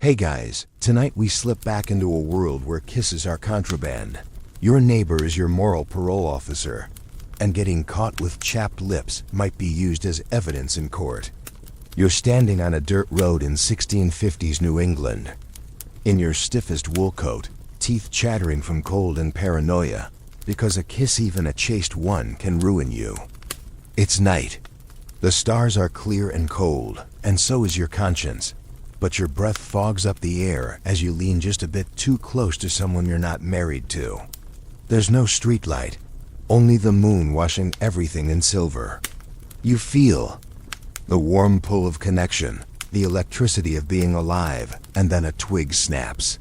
Hey guys, tonight we slip back into a world where kisses are contraband. Your neighbor is your moral parole officer, and getting caught with chapped lips might be used as evidence in court. You're standing on a dirt road in 1650s New England, in your stiffest wool coat, teeth chattering from cold and paranoia, because a kiss, even a chaste one, can ruin you. It's night. The stars are clear and cold, and so is your conscience. But your breath fogs up the air as you lean just a bit too close to someone you're not married to. There's no streetlight, only the moon washing everything in silver. You feel the warm pull of connection, the electricity of being alive, and then a twig snaps.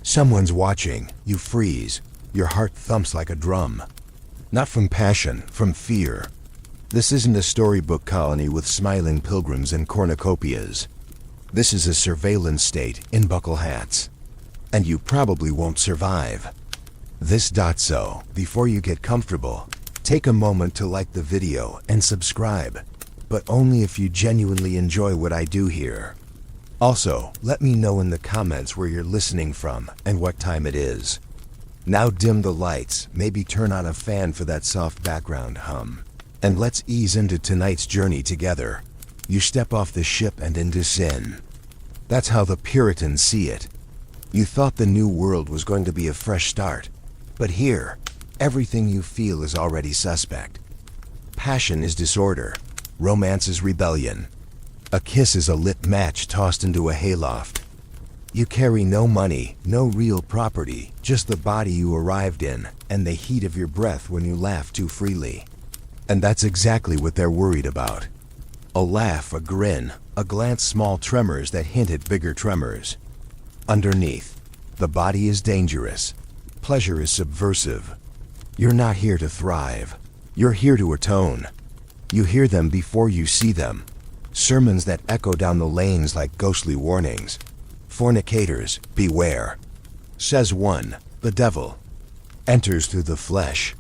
Someone's watching, you freeze, your heart thumps like a drum. Not from passion, from fear. This isn't a storybook colony with smiling pilgrims and cornucopias. This is a surveillance state in buckle hats. And you probably won't survive. So, before you get comfortable, take a moment to like the video and subscribe, but only if you genuinely enjoy what I do here. Also, let me know in the comments where you're listening from and what time it is. Now dim the lights, maybe turn on a fan for that soft background hum, and let's ease into tonight's journey together. You step off the ship and into sin. That's how the Puritans see it. You thought the new world was going to be a fresh start, but here, everything you feel is already suspect. Passion is disorder. Romance is rebellion. A kiss is a lit match tossed into a hayloft. You carry no money, no real property, just the body you arrived in, and the heat of your breath when you laugh too freely. And that's exactly what they're worried about. A laugh, a grin, a glance, small tremors that hint at bigger tremors. Underneath, the body is dangerous. Pleasure is subversive. You're not here to thrive. You're here to atone. You hear them before you see them. Sermons that echo down the lanes like ghostly warnings. Fornicators, beware. Says one, the devil. Enters through the flesh.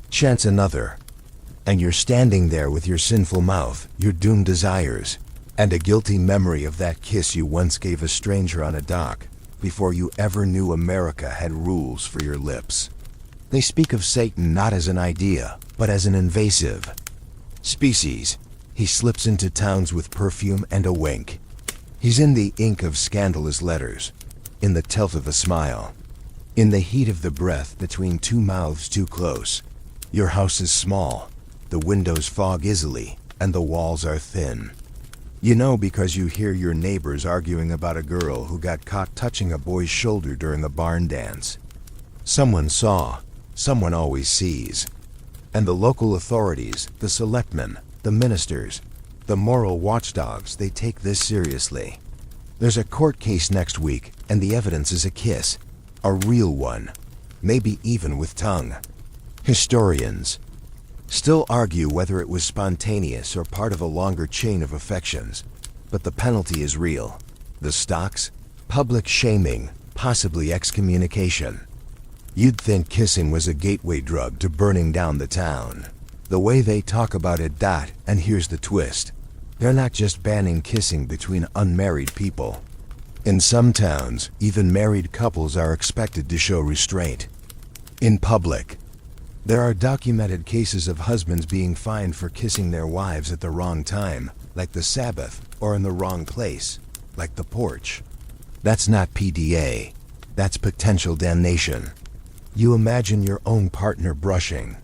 Chants another. And you're standing there with your sinful mouth, your doomed desires, and a guilty memory of that kiss you once gave a stranger on a dock, before you ever knew America had rules for your lips. They speak of Satan not as an idea, but as an invasive species. He slips into towns with perfume and a wink. He's in the ink of scandalous letters, in the tilt of a smile, in the heat of the breath between two mouths too close. Your house is small. The windows fog easily, and the walls are thin. You know because you hear your neighbors arguing about a girl who got caught touching a boy's shoulder during a barn dance. Someone saw, someone always sees. And the local authorities, the selectmen, the ministers, the moral watchdogs, they take this seriously. There's a court case next week, and the evidence is a kiss. A real one. Maybe even with tongue. Historians still argue whether it was spontaneous or part of a longer chain of affections, but the penalty is real. The stocks? Public shaming, possibly excommunication. You'd think kissing was a gateway drug to burning down the town. The way they talk about it, and here's the twist. They're not just banning kissing between unmarried people. In some towns, even married couples are expected to show restraint. In public, there are documented cases of husbands being fined for kissing their wives at the wrong time, like the Sabbath, or in the wrong place, like the porch. That's not PDA. That's potential damnation. You imagine your own partner brushing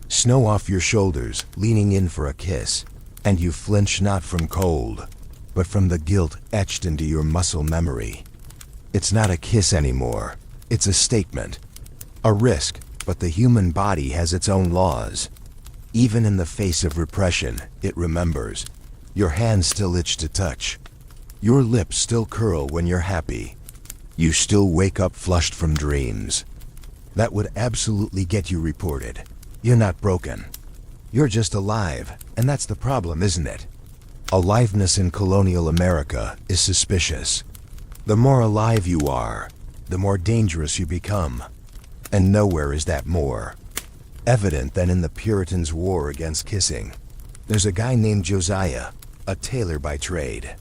snow off your shoulders, leaning in for a kiss, and you flinch not from cold, but from the guilt etched into your muscle memory. It's not a kiss anymore. It's a statement. A risk. But the human body has its own laws. Even in the face of repression, it remembers. Your hands still itch to touch. Your lips still curl when you're happy. You still wake up flushed from dreams. That would absolutely get you reported. You're not broken. You're just alive, and that's the problem, isn't it? Aliveness in colonial America is suspicious. The more alive you are, the more dangerous you become. And nowhere is that more evident than in the Puritans' war against kissing. There's a guy named Josiah, a tailor by trade.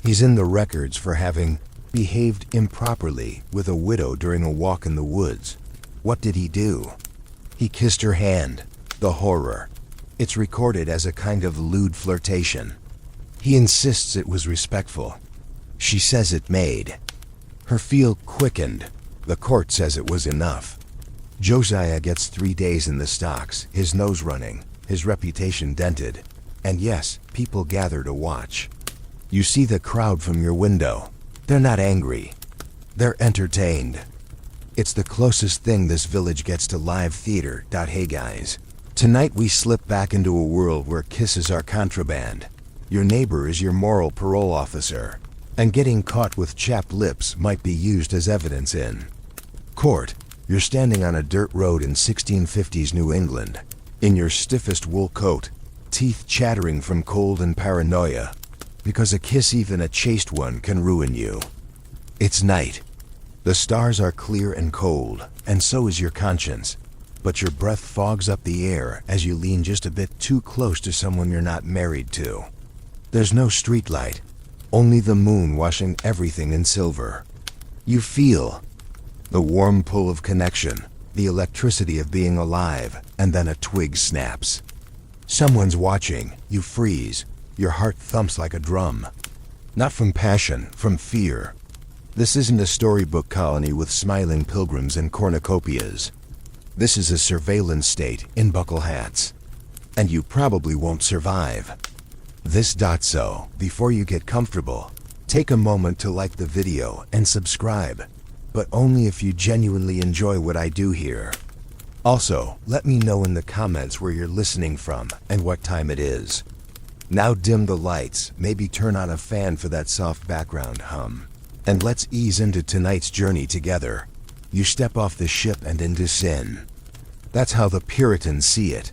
He's in the records for having behaved improperly with a widow during a walk in the woods. What did he do? He kissed her hand. The horror. It's recorded as a kind of lewd flirtation. He insists it was respectful. She says it made her feel quickened. The court says it was enough. Josiah gets 3 days in the stocks, his nose running, his reputation dented. And yes, people gather to watch. You see the crowd from your window. They're not angry. They're entertained. It's the closest thing this village gets to live theater. Hey guys. Tonight we slip back into a world where kisses are contraband. Your neighbor is your moral parole officer. And getting caught with chapped lips might be used as evidence in court. You're standing on a dirt road in 1650s New England, in your stiffest wool coat, teeth chattering from cold and paranoia, because a kiss, even a chaste one, can ruin you. It's night. The stars are clear and cold, and so is your conscience, but your breath fogs up the air as you lean just a bit too close to someone you're not married to. There's no streetlight, only the moon washing everything in silver. You feel the warm pull of connection, the electricity of being alive, and then a twig snaps. Someone's watching. You freeze. Your heart thumps like a drum. Not from passion, from fear. This isn't a storybook colony with smiling pilgrims and cornucopias. This is a surveillance state in buckle hats. And you probably won't survive. So, before you get comfortable, take a moment to like the video and subscribe. But only if you genuinely enjoy what I do here. Also, let me know in the comments where you're listening from and what time it is. Now dim the lights, maybe turn on a fan for that soft background hum. And let's ease into tonight's journey together. You step off the ship and into sin. That's how the Puritans see it.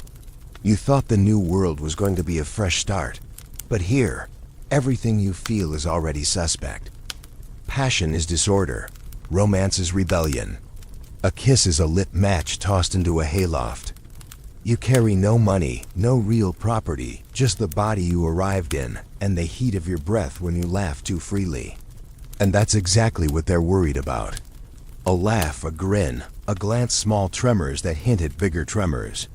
You thought the new world was going to be a fresh start. But here, everything you feel is already suspect. Passion is disorder. Romance is rebellion. A kiss is a lit match tossed into a hayloft. You carry no money, no real property, just the body you arrived in, and the heat of your breath when you laugh too freely. And that's exactly what they're worried about. A laugh, a grin, a glance, small tremors that hint at bigger tremors.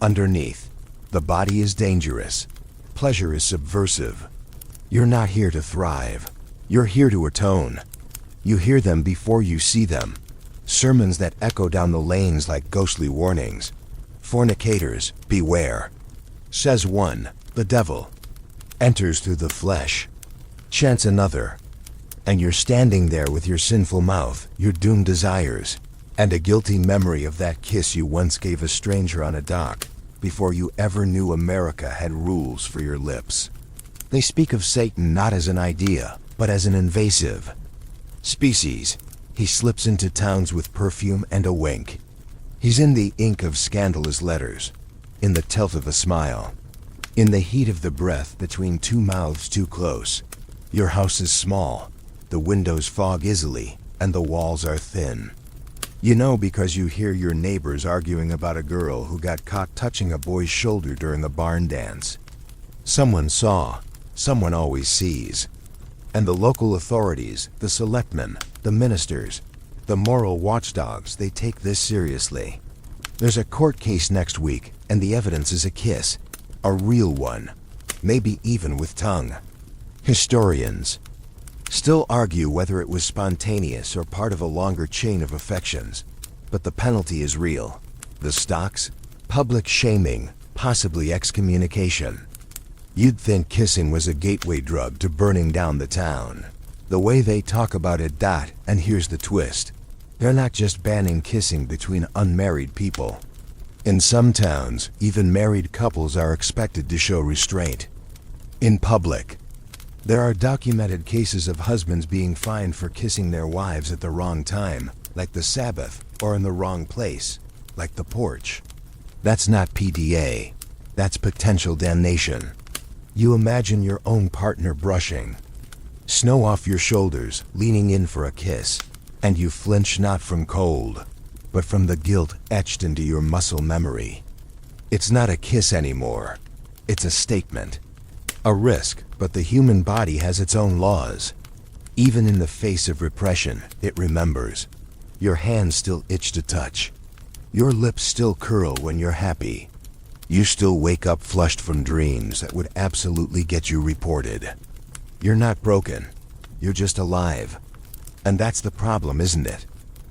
Underneath, the body is dangerous. Pleasure is subversive. You're not here to thrive. You're here to atone. You hear them before you see them. Sermons that echo down the lanes like ghostly warnings. Fornicators, beware. Says one, the devil. Enters through the flesh. Chants another. And you're standing there with your sinful mouth, your doomed desires, and a guilty memory of that kiss you once gave a stranger on a dock, before you ever knew America had rules for your lips. They speak of Satan not as an idea, but as an invasive species. He slips into towns with perfume and a wink. He's in the ink of scandalous letters, in the tilt of a smile, in the heat of the breath between two mouths too close. Your house is small, the windows fog easily, and the walls are thin. You know because you hear your neighbors arguing about a girl who got caught touching a boy's shoulder during a barn dance. Someone saw, someone always sees. And the local authorities, the selectmen, the ministers, the moral watchdogs, they take this seriously. There's a court case next week, and the evidence is a kiss. A real one. Maybe even with tongue. Historians still argue whether it was spontaneous or part of a longer chain of affections. But the penalty is real. The stocks? Public shaming, possibly excommunication. You'd think kissing was a gateway drug to burning down the town. The way they talk about it, and here's the twist. They're not just banning kissing between unmarried people. In some towns, even married couples are expected to show restraint. In public. There are documented cases of husbands being fined for kissing their wives at the wrong time, like the Sabbath, or in the wrong place, like the porch. That's not PDA. That's potential damnation. You imagine your own partner brushing snow off your shoulders, leaning in for a kiss, and you flinch not from cold, but from the guilt etched into your muscle memory. It's not a kiss anymore. It's a statement. A risk, but the human body has its own laws. Even in the face of repression, it remembers. Your hands still itch to touch. Your lips still curl when you're happy. You still wake up flushed from dreams that would absolutely get you reported. You're not broken. You're just alive. And that's the problem, isn't it?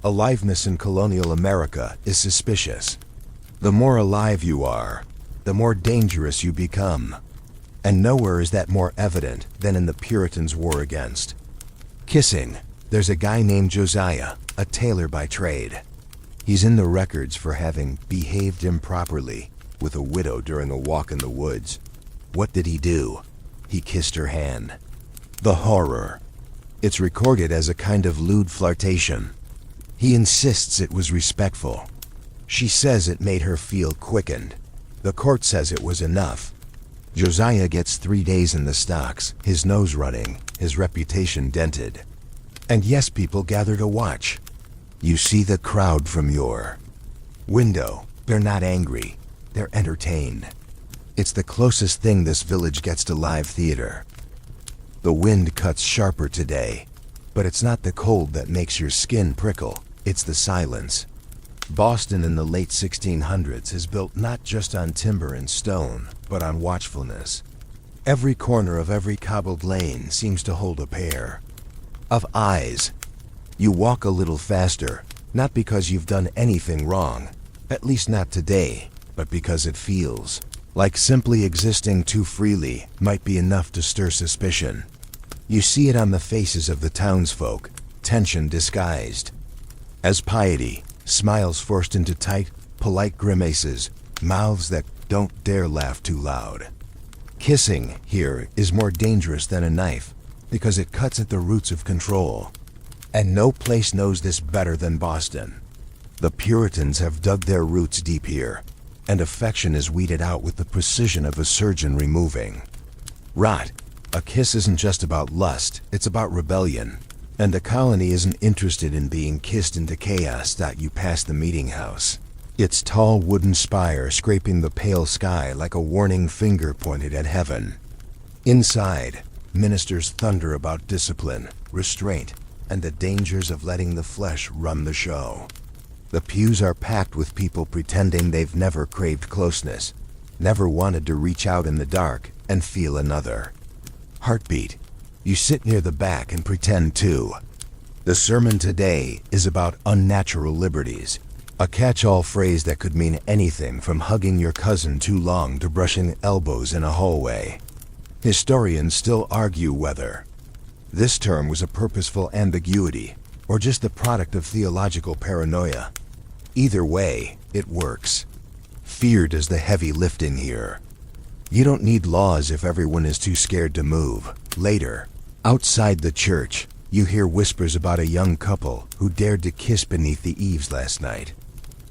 Aliveness in colonial America is suspicious. The more alive you are, the more dangerous you become. And nowhere is that more evident than in the Puritans' war against kissing. There's a guy named Josiah, a tailor by trade. He's in the records for having behaved improperly with a widow during a walk in the woods. What did he do? He kissed her hand. The horror. It's recorded as a kind of lewd flirtation. He insists it was respectful. She says it made her feel quickened. The court says it was enough. Josiah gets 3 days in the stocks, his nose running, his reputation dented. And yes, people gather to watch. You see the crowd from your window. They're not angry. They're entertained. It's the closest thing this village gets to live theater. The wind cuts sharper today, but it's not the cold that makes your skin prickle. It's the silence. Boston in the late 1600s is built not just on timber and stone, but on watchfulness. Every corner of every cobbled lane seems to hold a pair of eyes. You walk a little faster, not because you've done anything wrong, at least not today, but because it feels like simply existing too freely might be enough to stir suspicion. You see it on the faces of the townsfolk, tension disguised as piety, smiles forced into tight, polite grimaces, mouths that don't dare laugh too loud. Kissing here is more dangerous than a knife because it cuts at the roots of control. And no place knows this better than Boston. The Puritans have dug their roots deep here, and affection is weeded out with the precision of a surgeon removing rot. A kiss isn't just about lust, it's about rebellion. And the colony isn't interested in being kissed into chaos. You pass the meeting house. Its tall wooden spire scraping the pale sky like a warning finger pointed at heaven. Inside, ministers thunder about discipline, restraint, and the dangers of letting the flesh run the show. The pews are packed with people pretending they've never craved closeness, never wanted to reach out in the dark and feel another heartbeat. You sit near the back and pretend too. The sermon today is about unnatural liberties, a catch-all phrase that could mean anything from hugging your cousin too long to brushing elbows in a hallway. Historians still argue whether this term was a purposeful ambiguity or just the product of theological paranoia. Either way, it works. Fear does the heavy lifting here. You don't need laws if everyone is too scared to move. Later, outside the church, you hear whispers about a young couple who dared to kiss beneath the eaves last night.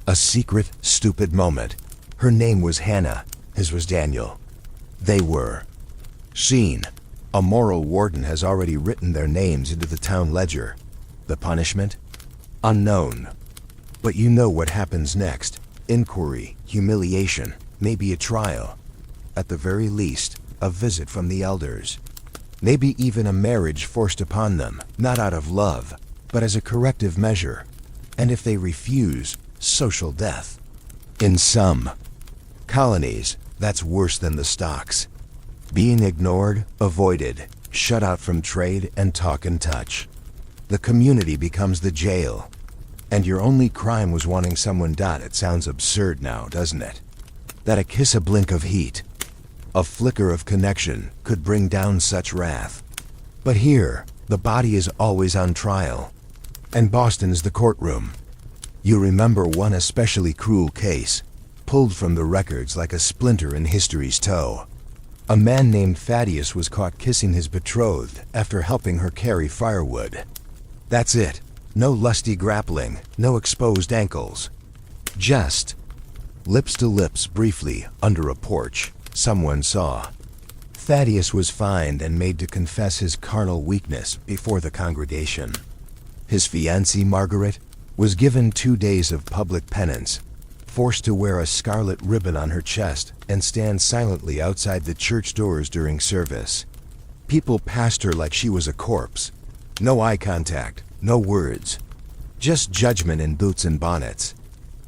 A secret, stupid moment. Her name was Hannah, his was Daniel. They were seen. A moral warden has already written their names into the town ledger. The punishment? Unknown. But you know what happens next. Inquiry, humiliation, maybe a trial. At the very least, a visit from the elders. Maybe even a marriage forced upon them, not out of love, but as a corrective measure. And if they refuse, social death. In some colonies, that's worse than the stocks. Being ignored, avoided, shut out from trade and talk and touch. The community becomes the jail. And your only crime was wanting someone. It sounds absurd now, doesn't it? That a kiss, a blink of heat, a flicker of connection could bring down such wrath. But here, the body is always on trial. And Boston is the courtroom. You remember one especially cruel case, pulled from the records like a splinter in history's toe. A man named Thaddeus was caught kissing his betrothed after helping her carry firewood. That's it. No lusty grappling, no exposed ankles. Just lips to lips briefly under a porch. Someone saw. Thaddeus was fined and made to confess his carnal weakness before the congregation. His fiancée, Margaret, was given 2 days of public penance, forced to wear a scarlet ribbon on her chest and stand silently outside the church doors during service. People passed her like she was a corpse. No eye contact, no words. Just judgment in boots and bonnets.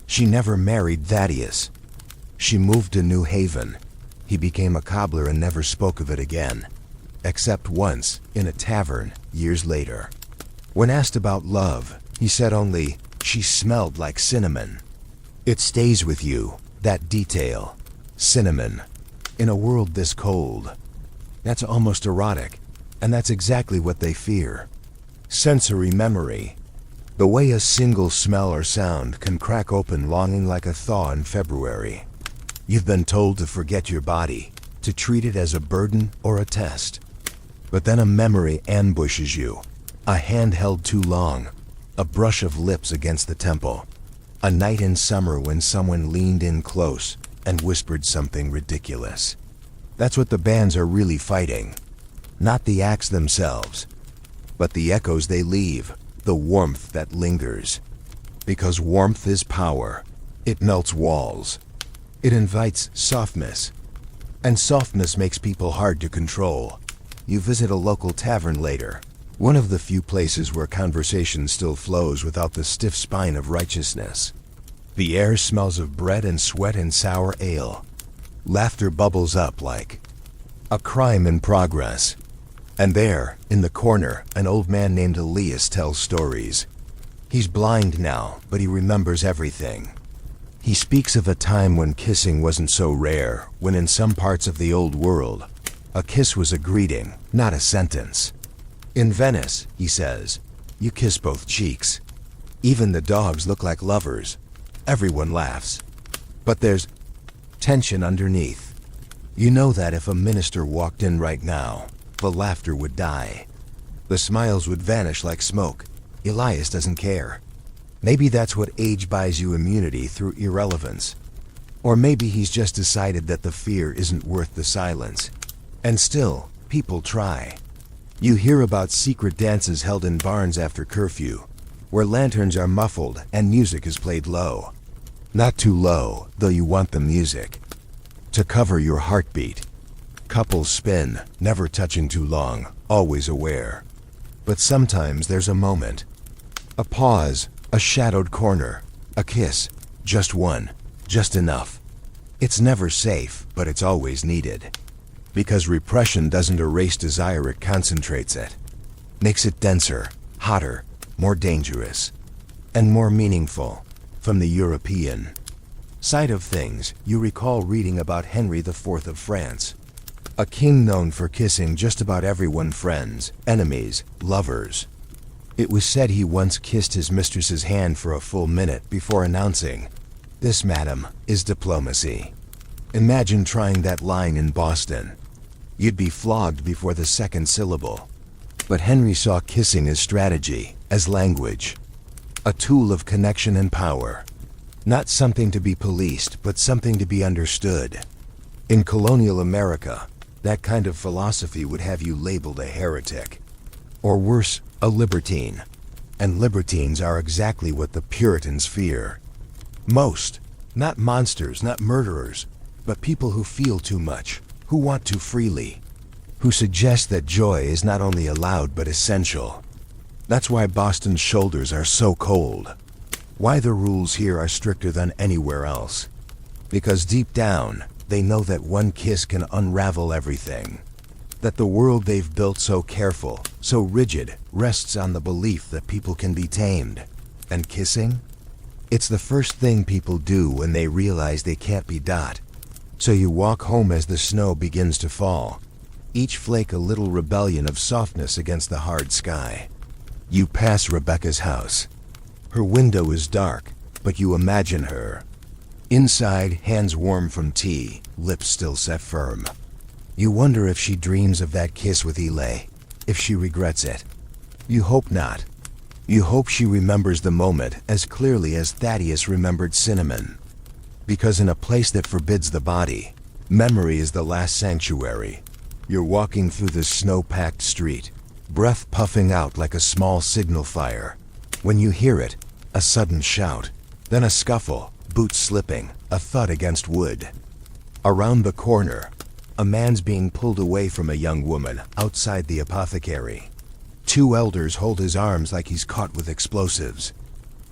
She never married Thaddeus. She moved to New Haven. He became a cobbler and never spoke of it again. Except once, in a tavern, years later. When asked about love, he said only, "She smelled like cinnamon." It stays with you, that detail. Cinnamon. In a world this cold. That's almost erotic, and that's exactly what they fear. Sensory memory. The way a single smell or sound can crack open longing like a thaw in February. You've been told to forget your body, to treat it as a burden or a test. But then a memory ambushes you. A hand held too long. A brush of lips against the temple. A night in summer when someone leaned in close and whispered something ridiculous. That's what the bands are really fighting. Not the acts themselves, but the echoes they leave, the warmth that lingers. Because warmth is power. It melts walls. It invites softness. And softness makes people hard to control. You visit a local tavern later, one of the few places where conversation still flows without the stiff spine of righteousness. The air smells of bread and sweat and sour ale. Laughter bubbles up like a crime in progress. And there, in the corner, an old man named Elias tells stories. He's blind now, but he remembers everything. He speaks of a time when kissing wasn't so rare, when in some parts of the old world, a kiss was a greeting, not a sentence. In Venice, he says, you kiss both cheeks. Even the dogs look like lovers. Everyone laughs. But there's tension underneath. You know that if a minister walked in right now, the laughter would die. The smiles would vanish like smoke. Elias doesn't care. Maybe that's what age buys you immunity through irrelevance. Or maybe he's just decided that the fear isn't worth the silence. And still, people try. You hear about secret dances held in barns after curfew, where lanterns are muffled and music is played low. Not too low, though you want the music. To cover your heartbeat. Couples spin, never touching too long, always aware. But sometimes there's a moment. A pause, a shadowed corner, a kiss, just one, just enough. It's never safe, but it's always needed. Because repression doesn't erase desire, it concentrates it. Makes it denser, hotter, more dangerous, and more meaningful. From the European side of things, you recall reading about Henry IV of France. A king known for kissing just about everyone, friends, enemies, lovers. It was said he once kissed his mistress's hand for a full minute before announcing, "This, madam, is diplomacy." Imagine trying that line in Boston. You'd be flogged before the second syllable. But Henry saw kissing as strategy, as language. A tool of connection and power. Not something to be policed, but something to be understood. In colonial America, that kind of philosophy would have you labeled a heretic. Or worse, a libertine. And libertines are exactly what the Puritans fear. Most. Not monsters, not murderers, but people who feel too much, who want too freely, who suggest that joy is not only allowed but essential. That's why Boston's shoulders are so cold. Why the rules here are stricter than anywhere else. Because deep down, they know that one kiss can unravel everything. That the world they've built so careful, so rigid, rests on the belief that people can be tamed. And kissing? It's the first thing people do when they realize they can't be dot. So you walk home as the snow begins to fall. Each flake a little rebellion of softness against the hard sky. You pass Rebecca's house. Her window is dark, but you imagine her. Inside, hands warm from tea, lips still set firm. You wonder if she dreams of that kiss with Eli, if she regrets it. You hope not. You hope she remembers the moment as clearly as Thaddeus remembered cinnamon. Because in a place that forbids the body, memory is the last sanctuary. You're walking through the snow-packed street, breath puffing out like a small signal fire. When you hear it, a sudden shout, then a scuffle, boots slipping, a thud against wood. Around the corner, a man's being pulled away from a young woman outside the apothecary. Two elders hold his arms like he's caught with explosives.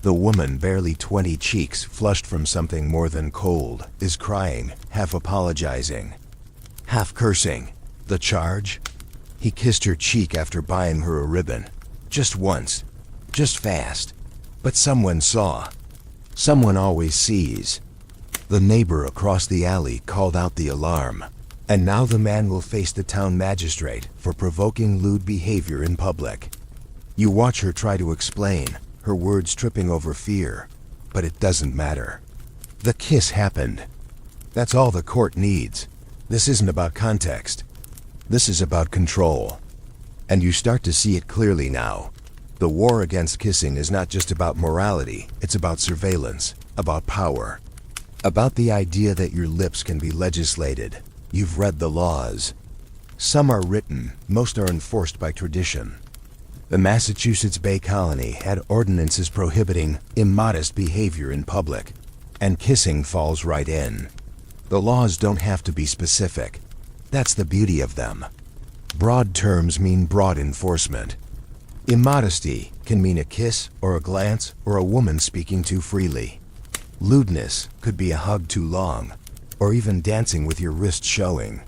The woman, barely 20, cheeks flushed from something more than cold, is crying, half apologizing, half cursing. The charge? He kissed her cheek after buying her a ribbon. Just once. Just fast. But someone saw. Someone always sees. The neighbor across the alley called out the alarm. And now the man will face the town magistrate for provoking lewd behavior in public. You watch her try to explain, her words tripping over fear. But it doesn't matter. The kiss happened. That's all the court needs. This isn't about context. This is about control. And you start to see it clearly now. The war against kissing is not just about morality, it's about surveillance, about power. About the idea that your lips can be legislated. You've read the laws. Some are written, most are enforced by tradition. The Massachusetts Bay Colony had ordinances prohibiting immodest behavior in public, and kissing falls right in. The laws don't have to be specific. That's the beauty of them. Broad terms mean broad enforcement. Immodesty can mean a kiss or a glance or a woman speaking too freely. Lewdness could be a hug too long, or even dancing with your wrist showing.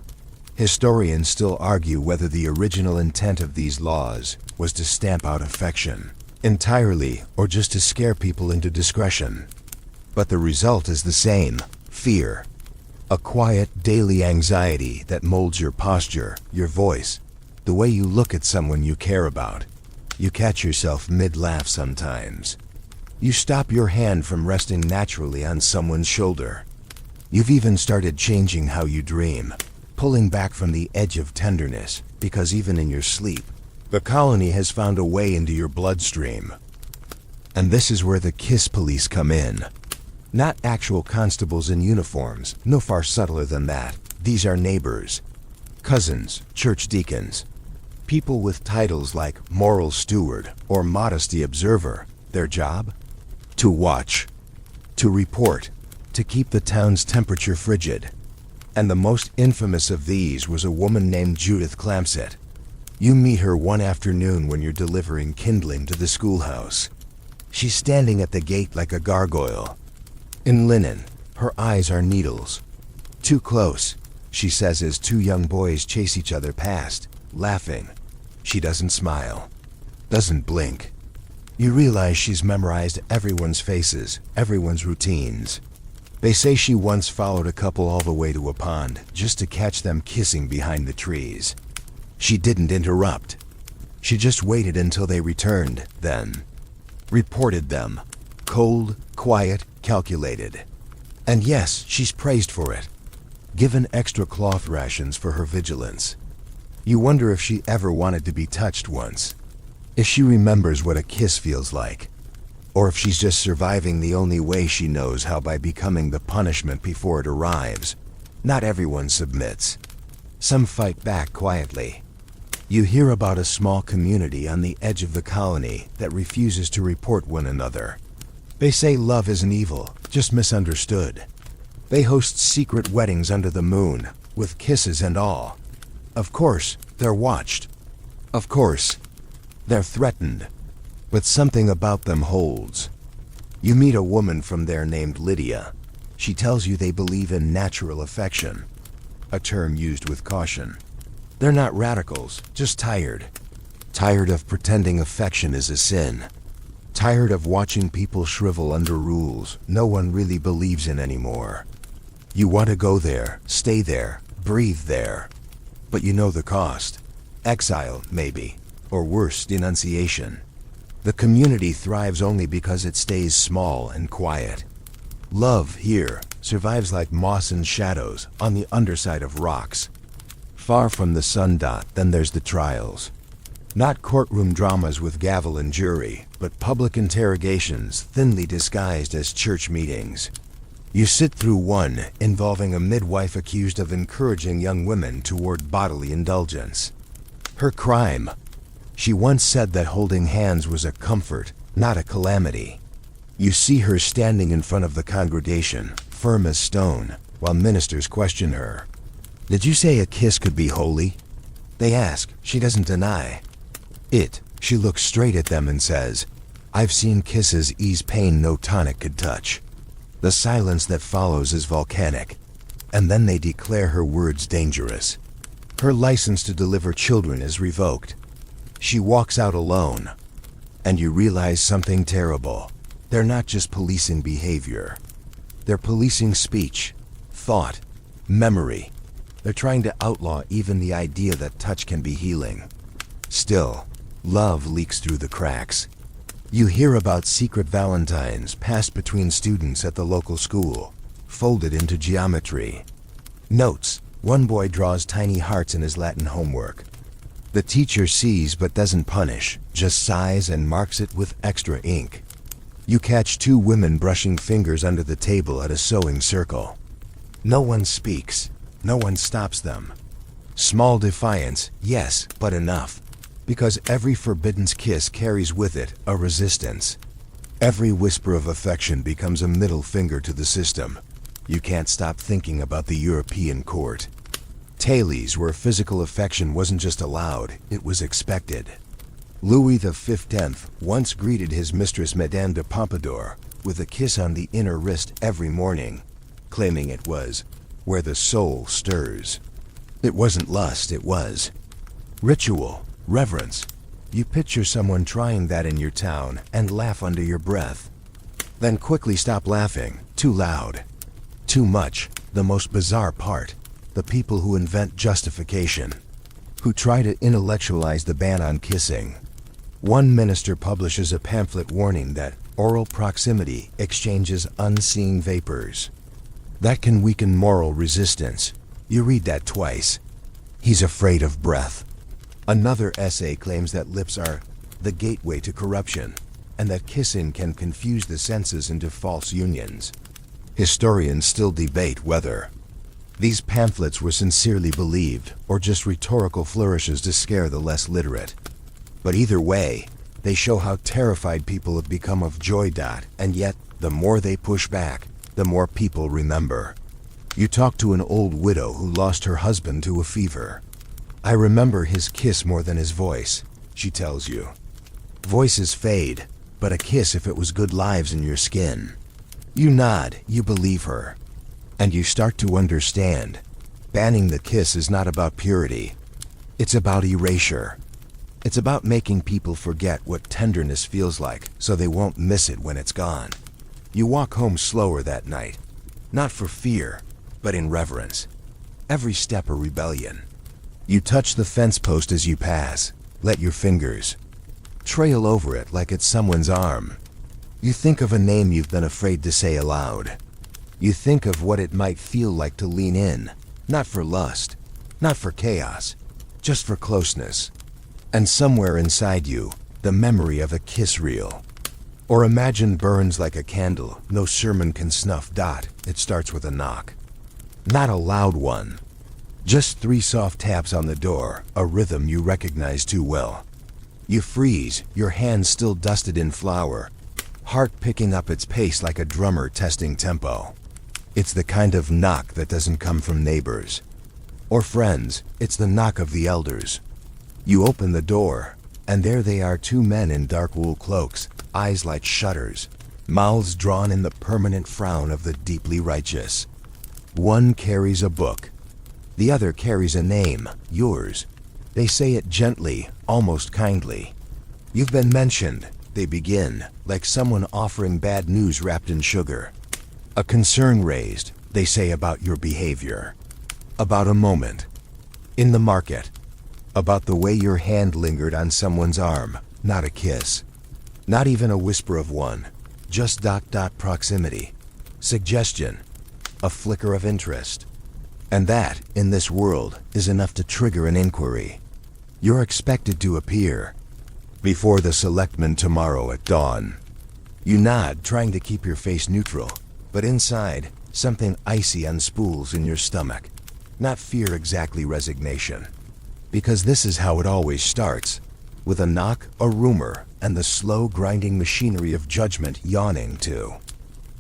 Historians still argue whether the original intent of these laws was to stamp out affection entirely or just to scare people into discretion. But the result is the same: fear. A quiet, daily anxiety that molds your posture, your voice, the way you look at someone you care about. You catch yourself mid-laugh sometimes. You stop your hand from resting naturally on someone's shoulder. You've even started changing how you dream, pulling back from the edge of tenderness, because even in your sleep, the colony has found a way into your bloodstream. And this is where the kiss police come in. Not actual constables in uniforms, no, far subtler than that. These are neighbors, cousins, church deacons, people with titles like moral steward or modesty observer. Their job? To watch, to report, to keep the town's temperature frigid. And the most infamous of these was a woman named Judith Clamsett. You meet her one afternoon when you're delivering kindling to the schoolhouse. She's standing at the gate like a gargoyle. In linen, her eyes are needles. Too close, she says as two young boys chase each other past, laughing. She doesn't smile, doesn't blink. You realize she's memorized everyone's faces, everyone's routines. They say she once followed a couple all the way to a pond just to catch them kissing behind the trees. She didn't interrupt. She just waited until they returned, then reported them. Cold, quiet, calculated. And yes, she's praised for it. Given extra cloth rations for her vigilance. You wonder if she ever wanted to be touched once. If she remembers what a kiss feels like. Or if she's just surviving the only way she knows how, by becoming the punishment before it arrives. Not everyone submits. Some fight back quietly. You hear about a small community on the edge of the colony that refuses to report one another. They say love isn't evil, just misunderstood. They host secret weddings under the moon, with kisses and all. Of course, they're watched. Of course, they're threatened. But something about them holds. You meet a woman from there named Lydia. She tells you they believe in natural affection, a term used with caution. They're not radicals, just tired. Tired of pretending affection is a sin. Tired of watching people shrivel under rules no one really believes in anymore. You want to go there, stay there, breathe there. But you know the cost. Exile, maybe. Or worse, denunciation. The community thrives only because it stays small and quiet. Love, here, survives like moss and shadows on the underside of rocks. Far from the sun dot, then there's the trials. Not courtroom dramas with gavel and jury, but public interrogations thinly disguised as church meetings. You sit through one involving a midwife accused of encouraging young women toward bodily indulgence. Her crime? She once said that holding hands was a comfort, not a calamity. You see her standing in front of the congregation, firm as stone, while ministers question her. Did you say a kiss could be holy? They ask. She doesn't deny. It, She looks straight at them and says, "I've seen kisses ease pain no tonic could touch." The silence that follows is volcanic, and then they declare her words dangerous. Her license to deliver children is revoked. She walks out alone, and you realize something terrible. They're not just policing behavior. They're policing speech, thought, memory. They're trying to outlaw even the idea that touch can be healing. Still, love leaks through the cracks. You hear about secret valentines passed between students at the local school, folded into geometry. Notes: one boy draws tiny hearts in his Latin homework. The teacher sees but doesn't punish, just sighs and marks it with extra ink. You catch two women brushing fingers under the table at a sewing circle. No one speaks. No one stops them. Small defiance, yes, but enough. Because every forbidden kiss carries with it a resistance. Every whisper of affection becomes a middle finger to the system. You can't stop thinking about the European court. Tailies, where physical affection wasn't just allowed, it was expected. Louis XV once greeted his mistress Madame de Pompadour with a kiss on the inner wrist every morning, claiming it was where the soul stirs. It wasn't lust, it was ritual, reverence. You picture someone trying that in your town and laugh under your breath. Then quickly stop laughing. Too loud. Too much. The most bizarre part. The people who invent justification. Who try to intellectualize the ban on kissing. One minister publishes a pamphlet warning that oral proximity exchanges unseen vapors. That can weaken moral resistance. You read that twice. He's afraid of breath. Another essay claims that lips are the gateway to corruption, and that kissing can confuse the senses into false unions. Historians still debate whether these pamphlets were sincerely believed or just rhetorical flourishes to scare the less literate. But either way, they show how terrified people have become of joy. And yet, the more they push back, the more people remember. You talk to an old widow who lost her husband to a fever. "I remember his kiss more than his voice," she tells you. Voices fade, but a kiss if it was good lives in your skin. You nod, you believe her. And you start to understand. Banning the kiss is not about purity. It's about erasure. It's about making people forget what tenderness feels like so they won't miss it when it's gone. You walk home slower that night. Not for fear, but in reverence. Every step a rebellion. You touch the fence post as you pass. Let your fingers trail over it like it's someone's arm. You think of a name you've been afraid to say aloud. You think of what it might feel like to lean in, not for lust, not for chaos, just for closeness. And somewhere inside you, the memory of a kiss reel. Or imagine burns like a candle no sermon can snuff. It starts with a knock. Not a loud one. Just 3 soft taps on the door, a rhythm you recognize too well. You freeze, your hands still dusted in flour, heart picking up its pace like a drummer testing tempo. It's the kind of knock that doesn't come from neighbors or friends. It's the knock of the elders. You open the door, and there they are, 2 men in dark wool cloaks, eyes like shutters, mouths drawn in the permanent frown of the deeply righteous. One carries a book. The other carries a name, yours. They say it gently, almost kindly. "You've been mentioned," they begin, like someone offering bad news wrapped in sugar. A concern raised, they say, about your behavior. About a moment. In the market. About the way your hand lingered on someone's arm, not a kiss. Not even a whisper of one. Just proximity. Suggestion. A flicker of interest. And that, in this world, is enough to trigger an inquiry. You're expected to appear before the selectmen tomorrow at dawn. You nod, trying to keep your face neutral, but inside, something icy unspools in your stomach. Not fear exactly, resignation. Because this is how it always starts, with a knock, a rumor, and the slow grinding machinery of judgment yawning to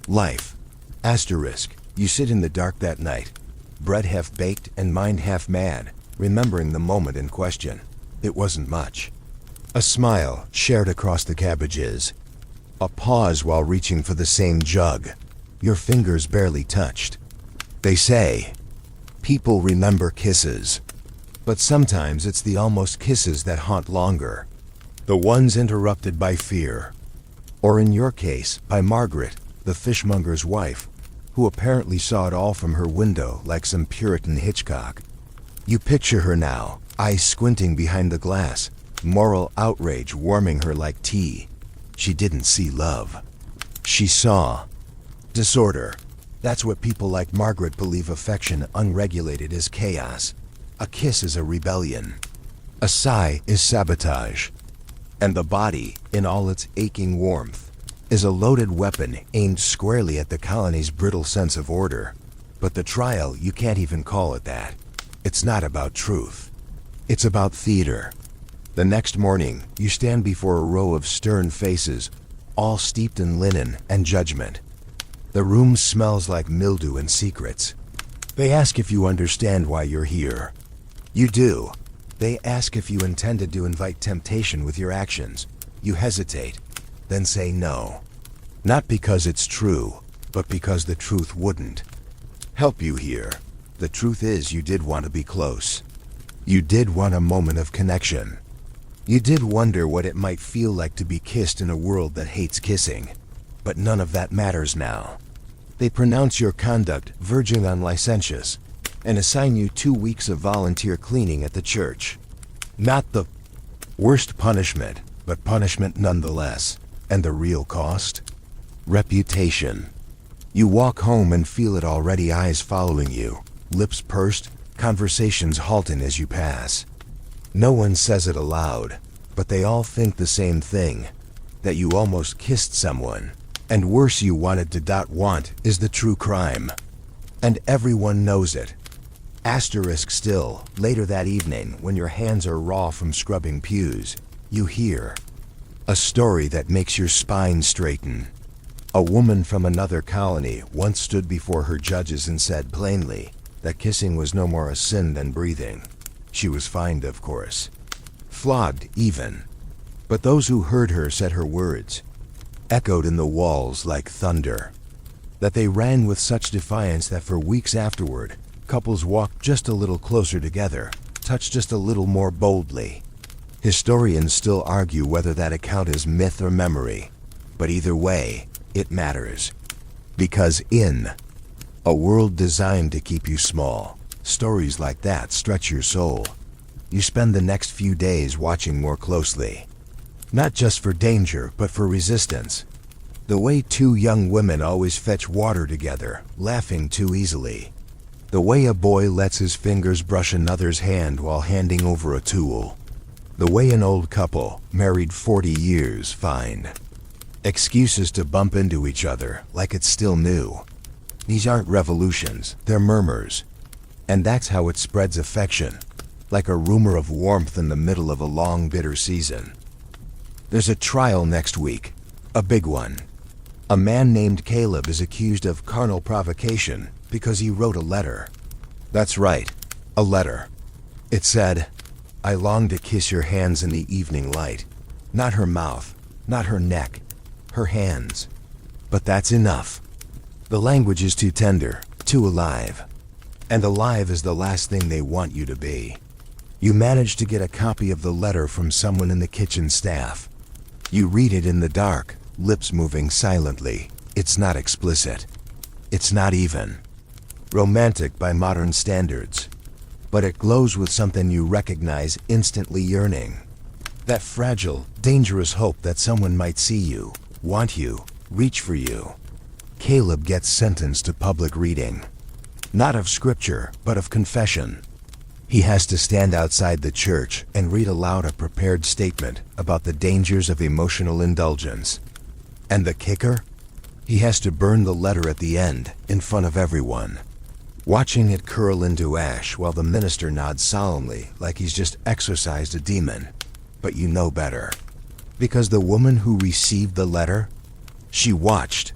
life. Asterisk. You sit in the dark that night, bread half baked and mind half mad, remembering the moment in question. It wasn't much. A smile shared across the cabbages. A pause while reaching for the same jug. Your fingers barely touched. They say, people remember kisses. But sometimes it's the almost kisses that haunt longer. The ones interrupted by fear. Or in your case, by Margaret, the fishmonger's wife, who apparently saw it all from her window like some Puritan Hitchcock. You picture her now, eyes squinting behind the glass, moral outrage warming her like tea. She didn't see love. She saw disorder. That's what people like Margaret believe affection unregulated is chaos. A kiss is a rebellion. A sigh is sabotage. And the body, in all its aching warmth, is a loaded weapon aimed squarely at the colony's brittle sense of order. But the trial, you can't even call it that. It's not about truth. It's about theater. The next morning, you stand before a row of stern faces, all steeped in linen and judgment. The room smells like mildew and secrets. They ask if you understand why you're here. You do. They ask if you intended to invite temptation with your actions. You hesitate, then say no. Not because it's true, but because the truth wouldn't help you here. The truth is you did want to be close. You did want a moment of connection. You did wonder what it might feel like to be kissed in a world that hates kissing. But none of that matters now. They pronounce your conduct verging on licentious and assign you 2 weeks of volunteer cleaning at the church. Not the worst punishment, but punishment nonetheless. And the real cost? Reputation. You walk home and feel it already, eyes following you, lips pursed, conversations halting as you pass. No one says it aloud, but they all think the same thing, that you almost kissed someone. And worse, you wanted to. Want is the true crime. And everyone knows it. Asterisk still, later that evening, when your hands are raw from scrubbing pews, you hear a story that makes your spine straighten. A woman from another colony once stood before her judges and said plainly that kissing was no more a sin than breathing. She was fined, of course. Flogged, even. But those who heard her said her words echoed in the walls like thunder. That they rang with such defiance that for weeks afterward, couples walked just a little closer together, touched just a little more boldly. Historians still argue whether that account is myth or memory. But either way, it matters. Because in a world designed to keep you small, stories like that stretch your soul. You spend the next few days watching more closely. Not just for danger, but for resistance. The way 2 young women always fetch water together, laughing too easily. The way a boy lets his fingers brush another's hand while handing over a tool. The way an old couple, married 40 years, find excuses to bump into each other like it's still new. These aren't revolutions, they're murmurs. And that's how it spreads affection, like a rumor of warmth in the middle of a long, bitter season. There's a trial next week, a big one. A man named Caleb is accused of carnal provocation because he wrote a letter. That's right, a letter. It said, "I long to kiss your hands in the evening light." Not her mouth, not her neck, her hands. But that's enough. The language is too tender, too alive. And alive is the last thing they want you to be. You manage to get a copy of the letter from someone in the kitchen staff. You read it in the dark, lips moving silently. It's not explicit. It's not even romantic by modern standards. But it glows with something you recognize, instantly yearning. That fragile, dangerous hope that someone might see you, want you, reach for you. Caleb gets sentenced to public reading. Not of scripture, but of confession. He has to stand outside the church and read aloud a prepared statement about the dangers of emotional indulgence. And the kicker? He has to burn the letter at the end, in front of everyone. Watching it curl into ash while the minister nods solemnly like he's just exorcised a demon. But you know better. Because the woman who received the letter, she watched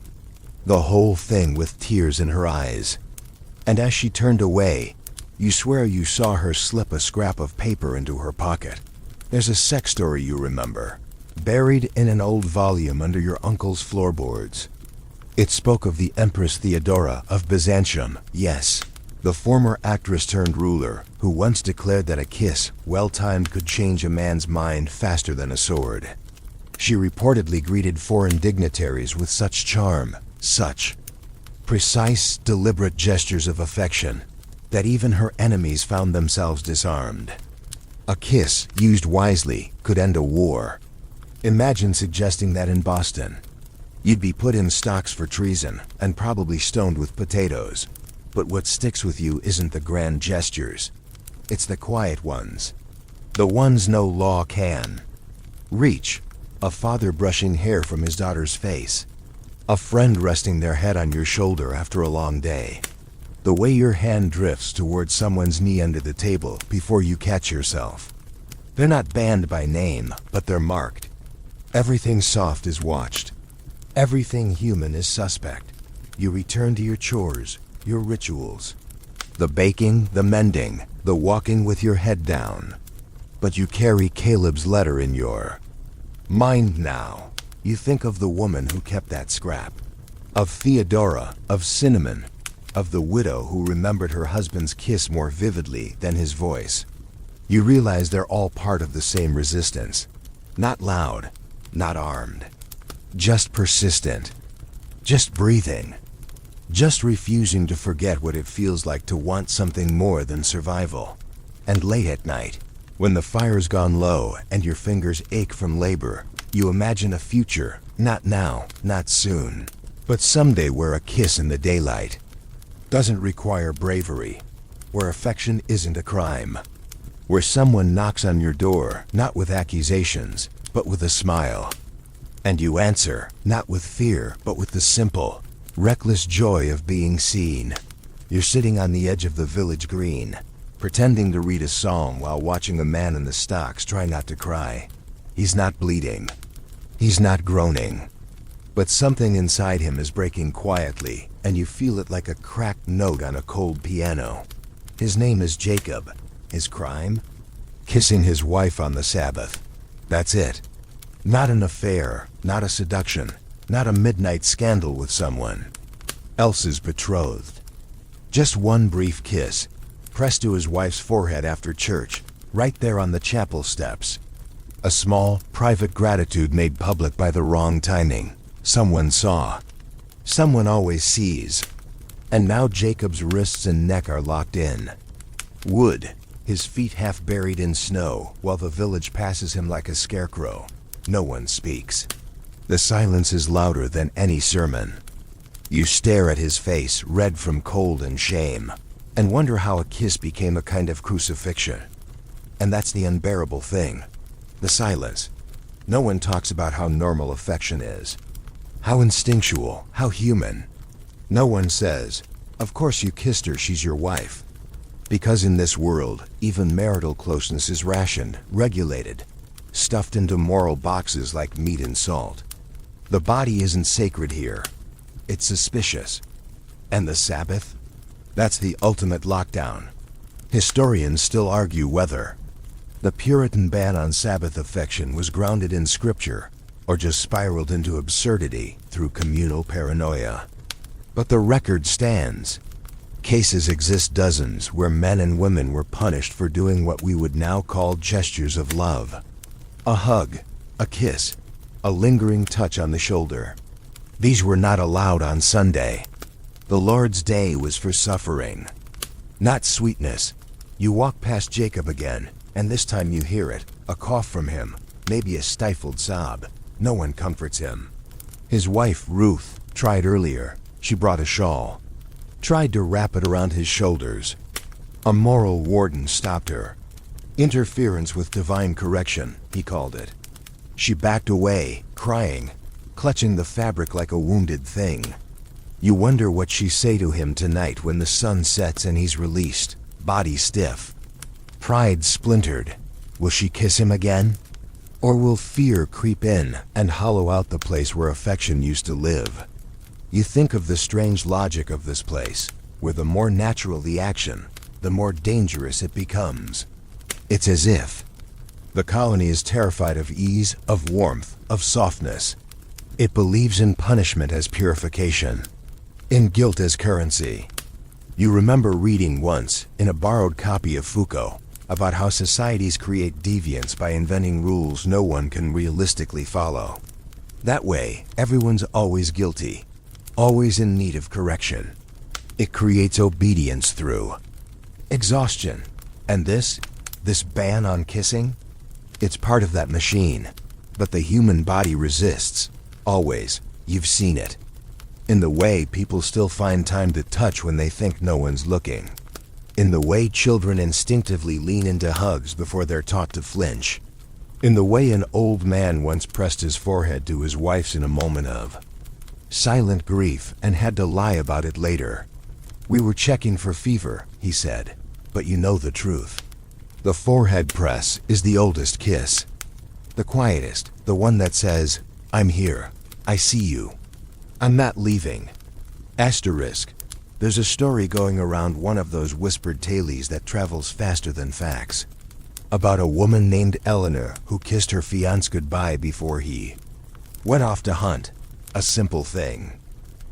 the whole thing with tears in her eyes. And as she turned away, you swear you saw her slip a scrap of paper into her pocket. There's a sex story you remember, buried in an old volume under your uncle's floorboards. It spoke of the Empress Theodora of Byzantium, yes, the former actress turned ruler, who once declared that a kiss, well-timed, could change a man's mind faster than a sword. She reportedly greeted foreign dignitaries with such charm, such precise, deliberate gestures of affection, that even her enemies found themselves disarmed. A kiss, used wisely, could end a war. Imagine suggesting that in Boston. You'd be put in stocks for treason, and probably stoned with potatoes. But what sticks with you isn't the grand gestures. It's the quiet ones. The ones no law can reach. A father brushing hair from his daughter's face. A friend resting their head on your shoulder after a long day. The way your hand drifts towards someone's knee under the table before you catch yourself. They're not banned by name, but they're marked. Everything soft is watched. Everything human is suspect. You return to your chores, your rituals. The baking, the mending, the walking with your head down. But you carry Caleb's letter in your mind now. You think of the woman who kept that scrap. Of Theodora, of Cinnamon, of the widow who remembered her husband's kiss more vividly than his voice. You realize they're all part of the same resistance. Not loud, not armed. Just persistent. Just breathing. Just refusing to forget what it feels like to want something more than survival. And late at night, when the fire's gone low and your fingers ache from labor, you imagine a future, not now, not soon, but someday where a kiss in the daylight doesn't require bravery, where affection isn't a crime, where someone knocks on your door, not with accusations, but with a smile. And you answer, not with fear, but with the simple, reckless joy of being seen. You're sitting on the edge of the village green, pretending to read a psalm while watching a man in the stocks try not to cry. He's not bleeding. He's not groaning. But something inside him is breaking quietly, and you feel it like a cracked note on a cold piano. His name is Jacob. His crime? Kissing his wife on the Sabbath. That's it. Not an affair, not a seduction, not a midnight scandal with someone else's betrothed. Just one brief kiss, pressed to his wife's forehead after church, right there on the chapel steps. A small, private gratitude made public by the wrong timing. Someone saw. Someone always sees. And now Jacob's wrists and neck are locked in. Wood, his feet half buried in snow, while the village passes him like a scarecrow. No one speaks. The silence is louder than any sermon. You stare at his face, red from cold and shame, and wonder how a kiss became a kind of crucifixion. And that's the unbearable thing. The silence. No one talks about how normal affection is. How instinctual, how human. No one says, of course you kissed her, she's your wife. Because in this world, even marital closeness is rationed, regulated, stuffed into moral boxes like meat and salt. The body isn't sacred here. It's suspicious. And the Sabbath? That's the ultimate lockdown. Historians still argue whether the Puritan ban on Sabbath affection was grounded in scripture, or just spiraled into absurdity through communal paranoia. But the record stands. Cases exist dozens where men and women were punished for doing what we would now call gestures of love. A hug, a kiss, a lingering touch on the shoulder. These were not allowed on Sunday. The Lord's Day was for suffering, not sweetness. You walk past Jacob again, and this time you hear it, a cough from him, maybe a stifled sob. No one comforts him. His wife, Ruth, tried earlier. She brought a shawl. Tried to wrap it around his shoulders. A moral warden stopped her. Interference with divine correction, he called it. She backed away, crying, clutching the fabric like a wounded thing. You wonder what she'll say to him tonight when the sun sets and he's released, body stiff, pride splintered. Will she kiss him again? Or will fear creep in and hollow out the place where affection used to live? You think of the strange logic of this place, where the more natural the action, the more dangerous it becomes. It's as if The colony is terrified of ease, of warmth, of softness. It believes in punishment as purification, in guilt as currency. You remember reading once, in a borrowed copy of Foucault, about how societies create deviance by inventing rules no one can realistically follow. That way, everyone's always guilty, always in need of correction. It creates obedience through exhaustion. And this ban on kissing? It's part of that machine. But the human body resists. Always. You've seen it. In the way people still find time to touch when they think no one's looking. In the way children instinctively lean into hugs before they're taught to flinch. In the way an old man once pressed his forehead to his wife's in a moment of silent grief and had to lie about it later. "We were checking for fever," he said, "but you know the truth." The forehead press is the oldest kiss. The quietest, the one that says, "I'm here. I see you. I'm not leaving." Asterisk. There's a story going around one of those whispered tailies that travels faster than facts. About a woman named Eleanor who kissed her fiancé goodbye before he went off to hunt. A simple thing.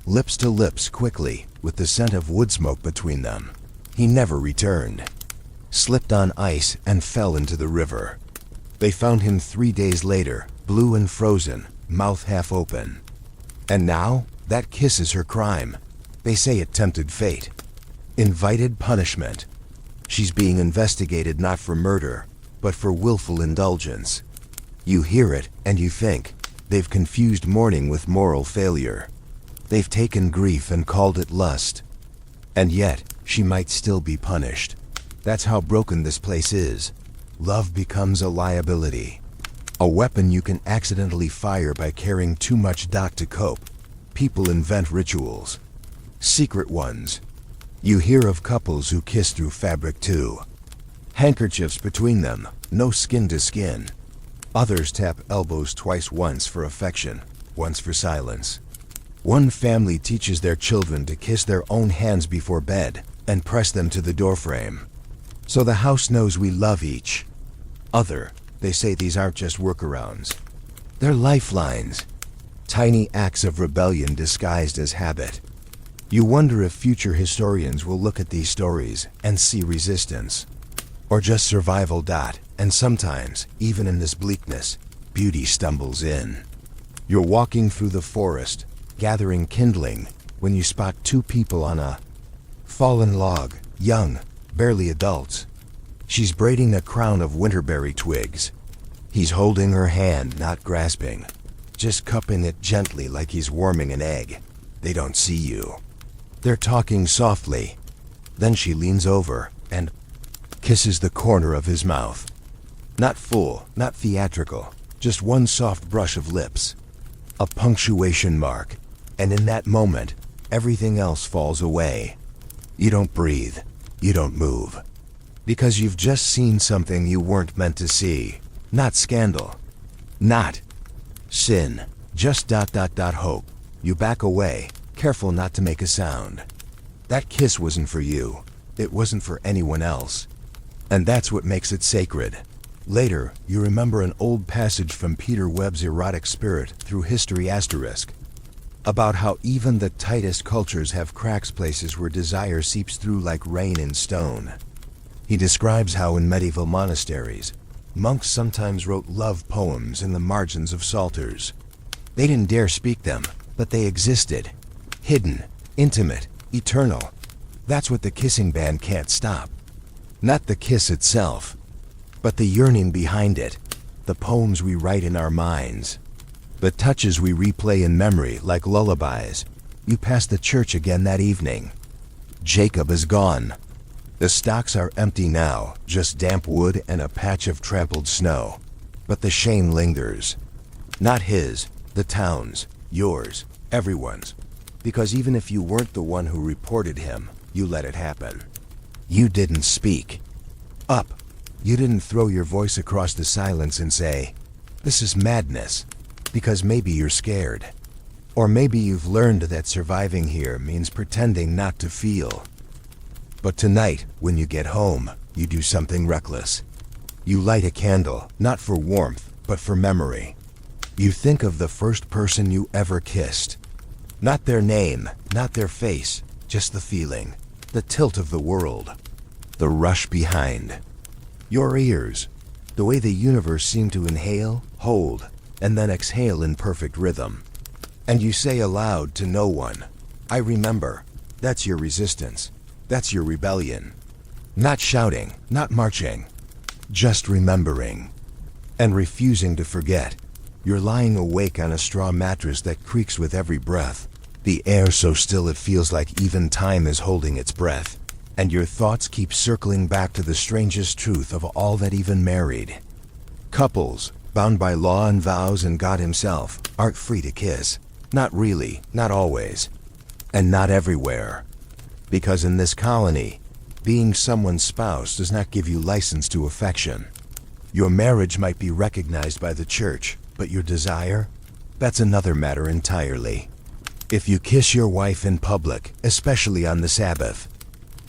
Lips to lips quickly, with the scent of wood smoke between them. He never returned. Slipped on ice and fell into the river. They found him 3 days later, blue and frozen, mouth half open. And now, that kiss is her crime. They say it tempted fate. Invited punishment. She's being investigated not for murder, but for willful indulgence. You hear it, and you think, they've confused mourning with moral failure. They've taken grief and called it lust. And yet, she might still be punished. That's how broken this place is. Love becomes a liability. A weapon you can accidentally fire by carrying too much to cope. People invent rituals. Secret ones. You hear of couples who kiss through fabric too. Handkerchiefs between them, no skin to skin. Others tap elbows twice, once for affection, once for silence. One family teaches their children to kiss their own hands before bed and press them to the doorframe. So the house knows we love each other. They say these aren't just workarounds. They're lifelines. Tiny acts of rebellion disguised as habit. You wonder if future historians will look at these stories and see resistance. Or just survival. And sometimes, even in this bleakness, beauty stumbles in. You're walking through the forest, gathering kindling, when you spot two people on a fallen log, young, barely adults. She's braiding a crown of winterberry twigs. He's holding her hand, not grasping, just cupping it gently like he's warming an egg. They don't see you. They're talking softly. Then she leans over and kisses the corner of his mouth. Not full, not theatrical, just one soft brush of lips. A punctuation mark. And in that moment, everything else falls away. You don't breathe. You don't move. Because you've just seen something you weren't meant to see. Not scandal. Not sin. Just hope. You back away, careful not to make a sound. That kiss wasn't for you. It wasn't for anyone else. And that's what makes it sacred. Later, you remember an old passage from Peter Webb's Erotic Spirit Through History *, about how even the tightest cultures have cracks, places where desire seeps through like rain in stone. He describes how in medieval monasteries, monks sometimes wrote love poems in the margins of psalters. They didn't dare speak them, but they existed. Hidden, intimate, eternal. That's what the kissing ban can't stop. Not the kiss itself, but the yearning behind it, the poems we write in our minds, the touches we replay in memory like lullabies. You passed the church again that evening. Jacob is gone. The stocks are empty now, just damp wood and a patch of trampled snow. But the shame lingers. Not his, the town's, yours, everyone's. Because even if you weren't the one who reported him, you let it happen. You didn't speak up. You didn't throw your voice across the silence and say, "This is madness," because maybe you're scared. Or maybe you've learned that surviving here means pretending not to feel. But tonight, when you get home, you do something reckless. You light a candle, not for warmth, but for memory. You think of the first person you ever kissed. Not their name, not their face, just the feeling, the tilt of the world, the rush behind. Your ears, the way the universe seemed to inhale, hold, and then exhale in perfect rhythm. And you say aloud to no one, I remember. That's your resistance. That's your rebellion. Not shouting, not marching, just remembering. And refusing to forget. You're lying awake on a straw mattress that creaks with every breath. The air so still it feels like even time is holding its breath. And your thoughts keep circling back to the strangest truth of all that even married. Couples, bound by law and vows and God himself, aren't free to kiss. Not really, not always, and not everywhere. Because in this colony, being someone's spouse does not give you license to affection. Your marriage might be recognized by the church, but your desire? That's another matter entirely. If you kiss your wife in public, especially on the Sabbath,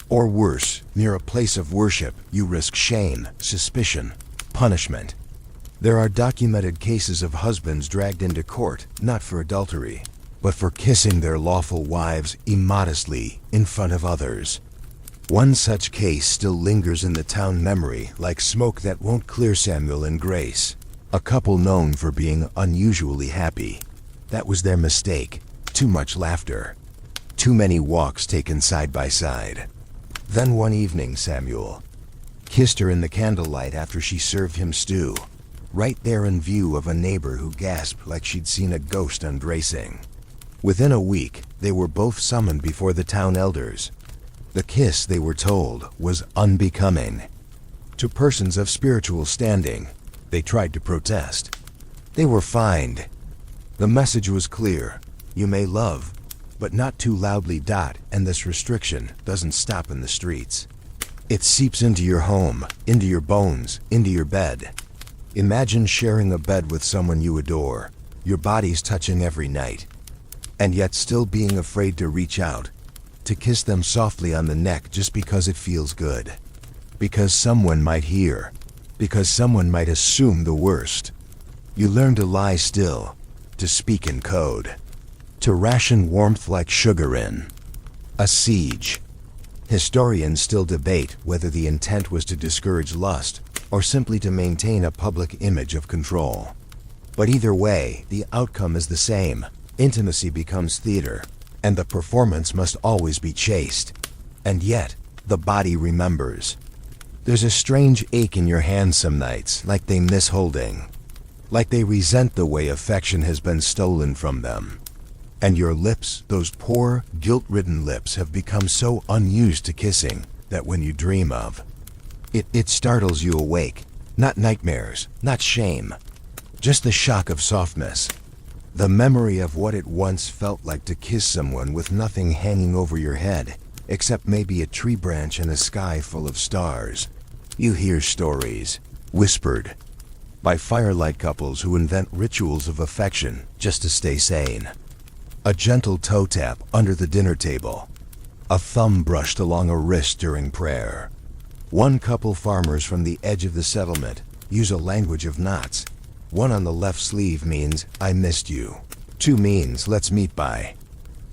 or worse, near a place of worship, you risk shame, suspicion, punishment. There are documented cases of husbands dragged into court, not for adultery, but for kissing their lawful wives immodestly in front of others. One such case still lingers in the town memory like smoke that won't clear Samuel and Grace, a couple known for being unusually happy. That was their mistake. Too much laughter. Too many walks taken side by side. Then one evening Samuel kissed her in the candlelight after she served him stew, right there in view of a neighbor who gasped like she'd seen a ghost undressing. Within a week, they were both summoned before the town elders. The kiss, they were told, was unbecoming. To persons of spiritual standing, they tried to protest. They were fined. The message was clear. You may love, but not too loudly. And this restriction doesn't stop in the streets. It seeps into your home, into your bones, into your bed. Imagine sharing a bed with someone you adore, your bodies touching every night, and yet still being afraid to reach out, to kiss them softly on the neck just because it feels good. Because someone might hear, because someone might assume the worst. You learn to lie still, to speak in code, to ration warmth like sugar in a siege. Historians still debate whether the intent was to discourage lust or simply to maintain a public image of control. But either way, the outcome is the same. Intimacy becomes theater, and the performance must always be chaste. And yet, the body remembers. There's a strange ache in your hands some nights, like they miss holding, like they resent the way affection has been stolen from them. And your lips, those poor, guilt-ridden lips, have become so unused to kissing that when you dream of it startles you awake. Not nightmares, not shame, just the shock of softness. The memory of what it once felt like to kiss someone with nothing hanging over your head, except maybe a tree branch and a sky full of stars. You hear stories, whispered, by firelight couples who invent rituals of affection just to stay sane. A gentle toe tap under the dinner table, a thumb brushed along a wrist during prayer. One couple, farmers from the edge of the settlement, use a language of knots. One on the left sleeve means, I missed you. 2 means, let's meet by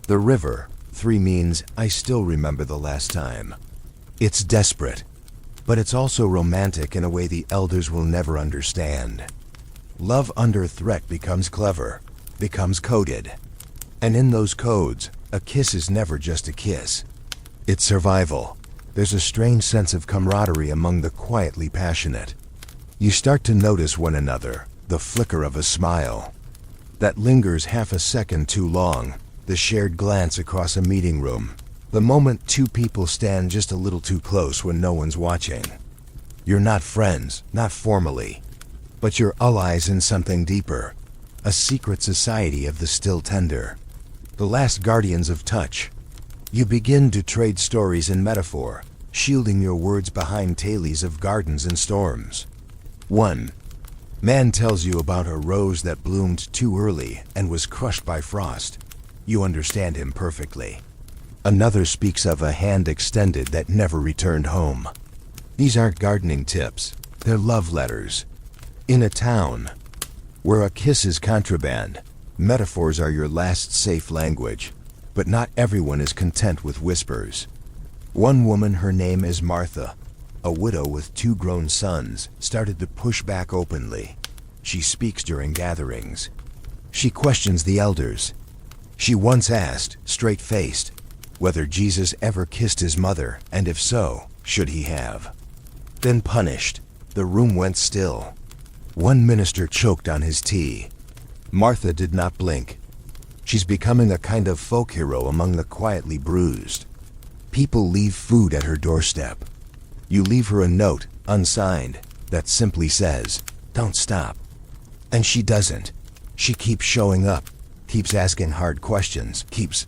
the river. 3 means, I still remember the last time. It's desperate, but it's also romantic in a way the elders will never understand. Love under threat becomes clever, becomes coded. And in those codes, a kiss is never just a kiss. It's survival. There's a strange sense of camaraderie among the quietly passionate. You start to notice one another, the flicker of a smile that lingers half a second too long, the shared glance across a meeting room, the moment 2 people stand just a little too close when no one's watching. You're not friends, not formally, but you're allies in something deeper, a secret society of the still tender, the last guardians of touch. You begin to trade stories and metaphor, shielding your words behind tailies of gardens and storms. 1. Man tells you about a rose that bloomed too early and was crushed by frost. You understand him perfectly. Another speaks of a hand extended that never returned home. These aren't gardening tips. They're love letters. In a town where a kiss is contraband, metaphors are your last safe language. But not everyone is content with whispers. One woman, her name is Martha, a widow with 2 grown sons, started to push back openly. She speaks during gatherings. She questions the elders. She once asked, straight-faced, whether Jesus ever kissed his mother, and if so, should he have. Then punished. The room went still. One minister choked on his tea. Martha did not blink. She's becoming a kind of folk hero among the quietly bruised. People leave food at her doorstep. You leave her a note, unsigned, that simply says, "Don't stop." And she doesn't. She keeps showing up, keeps asking hard questions, keeps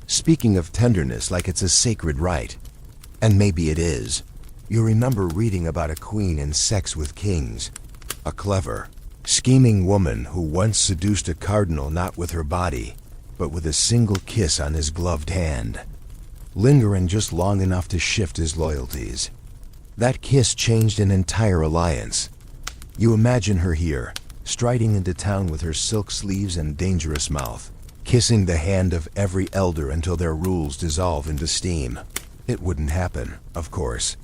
speaking of tenderness like it's a sacred right. And maybe it is. You remember reading about a queen in Sex with Kings, a clever, scheming woman who once seduced a cardinal not with her body, but with a single kiss on his gloved hand, lingering just long enough to shift his loyalties. That kiss changed an entire alliance. You imagine her here, striding into town with her silk sleeves and dangerous mouth, kissing the hand of every elder until their rules dissolve into steam. It wouldn't happen, of course.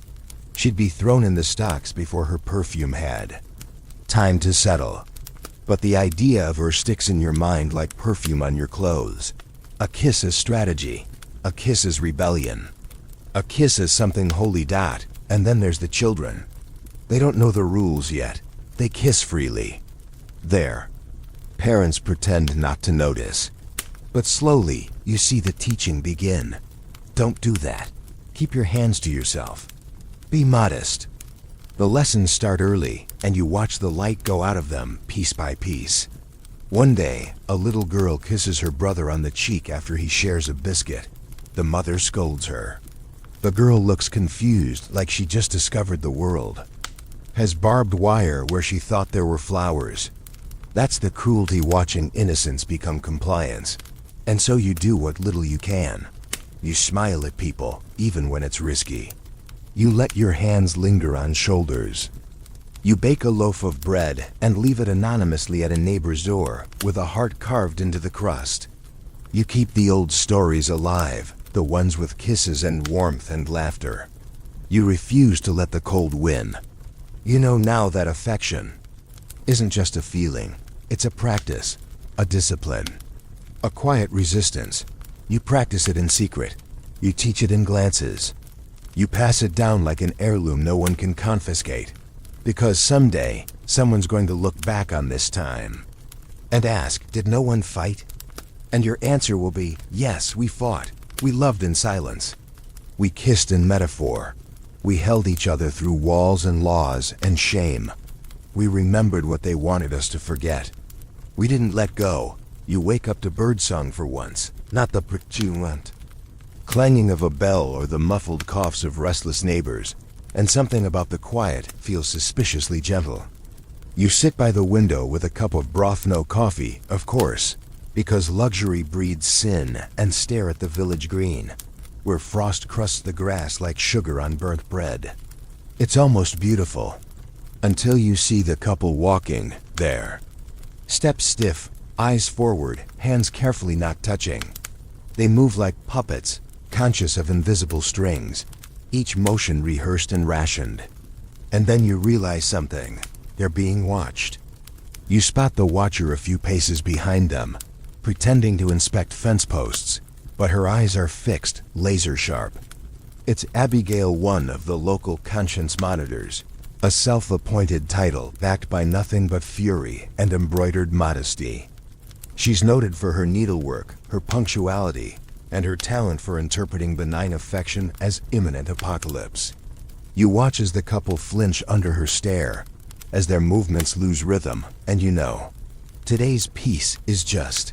She'd be thrown in the stocks before her perfume had time to settle. But the idea of her sticks in your mind like perfume on your clothes. A kiss is strategy. A kiss is rebellion. A kiss is something holy. And then there's the children. They don't know the rules yet. They kiss freely. There. Parents pretend not to notice. But slowly, you see the teaching begin. Don't do that. Keep your hands to yourself. Be modest. The lessons start early, and you watch the light go out of them piece by piece. One day, a little girl kisses her brother on the cheek after he shares a biscuit. The mother scolds her. The girl looks confused, like she just discovered the world. Has barbed wire where she thought there were flowers. That's the cruelty watching innocence become compliance. And so you do what little you can. You smile at people, even when it's risky. You let your hands linger on shoulders. You bake a loaf of bread and leave it anonymously at a neighbor's door with a heart carved into the crust. You keep the old stories alive, the ones with kisses and warmth and laughter. You refuse to let the cold win. You know now that affection isn't just a feeling, it's a practice, a discipline, a quiet resistance. You practice it in secret. You teach it in glances. You pass it down like an heirloom no one can confiscate. Because someday, someone's going to look back on this time and ask, did no one fight? And your answer will be, yes, we fought. We loved in silence. We kissed in metaphor. We held each other through walls and laws and shame. We remembered what they wanted us to forget. We didn't let go. You wake up to birdsong for once, not the pursuant clanging of a bell or the muffled coughs of restless neighbors, and something about the quiet feels suspiciously gentle. You sit by the window with a cup of broth, no coffee, of course, because luxury breeds sin, and stare at the village green, where frost crusts the grass like sugar on burnt bread. It's almost beautiful, until you see the couple walking there. Steps stiff, eyes forward, hands carefully not touching. They move like puppets, conscious of invisible strings, each motion rehearsed and rationed. And then you realize something. They're being watched. You spot the watcher a few paces behind them, pretending to inspect fence posts, but her eyes are fixed, laser sharp. It's Abigail, one of the local conscience monitors, a self-appointed title backed by nothing but fury and embroidered modesty. She's noted for her needlework, her punctuality, and her talent for interpreting benign affection as imminent apocalypse. You watch as the couple flinch under her stare, as their movements lose rhythm, and you know, today's peace is just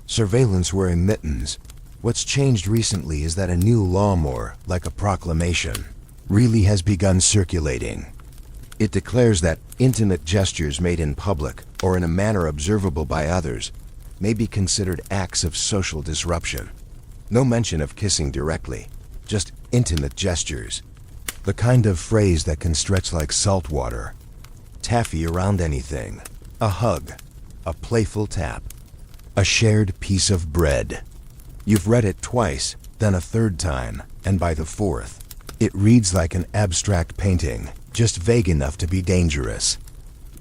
surveillance wearing mittens. What's changed recently is that a new law, more like a proclamation, really has begun circulating. It declares that intimate gestures made in public or in a manner observable by others may be considered acts of social disruption. No mention of kissing directly, just intimate gestures. The kind of phrase that can stretch like salt water. Taffy around anything. A hug. A playful tap. A shared piece of bread. You've read it twice, then a third time, and by the fourth, it reads like an abstract painting, just vague enough to be dangerous.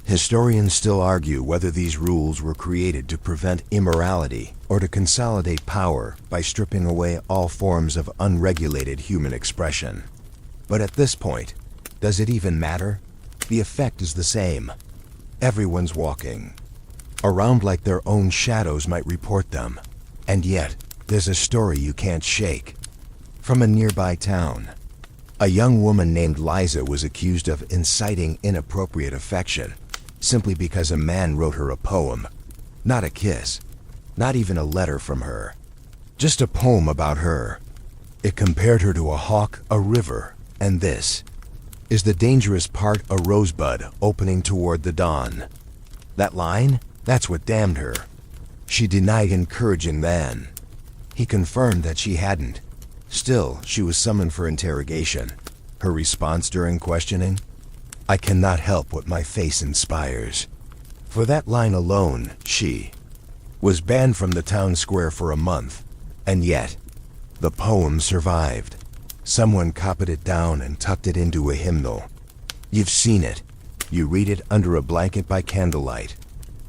Historians still argue whether these rules were created to prevent immorality or to consolidate power by stripping away all forms of unregulated human expression. But at this point, does it even matter? The effect is the same. Everyone's walking around like their own shadows might report them. And yet, there's a story you can't shake. From a nearby town, a young woman named Liza was accused of inciting inappropriate affection simply because a man wrote her a poem. Not a kiss, not even a letter from her. Just a poem about her. It compared her to a hawk, a river, and this is the dangerous part, a rosebud opening toward the dawn. That line? That's what damned her. She denied encouraging man. He confirmed that she hadn't. Still, she was summoned for interrogation. Her response during questioning? I cannot help what my face inspires. For that line alone, she was banned from the town square for a month. And yet, the poem survived. Someone copied it down and tucked it into a hymnal. You've seen it. You read it under a blanket by candlelight.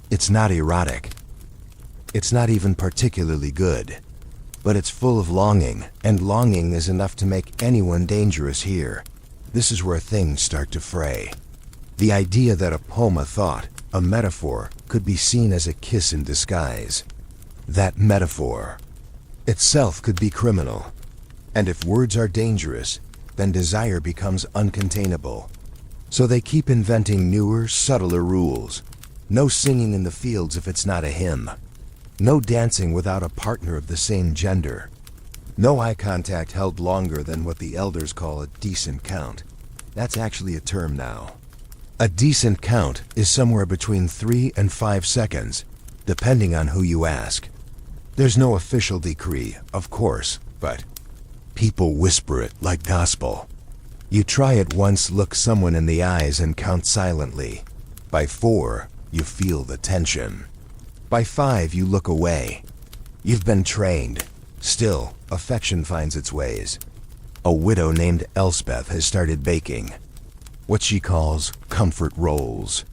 It's not erotic. It's not even particularly good. But it's full of longing, and longing is enough to make anyone dangerous here. This is where things start to fray. The idea that a poem, a thought, a metaphor, could be seen as a kiss in disguise. That metaphor itself could be criminal. And if words are dangerous, then desire becomes uncontainable. So they keep inventing newer, subtler rules. No singing in the fields if it's not a hymn. No dancing without a partner of the same gender. No eye contact held longer than what the elders call a decent count. That's actually a term now. A decent count is somewhere between 3 and 5 seconds, depending on who you ask. There's no official decree, of course, but people whisper it like gospel. You try it once, look someone in the eyes and count silently. By 4, you feel the tension. By 5, you look away. You've been trained. Still, affection finds its ways. A widow named Elspeth has started baking what she calls comfort rolls.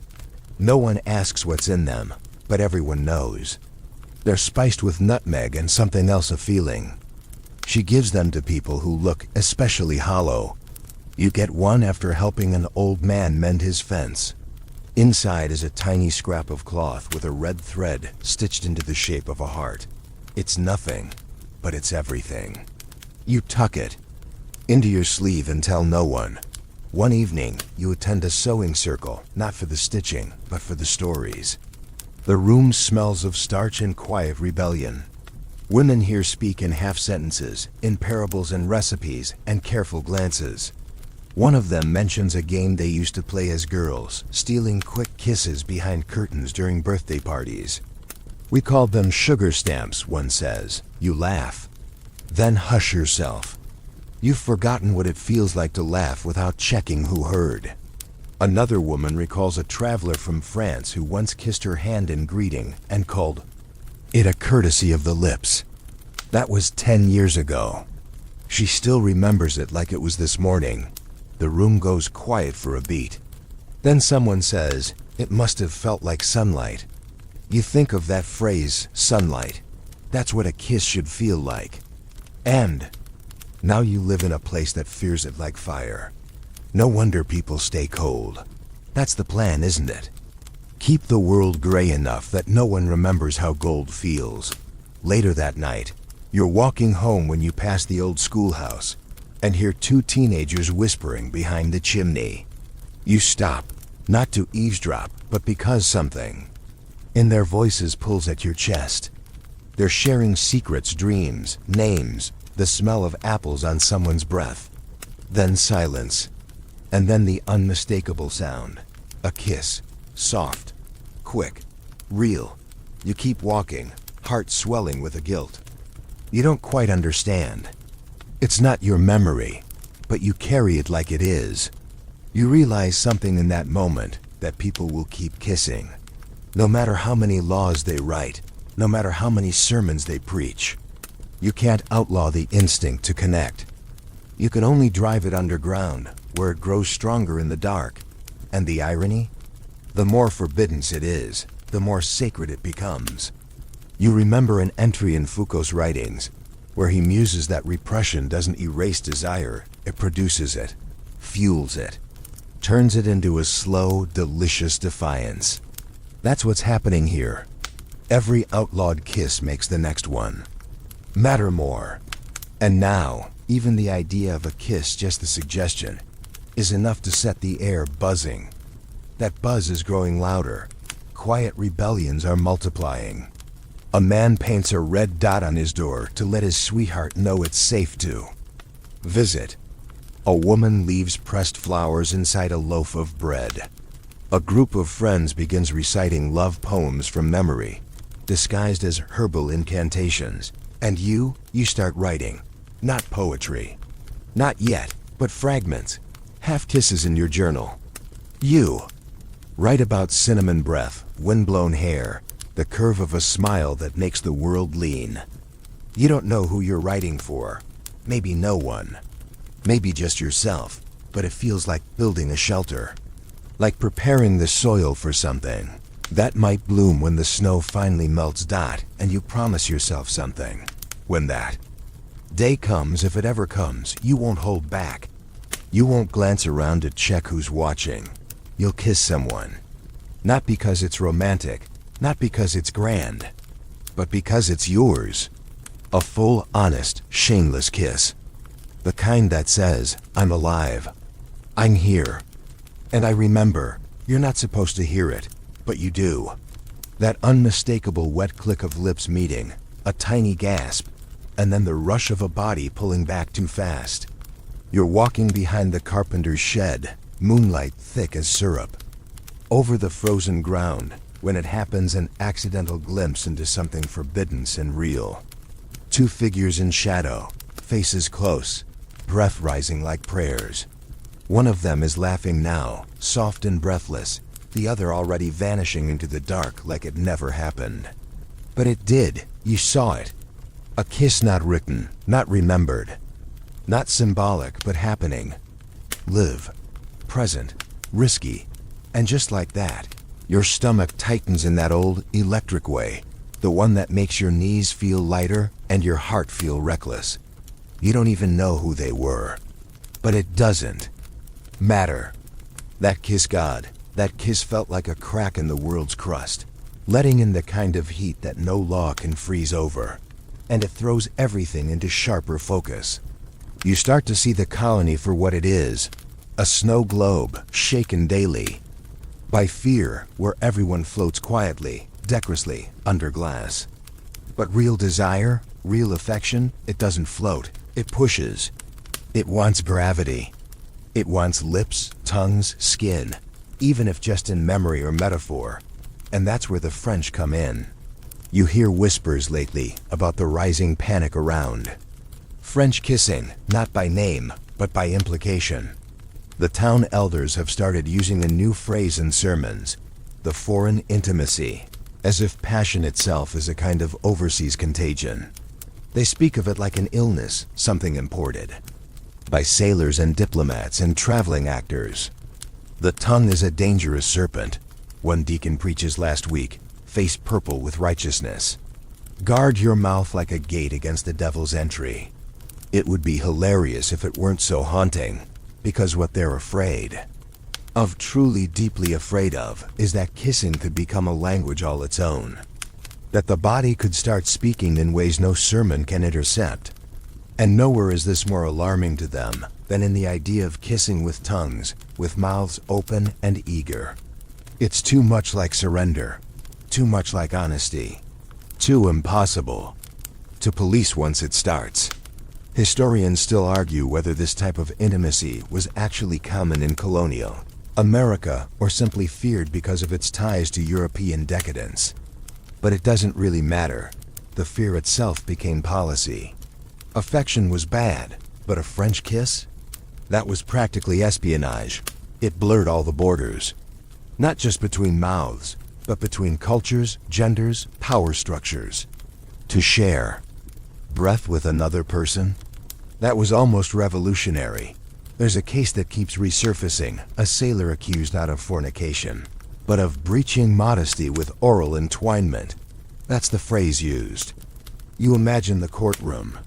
No one asks what's in them, but everyone knows. They're spiced with nutmeg and something else, a feeling. She gives them to people who look especially hollow. You get one after helping an old man mend his fence. Inside is a tiny scrap of cloth with a red thread stitched into the shape of a heart. It's nothing, but it's everything. You tuck it into your sleeve and tell no one. One evening, you attend a sewing circle, not for the stitching, but for the stories. The room smells of starch and quiet rebellion. Women here speak in half sentences, in parables and recipes, and careful glances. One of them mentions a game they used to play as girls, stealing quick kisses behind curtains during birthday parties. We called them sugar stamps, one says. You laugh. Then hush yourself. You've forgotten what it feels like to laugh without checking who heard. Another woman recalls a traveler from France who once kissed her hand in greeting and called it a courtesy of the lips. That was 10 years ago. She still remembers it like it was this morning. The room goes quiet for a beat. Then someone says, it must have felt like sunlight. You think of that phrase, sunlight. That's what a kiss should feel like. And now you live in a place that fears it like fire. No wonder people stay cold. That's the plan, isn't it? Keep the world gray enough that no one remembers how gold feels. Later that night, you're walking home when you pass the old schoolhouse and hear 2 teenagers whispering behind the chimney. You stop, not to eavesdrop, but because something in their voices pulls at your chest. They're sharing secrets, dreams, names, the smell of apples on someone's breath. Then silence, and then the unmistakable sound. A kiss, soft, quick, real. You keep walking, heart swelling with a guilt. You don't quite understand. It's not your memory, but but you carry it like it is. You realize something in that moment, that people will keep kissing. No matter how many laws they write, no matter how many sermons they preach. You can't outlaw the instinct to connect. You can only drive it underground, where it grows stronger in the dark. And the irony? The more forbidden it is, the more sacred it becomes. You remember an entry in Foucault's writings, where he muses that repression doesn't erase desire, it produces it, fuels it, turns it into a slow, delicious defiance. That's what's happening here. Every outlawed kiss makes the next one matter more. And now, even the idea of a kiss, just the suggestion, is enough to set the air buzzing. That buzz is growing louder. Quiet rebellions are multiplying. A man paints a red dot on his door to let his sweetheart know it's safe to visit. A woman leaves pressed flowers inside a loaf of bread. A group of friends begins reciting love poems from memory, disguised as herbal incantations. And you start writing. Not poetry. Not yet, but fragments. Half kisses in your journal. You write about cinnamon breath, windblown hair, the curve of a smile that makes the world lean. You don't know who you're writing for. Maybe no one. Maybe just yourself. But it feels like building a shelter. Like preparing the soil for something that might bloom when the snow finally melts. And you promise yourself something. When that day comes, if it ever comes, you won't hold back. You won't glance around to check who's watching. You'll kiss someone. Not because it's romantic, not because it's grand, but because it's yours. A full, honest, shameless kiss. The kind that says, I'm alive. I'm here. And I remember. You're not supposed to hear it, but you do. That unmistakable wet click of lips meeting, a tiny gasp, and then the rush of a body pulling back too fast. You're walking behind the carpenter's shed, moonlight thick as syrup. Over the frozen ground, when it happens, an accidental glimpse into something forbidden and real. Two figures in shadow, faces close, breath rising like prayers. One of them is laughing now, soft and breathless, the other already vanishing into the dark like it never happened. But it did. You saw it. A kiss not written, not remembered. Not symbolic, but happening. Live. Present. Risky. And just like that, your stomach tightens in that old, electric way. The one that makes your knees feel lighter and your heart feel reckless. You don't even know who they were. But it doesn't matter. That kiss, God, that kiss felt like a crack in the world's crust, letting in the kind of heat that no law can freeze over. And it throws everything into sharper focus. You start to see the colony for what it is, a snow globe shaken daily by fear, where everyone floats quietly, decorously, under glass. But real desire, real affection, it doesn't float, it pushes. It wants gravity. It wants lips, tongues, skin, even if just in memory or metaphor. And that's where the French come in. You hear whispers lately about the rising panic around. French kissing, not by name, but by implication. The town elders have started using a new phrase in sermons, the foreign intimacy, as if passion itself is a kind of overseas contagion. They speak of it like an illness, something imported by sailors and diplomats and traveling actors. The tongue is a dangerous serpent. One deacon preaches last week, face purple with righteousness. Guard your mouth like a gate against the devil's entry. It would be hilarious if it weren't so haunting, because what they're afraid of, truly deeply afraid of, is that kissing could become a language all its own. That the body could start speaking in ways no sermon can intercept. And nowhere is this more alarming to them than in the idea of kissing with tongues, with mouths open and eager. It's too much like surrender. Too much like honesty. Too impossible to police once it starts. Historians still argue whether this type of intimacy was actually common in colonial America or simply feared because of its ties to European decadence. But it doesn't really matter. The fear itself became policy. Affection was bad, but a French kiss? That was practically espionage. It blurred all the borders. Not just between mouths, but between cultures, genders, power structures. To share breath with another person? That was almost revolutionary. There's a case that keeps resurfacing, a sailor accused not of fornication, but of breaching modesty with oral entwinement. That's the phrase used. You imagine the courtroom,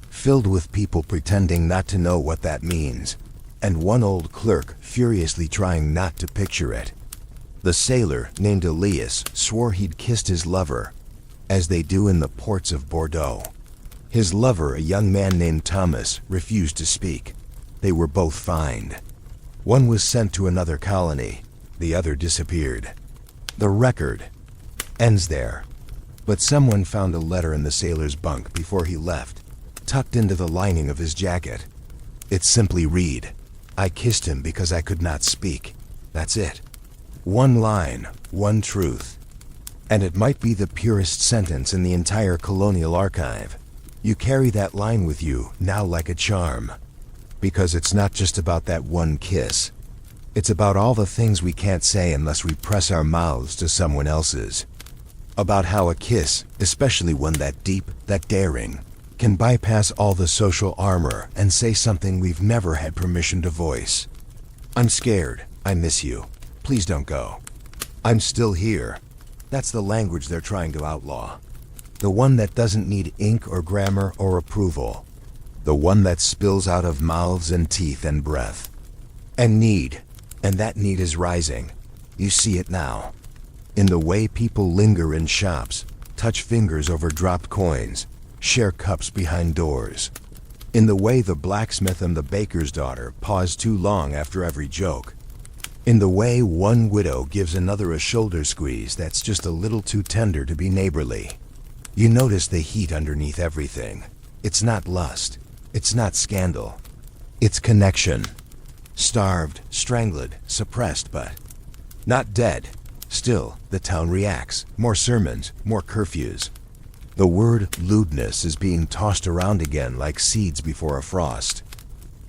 filled with people pretending not to know what that means, and one old clerk furiously trying not to picture it. The sailor, named Elias, swore he'd kissed his lover, as they do in the ports of Bordeaux. His lover, a young man named Thomas, refused to speak. They were both fined. One was sent to another colony, the other disappeared. The record ends there. But someone found a letter in the sailor's bunk before he left, tucked into the lining of his jacket. It simply read, "I kissed him because I could not speak." That's it. One line, one truth. And it might be the purest sentence in the entire Colonial archive. You carry that line with you now like a charm. Because it's not just about that one kiss. It's about all the things we can't say unless we press our mouths to someone else's. About how a kiss, especially one that deep, that daring, can bypass all the social armor and say something we've never had permission to voice. "I'm scared. I miss you. Please don't go. I'm still here." That's the language they're trying to outlaw. The one that doesn't need ink or grammar or approval. The one that spills out of mouths and teeth and breath. And need. And that need is rising. You see it now. In the way people linger in shops, touch fingers over dropped coins, share cups behind doors. In the way the blacksmith and the baker's daughter pause too long after every joke. In the way one widow gives another a shoulder squeeze that's just a little too tender to be neighborly. You notice the heat underneath everything. It's not lust. It's not scandal. It's connection. Starved, strangled, suppressed, but not dead. Still, the town reacts. More sermons, more curfews. The word lewdness is being tossed around again like seeds before a frost.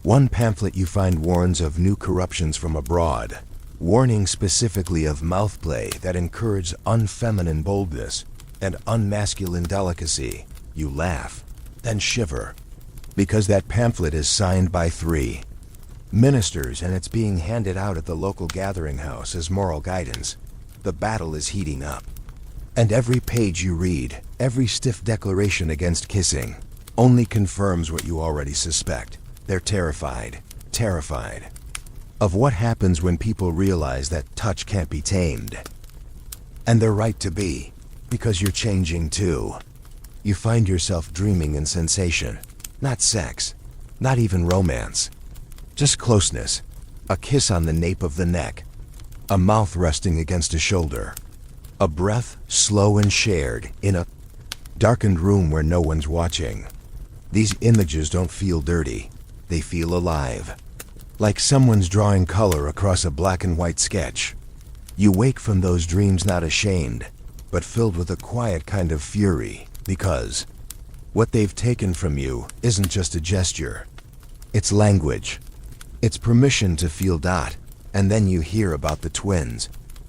One pamphlet you find warns of new corruptions from abroad, warning specifically of mouthplay that encourage unfeminine boldness and unmasculine delicacy. You laugh, then shiver, because that pamphlet is signed by 3 ministers and it's being handed out at the local gathering house as moral guidance. The battle is heating up. And every page you read, every stiff declaration against kissing, only confirms what you already suspect. They're terrified of what happens when people realize that touch can't be tamed. And they're right to be, because you're changing too. You find yourself dreaming in sensation, not sex, not even romance. Just closeness, a kiss on the nape of the neck, a mouth resting against a shoulder, a breath slow and shared in a darkened room where no one's watching. These images don't feel dirty. They feel alive, like someone's drawing color across a black and white sketch. You wake from those dreams not ashamed, but filled with a quiet kind of fury, because what they've taken from you isn't just a gesture. It's language. It's permission to feel. And then you hear about the twins.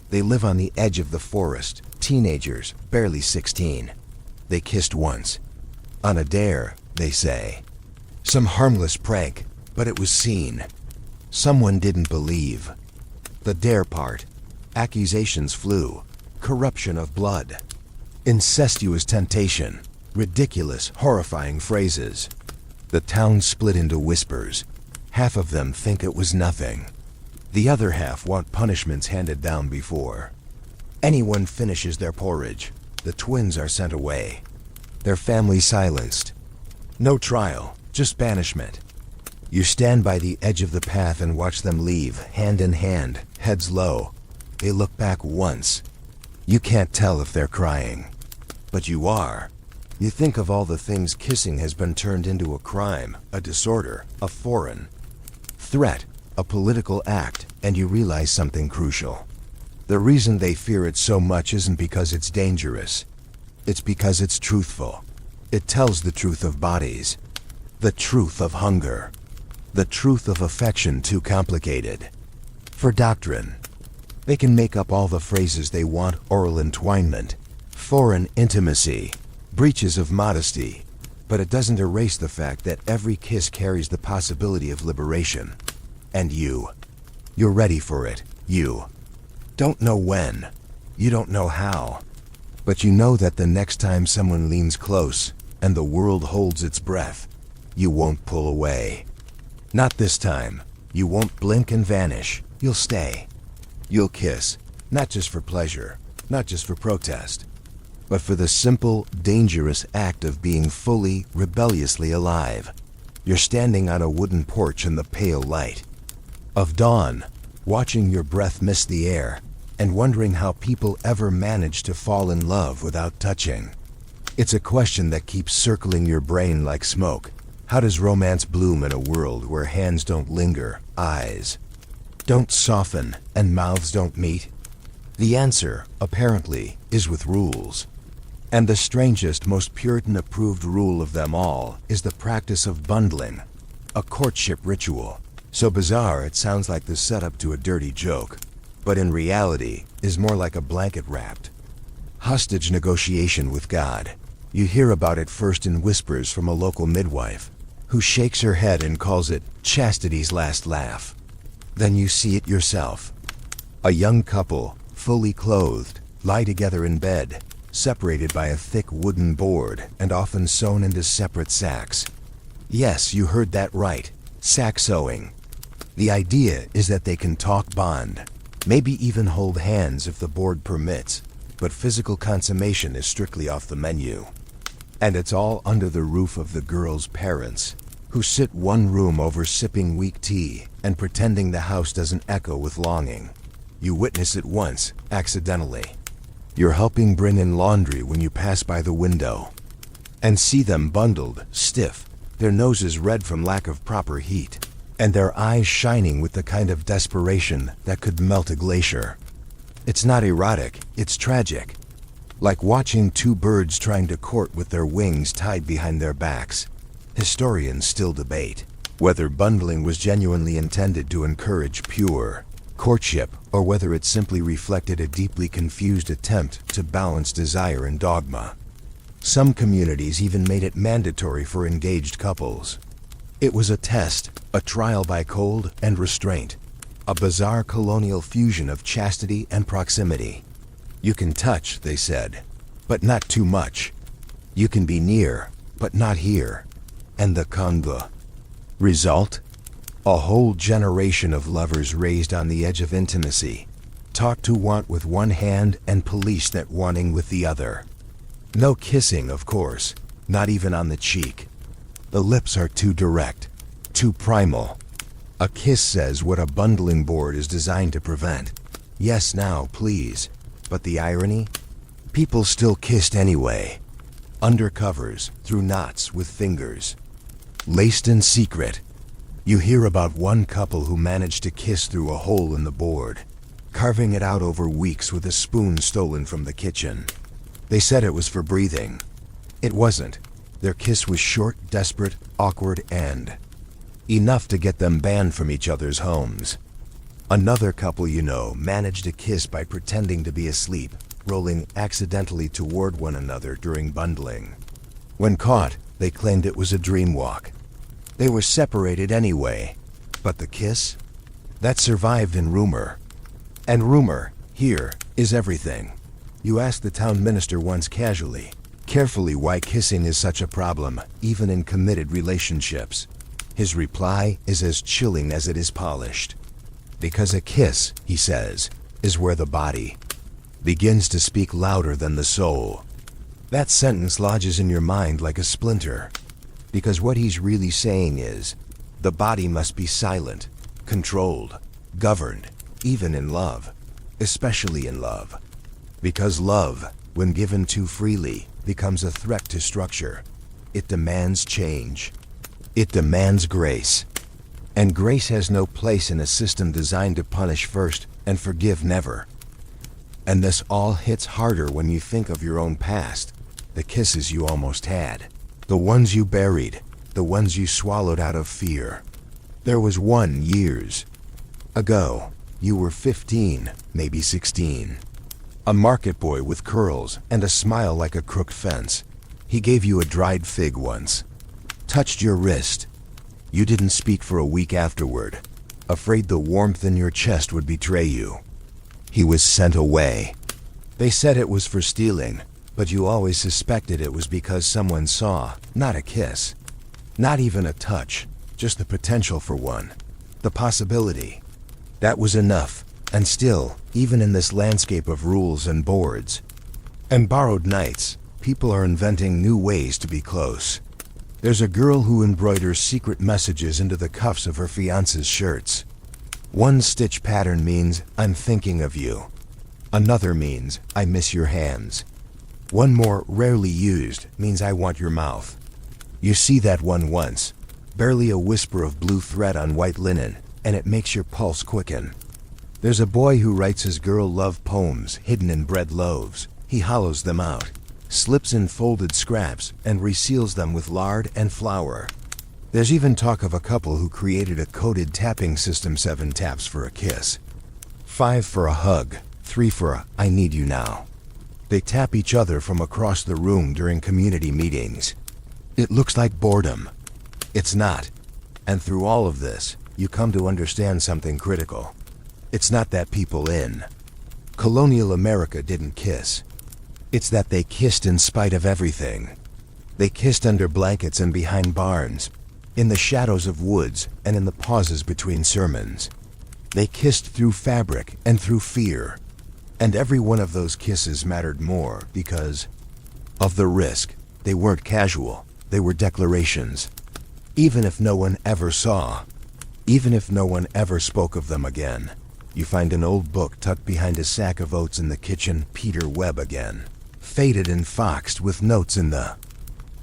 They live on the edge of the forest, teenagers, barely 16. They kissed once. On a dare, they say. Some harmless prank, but it was seen. Someone didn't believe. The dare part. Accusations flew. Corruption of blood. Incestuous temptation. Ridiculous, horrifying phrases. The town split into whispers. Half of them think it was nothing. The other half want punishments handed down before anyone finishes their porridge. The twins are sent away. Their family silenced. No trial, just banishment. You stand by the edge of the path and watch them leave, hand in hand, heads low. They look back once. You can't tell if they're crying. But you are. You think of all the things kissing has been turned into: a crime, a disorder, a foreign threat, a political act, and you realize something crucial. The reason they fear it so much isn't because it's dangerous. It's because it's truthful. It tells the truth of bodies, the truth of hunger, The truth of affection too complicated. For doctrine, they can make up all the phrases they want: oral entwinement, foreign intimacy, breaches of modesty, but it doesn't erase the fact that every kiss carries the possibility of liberation. And you're ready for it. You don't know when, you don't know how, but you know that the next time someone leans close and the world holds its breath, you won't pull away. Not this time. You won't blink and vanish. You'll stay. You'll kiss, not just for pleasure, not just for protest, but for the simple, dangerous act of being fully, rebelliously alive. You're standing on a wooden porch in the pale light of dawn, watching your breath miss the air, and wondering how people ever manage to fall in love without touching. It's a question that keeps circling your brain like smoke. How does romance bloom in a world where hands don't linger, eyes don't soften, and mouths don't meet? The answer, apparently, is with rules. And the strangest, most Puritan-approved rule of them all is the practice of bundling, a courtship ritual. So bizarre it sounds like the setup to a dirty joke, but in reality is more like a blanket-wrapped hostage negotiation with God. You hear about it first in whispers from a local midwife, who shakes her head and calls it chastity's last laugh. Then you see it yourself. A young couple, fully clothed, lie together in bed, separated by a thick wooden board and often sewn into separate sacks. Yes, you heard that right. Sack sewing. The idea is that they can talk, bond, maybe even hold hands if the board permits, but physical consummation is strictly off the menu. And it's all under the roof of the girl's parents, who sit one room over sipping weak tea and pretending the house doesn't echo with longing. You witness it once, accidentally. You're helping bring in laundry when you pass by the window and see them bundled, stiff, their noses red from lack of proper heat, and their eyes shining with the kind of desperation that could melt a glacier. It's not erotic, it's tragic. Like watching two birds trying to court with their wings tied behind their backs. Historians still debate whether bundling was genuinely intended to encourage pure courtship, or whether it simply reflected a deeply confused attempt to balance desire and dogma. Some communities even made it mandatory for engaged couples. It was a test, a trial by cold and restraint, a bizarre colonial fusion of chastity and proximity. You can touch, they said, but not too much. You can be near, but not here. And the result? A whole generation of lovers raised on the edge of intimacy, taught to want with one hand and police that wanting with the other. No kissing, of course, not even on the cheek. The lips are too direct, too primal. A kiss says what a bundling board is designed to prevent. Yes, now, please. But the irony? People still kissed anyway. Under covers, through knots with fingers. Laced in secret. You hear about one couple who managed to kiss through a hole in the board, carving it out over weeks with a spoon stolen from the kitchen. They said it was for breathing. It wasn't. Their kiss was short, desperate, awkward, and enough to get them banned from each other's homes. Another couple you know managed to kiss by pretending to be asleep, rolling accidentally toward one another during bundling. When caught, they claimed it was a dream walk. They were separated anyway, but the kiss? That survived in rumor. And rumor, here, is everything. You asked the town minister once casually, carefully, why kissing is such a problem, even in committed relationships. His reply is as chilling as it is polished. Because a kiss, he says, is where the body begins to speak louder than the soul. That sentence lodges in your mind like a splinter. Because what he's really saying is, the body must be silent, controlled, governed, even in love, especially in love. Because love, when given too freely, becomes a threat to structure. It demands change. It demands grace. And grace has no place in a system designed to punish first and forgive never. And this all hits harder when you think of your own past, the kisses you almost had. The ones you buried, the ones you swallowed out of fear. There was one years ago. You were 15, maybe 16. A market boy with curls and a smile like a crooked fence. He gave you a dried fig once. Touched your wrist. You didn't speak for a week afterward, afraid the warmth in your chest would betray you. He was sent away. They said it was for stealing, but you always suspected it was because someone saw, not a kiss. Not even a touch, just the potential for one. The possibility. That was enough, and still, even in this landscape of rules and boards and borrowed nights, people are inventing new ways to be close. There's a girl who embroiders secret messages into the cuffs of her fiance's shirts. One stitch pattern means, "I'm thinking of you." Another means, "I miss your hands." One more rarely used means, "I want your mouth." You see that one once, barely a whisper of blue thread on white linen, and it makes your pulse quicken. There's a boy who writes his girl love poems hidden in bread loaves. He hollows them out, slips in folded scraps, and reseals them with lard and flour. There's even talk of a couple who created a coded tapping system: 7 taps for a kiss, 5 for a hug, 3 for a "I need you now." They tap each other from across the room during community meetings. It looks like boredom. It's not. And through all of this, you come to understand something critical. It's not that people in colonial America didn't kiss. It's that they kissed in spite of everything. They kissed under blankets and behind barns, in the shadows of woods and in the pauses between sermons. They kissed through fabric and through fear. And every one of those kisses mattered more because of the risk. They weren't casual. They were declarations. Even if no one ever saw, even if no one ever spoke of them again. You find an old book tucked behind a sack of oats in the kitchen, Peter Webb again, faded and foxed with notes in the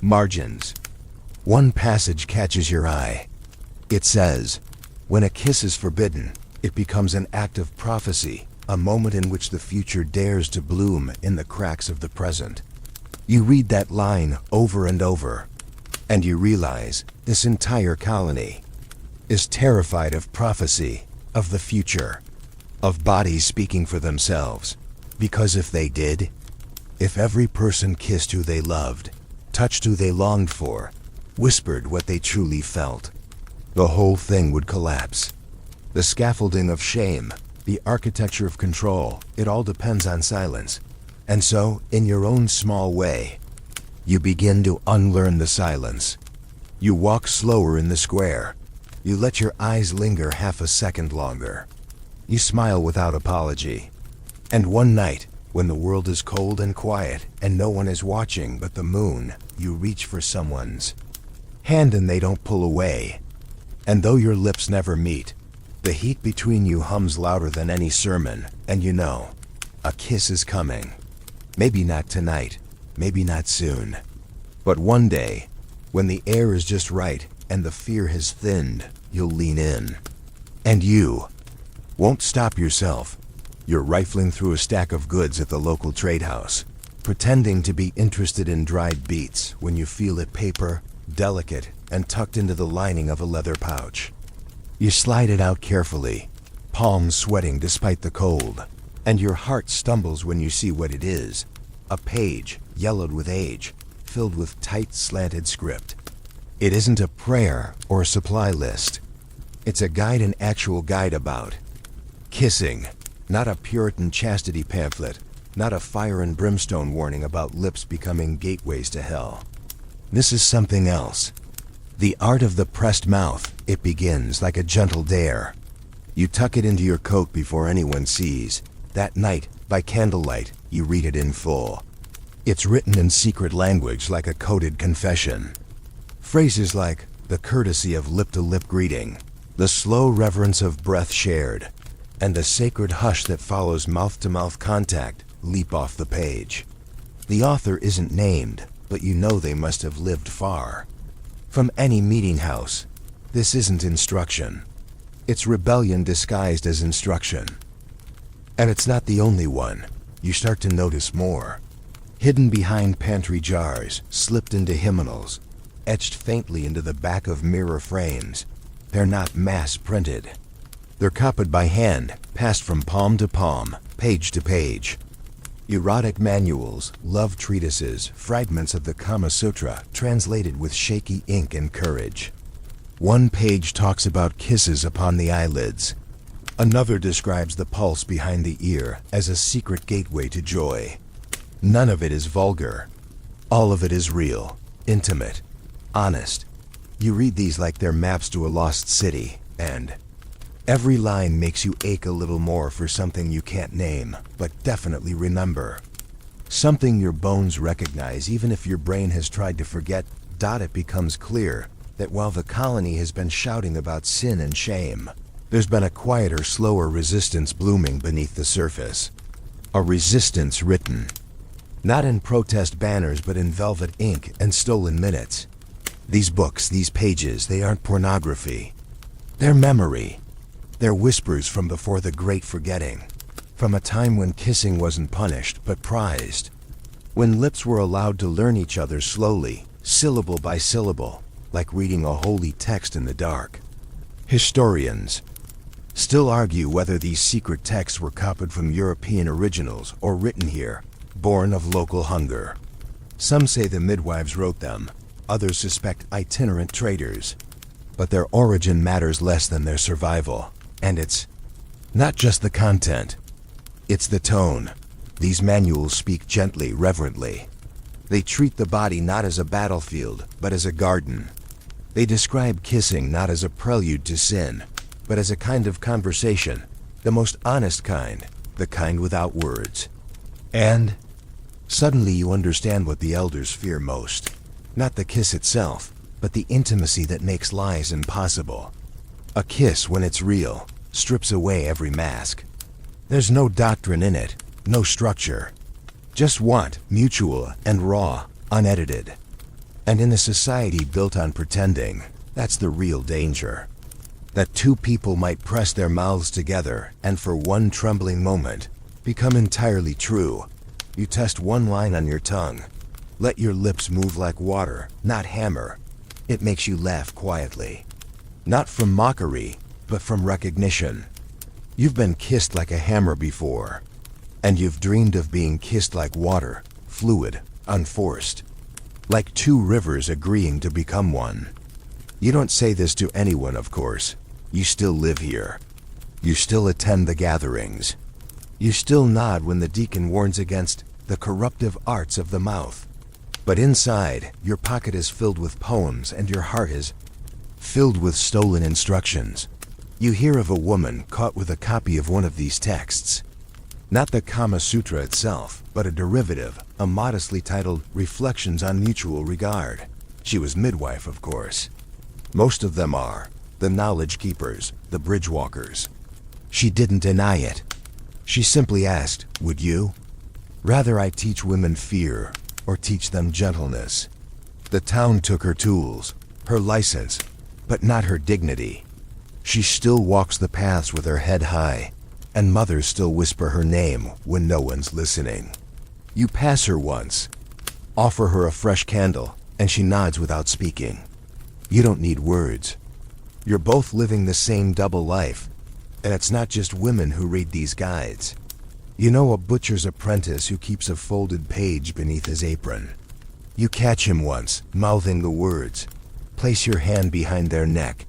margins. One passage catches your eye. It says, "When a kiss is forbidden, it becomes an act of prophecy, a moment in which the future dares to bloom in the cracks of the present." You read that line over and over, and you realize this entire colony is terrified of prophecy, of the future, of bodies speaking for themselves. Because if they did, if every person kissed who they loved, touched who they longed for, whispered what they truly felt, the whole thing would collapse. The scaffolding of shame, the architecture of control, it all depends on silence. And so, in your own small way, you begin to unlearn the silence. You walk slower in the square. You let your eyes linger half a second longer. You smile without apology. And one night, when the world is cold and quiet and no one is watching but the moon, you reach for someone's hand and they don't pull away. And though your lips never meet, the heat between you hums louder than any sermon, and you know, a kiss is coming. Maybe not tonight, maybe not soon. But one day, when the air is just right and the fear has thinned, you'll lean in. And you won't stop yourself. You're rifling through a stack of goods at the local trade house, pretending to be interested in dried beets when you feel it paper, delicate, and tucked into the lining of a leather pouch. You slide it out carefully, palms sweating despite the cold, and your heart stumbles when you see what it is. A page, yellowed with age, filled with tight, slanted script. It isn't a prayer or a supply list. It's a guide, an actual guide about kissing, not a Puritan chastity pamphlet, not a fire and brimstone warning about lips becoming gateways to hell. This is something else. The art of the pressed mouth. It begins like a gentle dare. You tuck it into your coat before anyone sees. That night, by candlelight, you read it in full. It's written in secret language like a coded confession. Phrases like the courtesy of lip-to-lip greeting, the slow reverence of breath shared, and the sacred hush that follows mouth-to-mouth contact leap off the page. The author isn't named, but you know they must have lived far from any meeting house. This isn't instruction. It's rebellion disguised as instruction. And it's not the only one. You start to notice more. Hidden behind pantry jars, slipped into hymnals, etched faintly into the back of mirror frames, They're not mass-printed. They're copied by hand, passed from palm to palm, page to page. Erotic manuals, love treatises, fragments of the Kama Sutra, translated with shaky ink and courage. One page talks about kisses upon the eyelids. Another describes the pulse behind the ear as a secret gateway to joy. None of it is vulgar. All of it is real, intimate, honest. You read these like they're maps to a lost city, and every line makes you ache a little more for something you can't name, but definitely remember. Something your bones recognize even if your brain has tried to forget. It becomes clear that while the colony has been shouting about sin and shame, there's been a quieter, slower resistance blooming beneath the surface. A resistance written, not in protest banners but in velvet ink and stolen minutes. These books, these pages, they aren't pornography. They're memory. They're whispers from before the great forgetting, from a time when kissing wasn't punished but prized, when lips were allowed to learn each other slowly, syllable by syllable, like reading a holy text in the dark. Historians still argue whether these secret texts were copied from European originals or written here, born of local hunger. Some say the midwives wrote them, others suspect itinerant traders, but their origin matters less than their survival. And it's not just the content, it's the tone. These manuals speak gently, reverently. They treat the body not as a battlefield, but as a garden. They describe kissing not as a prelude to sin, but as a kind of conversation, the most honest kind, the kind without words. And suddenly you understand what the elders fear most. Not the kiss itself, but the intimacy that makes lies impossible. A kiss, when it's real, strips away every mask. There's no doctrine in it, no structure. Just want, mutual and raw, unedited. And in a society built on pretending, that's the real danger. That two people might press their mouths together and for one trembling moment become entirely true. You test one line on your tongue. Let your lips move like water, not hammer. It makes you laugh quietly. Not from mockery, but from recognition. You've been kissed like a hammer before, and you've dreamed of being kissed like water, fluid, unforced. Like two rivers agreeing to become one. You don't say this to anyone, of course. You still live here. You still attend the gatherings. You still nod when the deacon warns against the corruptive arts of the mouth. But inside, your pocket is filled with poems and your heart is filled with stolen instructions. You hear of a woman caught with a copy of one of these texts. Not the Kama Sutra itself, but a derivative, a modestly titled Reflections on Mutual Regard. She was midwife, of course. Most of them are. The knowledge keepers, the bridge walkers. She didn't deny it. She simply asked, would you? Rather I teach women fear, or teach them gentleness. The town took her tools, her license, but not her dignity. She still walks the paths with her head high, and mothers still whisper her name when no one's listening. You pass her once, offer her a fresh candle, and she nods without speaking. You don't need words. You're both living the same double life, and it's not just women who read these guides. You know a butcher's apprentice who keeps a folded page beneath his apron. You catch him once, mouthing the words. Place your hand behind their neck.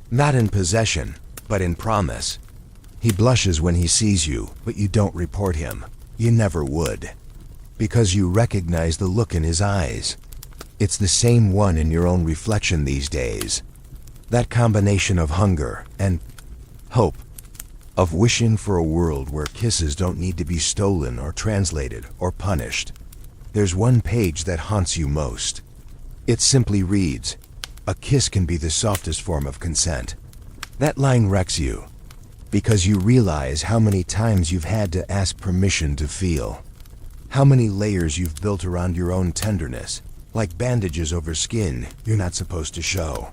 Not in possession, but in promise. He blushes when he sees you, but you don't report him. You never would. Because you recognize the look in his eyes. It's the same one in your own reflection these days. That combination of hunger and hope. Of wishing for a world where kisses don't need to be stolen or translated or punished. There's one page that haunts you most. It simply reads, a kiss can be the softest form of consent. That line wrecks you, because you realize how many times you've had to ask permission to feel. How many layers you've built around your own tenderness, like bandages over skin you're not supposed to show.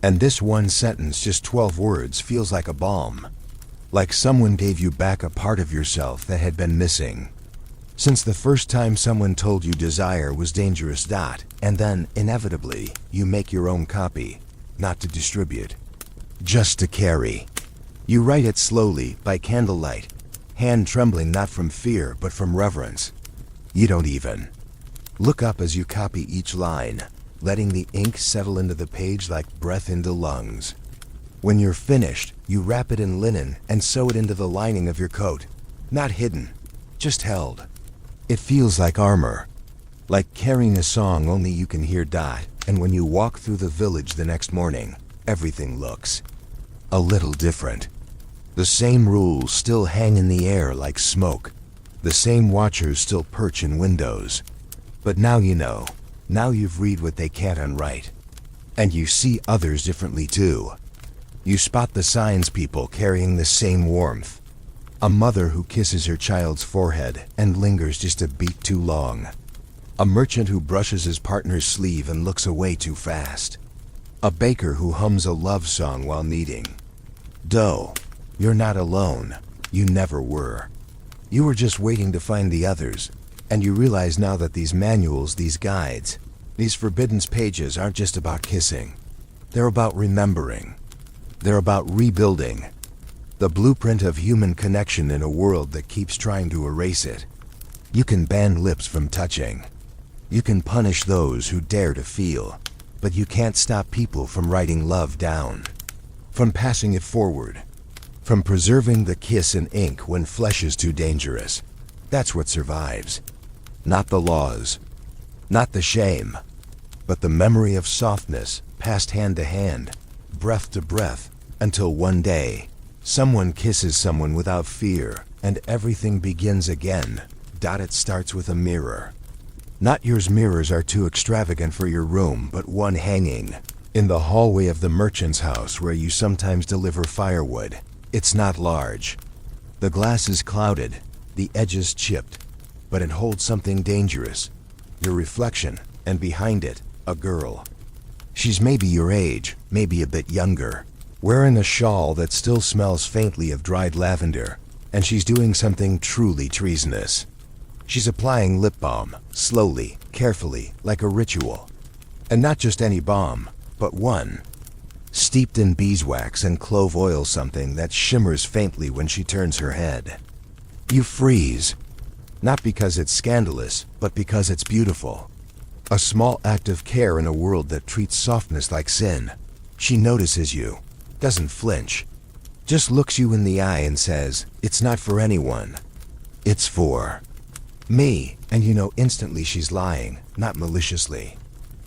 And this one sentence, just 12 words, feels like a balm. Like someone gave you back a part of yourself that had been missing. Since the first time someone told you desire was dangerous. And then, inevitably, you make your own copy, not to distribute, just to carry. You write it slowly, by candlelight, hand trembling not from fear but from reverence. You don't even look up as you copy each line, letting the ink settle into the page like breath into lungs. When you're finished, you wrap it in linen and sew it into the lining of your coat. Not hidden, just held. It feels like armor, like carrying a song only you can hear. And when you walk through the village the next morning, everything looks a little different. The same rules still hang in the air like smoke. The same watchers still perch in windows. But now you know. Now you've read what they can't unwrite. And you see others differently too. You spot the signs, people carrying the same warmth. A mother who kisses her child's forehead and lingers just a beat too long. A merchant who brushes his partner's sleeve and looks away too fast. A baker who hums a love song while kneading dough. You're not alone. You never were. You were just waiting to find the others. And you realize now that these manuals, these guides, these forbidden pages aren't just about kissing. They're about remembering. They're about rebuilding. The blueprint of human connection in a world that keeps trying to erase it. You can ban lips from touching. You can punish those who dare to feel. But you can't stop people from writing love down. From passing it forward. From preserving the kiss in ink when flesh is too dangerous. That's what survives. Not the laws. Not the shame. But the memory of softness, passed hand to hand, breath to breath, until one day, someone kisses someone without fear, and everything begins again. It starts with a mirror. Not yours. Mirrors are too extravagant for your room, but one hanging in the hallway of the merchant's house where you sometimes deliver firewood. It's not large. The glass is clouded, the edges chipped, but it holds something dangerous. Your reflection, and behind it, a girl. She's maybe your age, maybe a bit younger, wearing a shawl that still smells faintly of dried lavender, and she's doing something truly treasonous. She's applying lip balm, slowly, carefully, like a ritual. And not just any balm, but one steeped in beeswax and clove oil, something that shimmers faintly when she turns her head. You freeze, not because it's scandalous, but because it's beautiful. A small act of care in a world that treats softness like sin. She notices you, doesn't flinch, just looks you in the eye and says, "It's not for anyone. It's for me." And you know instantly she's lying, not maliciously.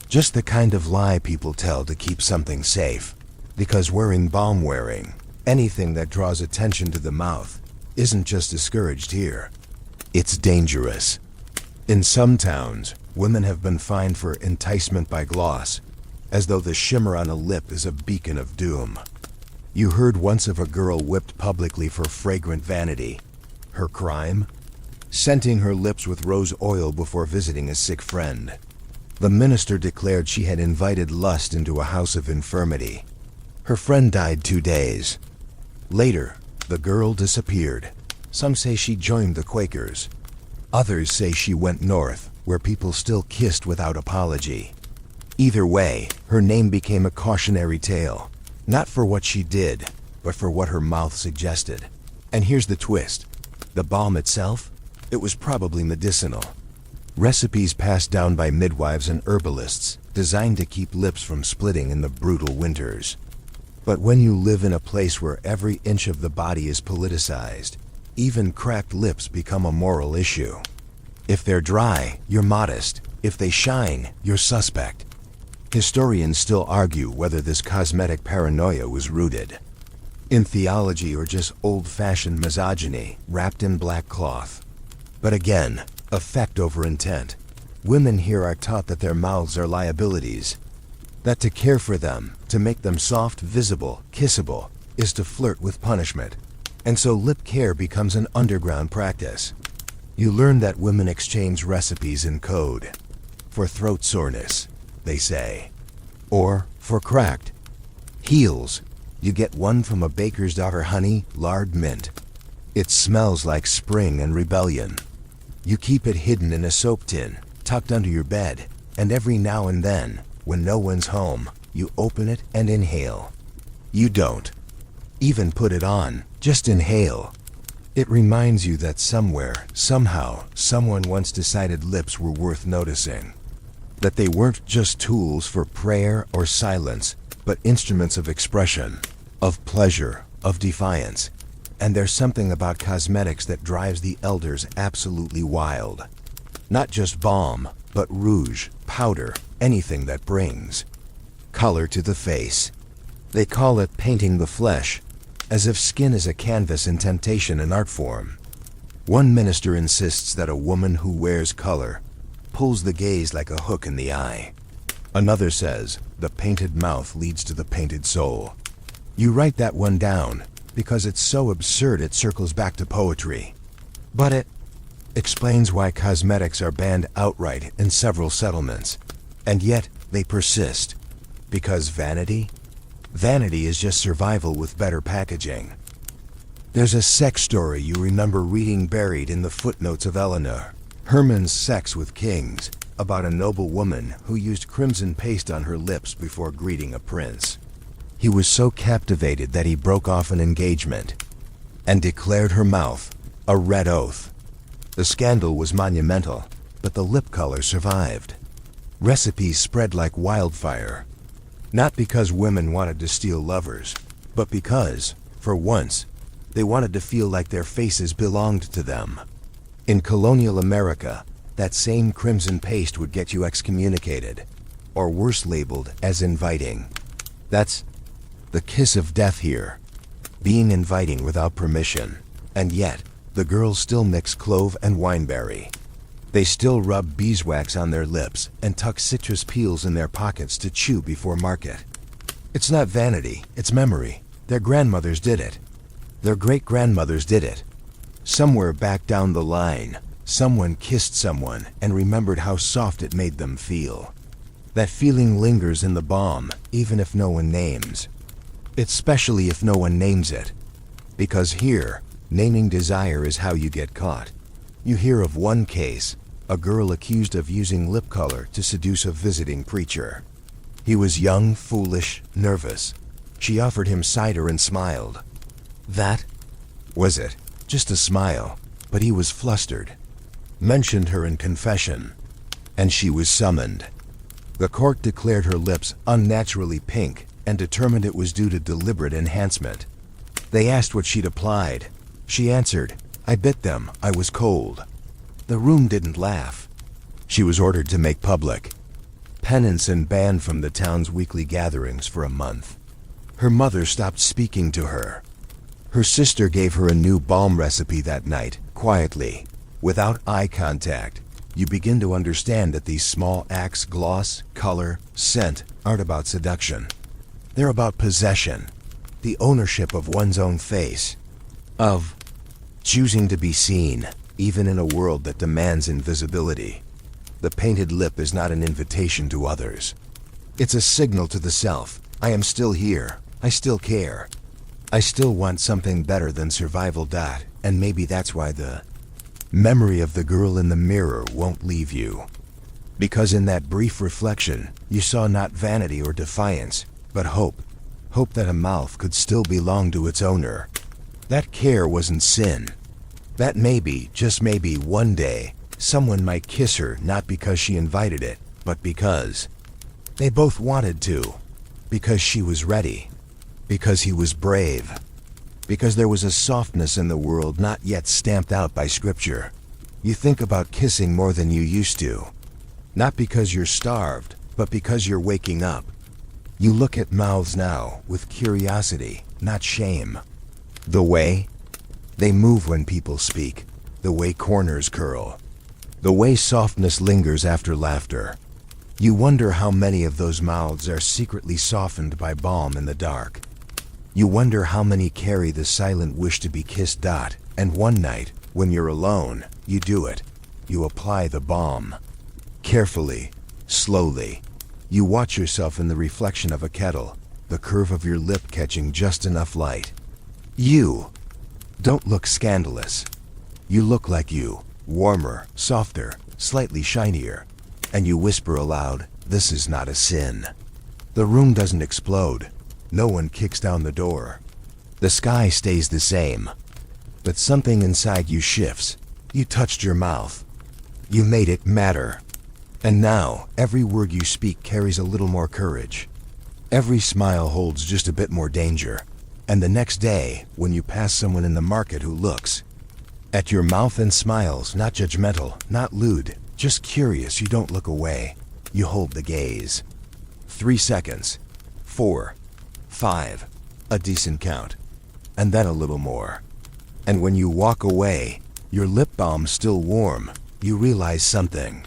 Just the kind of lie people tell to keep something safe. Because wearing, anything that draws attention to the mouth, isn't just discouraged here. It's dangerous. In some towns, women have been fined for enticement by gloss, as though the shimmer on a lip is a beacon of doom. You heard once of a girl whipped publicly for fragrant vanity. Her crime? Scenting her lips with rose oil before visiting a sick friend. The minister declared she had invited lust into a house of infirmity. Her friend died 2 days later. The girl disappeared. Some say she joined the Quakers. Others say she went north, where people still kissed without apology. Either way, her name became a cautionary tale. Not for what she did, but for what her mouth suggested. And here's the twist. The balm itself? It was probably medicinal. Recipes passed down by midwives and herbalists, designed to keep lips from splitting in the brutal winters. But when you live in a place where every inch of the body is politicized, even cracked lips become a moral issue. If they're dry, you're modest. If they shine, you're suspect. Historians still argue whether this cosmetic paranoia was rooted in theology or just old-fashioned misogyny wrapped in black cloth. But again, effect over intent. Women here are taught that their mouths are liabilities, that to care for them, to make them soft, visible, kissable, is to flirt with punishment. And so lip care becomes an underground practice. You learn that women exchange recipes in code. For throat soreness, they say. Or, for cracked heels, you get one from a baker's daughter: honey, lard, mint. It smells like spring and rebellion. You keep it hidden in a soap tin, tucked under your bed, and every now and then, when no one's home, you open it and inhale. You don't even put it on, just inhale. It reminds you that somewhere, somehow, someone once decided lips were worth noticing. That they weren't just tools for prayer or silence, but instruments of expression, of pleasure, of defiance. And there's something about cosmetics that drives the elders absolutely wild. Not just balm, but rouge, powder, anything that brings color to the face. They call it painting the flesh, as if skin is a canvas in temptation and art form. One minister insists that a woman who wears color pulls the gaze like a hook in the eye. Another says the painted mouth leads to the painted soul. You write that one down because it's so absurd it circles back to poetry. But it explains why cosmetics are banned outright in several settlements. And yet they persist. Because vanity? Vanity is just survival with better packaging. There's a sex story you remember reading buried in the footnotes of Eleanor Herman's Sex with Kings, about a noble woman who used crimson paste on her lips before greeting a prince. He was so captivated that he broke off an engagement and declared her mouth a red oath. The scandal was monumental, but the lip color survived. Recipes spread like wildfire. Not because women wanted to steal lovers, but because, for once, they wanted to feel like their faces belonged to them. In colonial America, that same crimson paste would get you excommunicated, or worse, labeled as inviting. That's the kiss of death here, being inviting without permission. And yet, the girls still mix clove and wineberry. They still rub beeswax on their lips and tuck citrus peels in their pockets to chew before market. It's not vanity, it's memory. Their grandmothers did it. Their great-grandmothers did it. Somewhere back down the line, someone kissed someone and remembered how soft it made them feel. That feeling lingers in the balm, even if no one names. Especially if no one names it. Because here, naming desire is how you get caught. You hear of one case, a girl accused of using lip color to seduce a visiting preacher. He was young, foolish, nervous. She offered him cider and smiled. That was it, just a smile, but he was flustered. Mentioned her in confession, and she was summoned. The court declared her lips unnaturally pink and determined it was due to deliberate enhancement. They asked what she'd applied. She answered, "I bit them, I was cold." The room didn't laugh. She was ordered to make public penance and banned from the town's weekly gatherings for a month. Her mother stopped speaking to her. Her sister gave her a new balm recipe that night, quietly, without eye contact. You begin to understand that these small acts, gloss, color, scent, aren't about seduction. They're about possession, the ownership of one's own face, of choosing to be seen, even in a world that demands invisibility. The painted lip is not an invitation to others. It's a signal to the self. I am still here. I still care. I still want something better than survival. And maybe that's why the memory of the girl in the mirror won't leave you. Because in that brief reflection, you saw not vanity or defiance, but hope. Hope that a mouth could still belong to its owner. That care wasn't sin. That maybe, just maybe, one day, someone might kiss her not because she invited it, but because they both wanted to. Because she was ready. Because he was brave. Because there was a softness in the world not yet stamped out by scripture. You think about kissing more than you used to. Not because you're starved, but because you're waking up. You look at mouths now with curiosity, not shame. The way they move when people speak, the way corners curl, the way softness lingers after laughter. You wonder how many of those mouths are secretly softened by balm in the dark. You wonder how many carry the silent wish to be kissed. And one night, when you're alone, you do it. You apply the balm. Carefully, slowly. You watch yourself in the reflection of a kettle, the curve of your lip catching just enough light. You don't look scandalous. You look like you, warmer, softer, slightly shinier. And you whisper aloud, "This is not a sin." The room doesn't explode. no one kicks down the door. The sky stays the same, but something inside you shifts. You touched your mouth. You made it matter. And now, every word you speak carries a little more courage. Every smile holds just a bit more danger. And the next day, when you pass someone in the market who looks at your mouth and smiles, not judgmental, not lewd, just curious, you don't look away. You hold the gaze. 3 seconds. 4. 5. A decent count. And then a little more. And when you walk away, your lip balm still warm, you realize something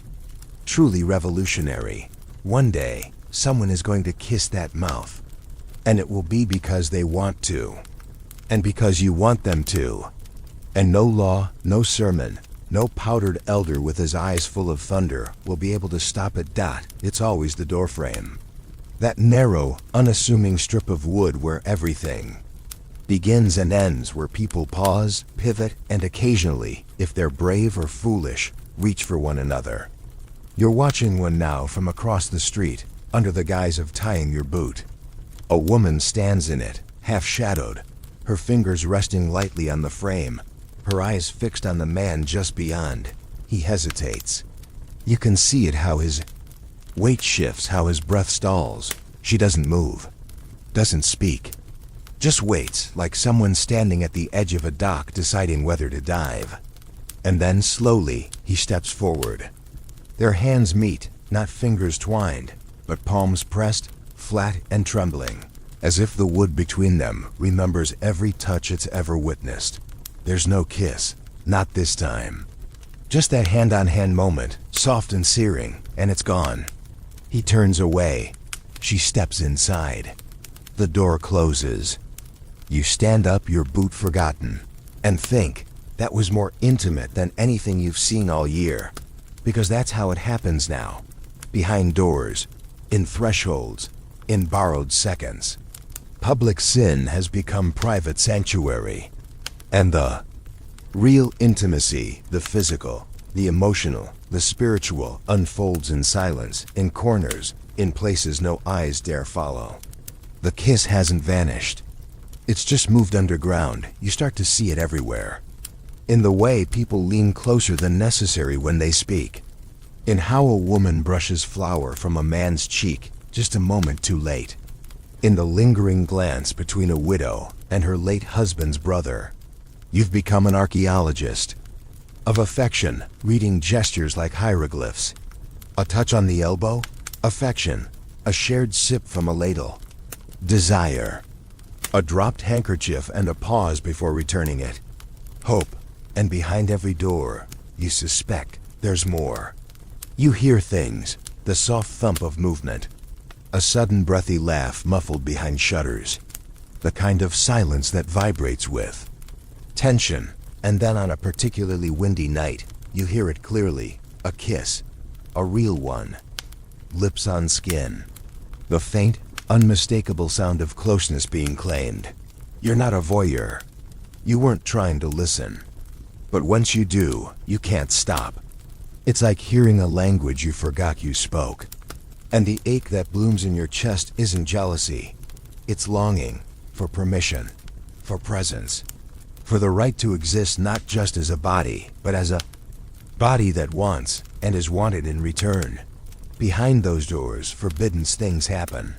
truly revolutionary. One day, someone is going to kiss that mouth. And it will be because they want to. And because you want them to. And no law, no sermon, no powdered elder with his eyes full of thunder will be able to stop it. It's always the doorframe. That narrow, unassuming strip of wood where everything begins and ends, where people pause, pivot, and occasionally, if they're brave or foolish, reach for one another. You're watching one now from across the street, under the guise of tying your boot. A woman stands in it, half-shadowed, her fingers resting lightly on the frame, her eyes fixed on the man just beyond. He hesitates. You can see it, how his weight shifts, how his breath stalls. She doesn't move, doesn't speak, just waits, like someone standing at the edge of a dock deciding whether to dive. And then slowly, he steps forward. Their hands meet, not fingers twined, but palms pressed, flat and trembling, as if the wood between them remembers every touch it's ever witnessed. There's no kiss, not this time. Just that hand-on-hand moment, soft and searing, and it's gone. He turns away. She steps inside. The door closes. You stand up, your boot forgotten, and think, that was more intimate than anything you've seen all year. Because that's how it happens now. Behind doors, in thresholds, in borrowed seconds. Public sin has become private sanctuary. And the real intimacy, the physical, the emotional, the spiritual, unfolds in silence, in corners, in places no eyes dare follow. The kiss hasn't vanished. It's just moved underground. You start to see it everywhere. In the way people lean closer than necessary when they speak. In how a woman brushes flour from a man's cheek just a moment too late. In the lingering glance between a widow and her late husband's brother. You've become an archaeologist of affection, reading gestures like hieroglyphs. A touch on the elbow, affection. A shared sip from a ladle, desire. A dropped handkerchief and a pause before returning it, hope. And behind every door, you suspect there's more. You hear things, the soft thump of movement, a sudden breathy laugh muffled behind shutters, the kind of silence that vibrates with tension. And then on a particularly windy night, you hear it clearly, a kiss, a real one, lips on skin, the faint, unmistakable sound of closeness being claimed. You're not a voyeur. You weren't trying to listen. But once you do, you can't stop. It's like hearing a language you forgot you spoke. And the ache that blooms in your chest isn't jealousy. It's longing for permission, for presence, for the right to exist not just as a body, but as a body that wants and is wanted in return. Behind those doors, forbidden things happen.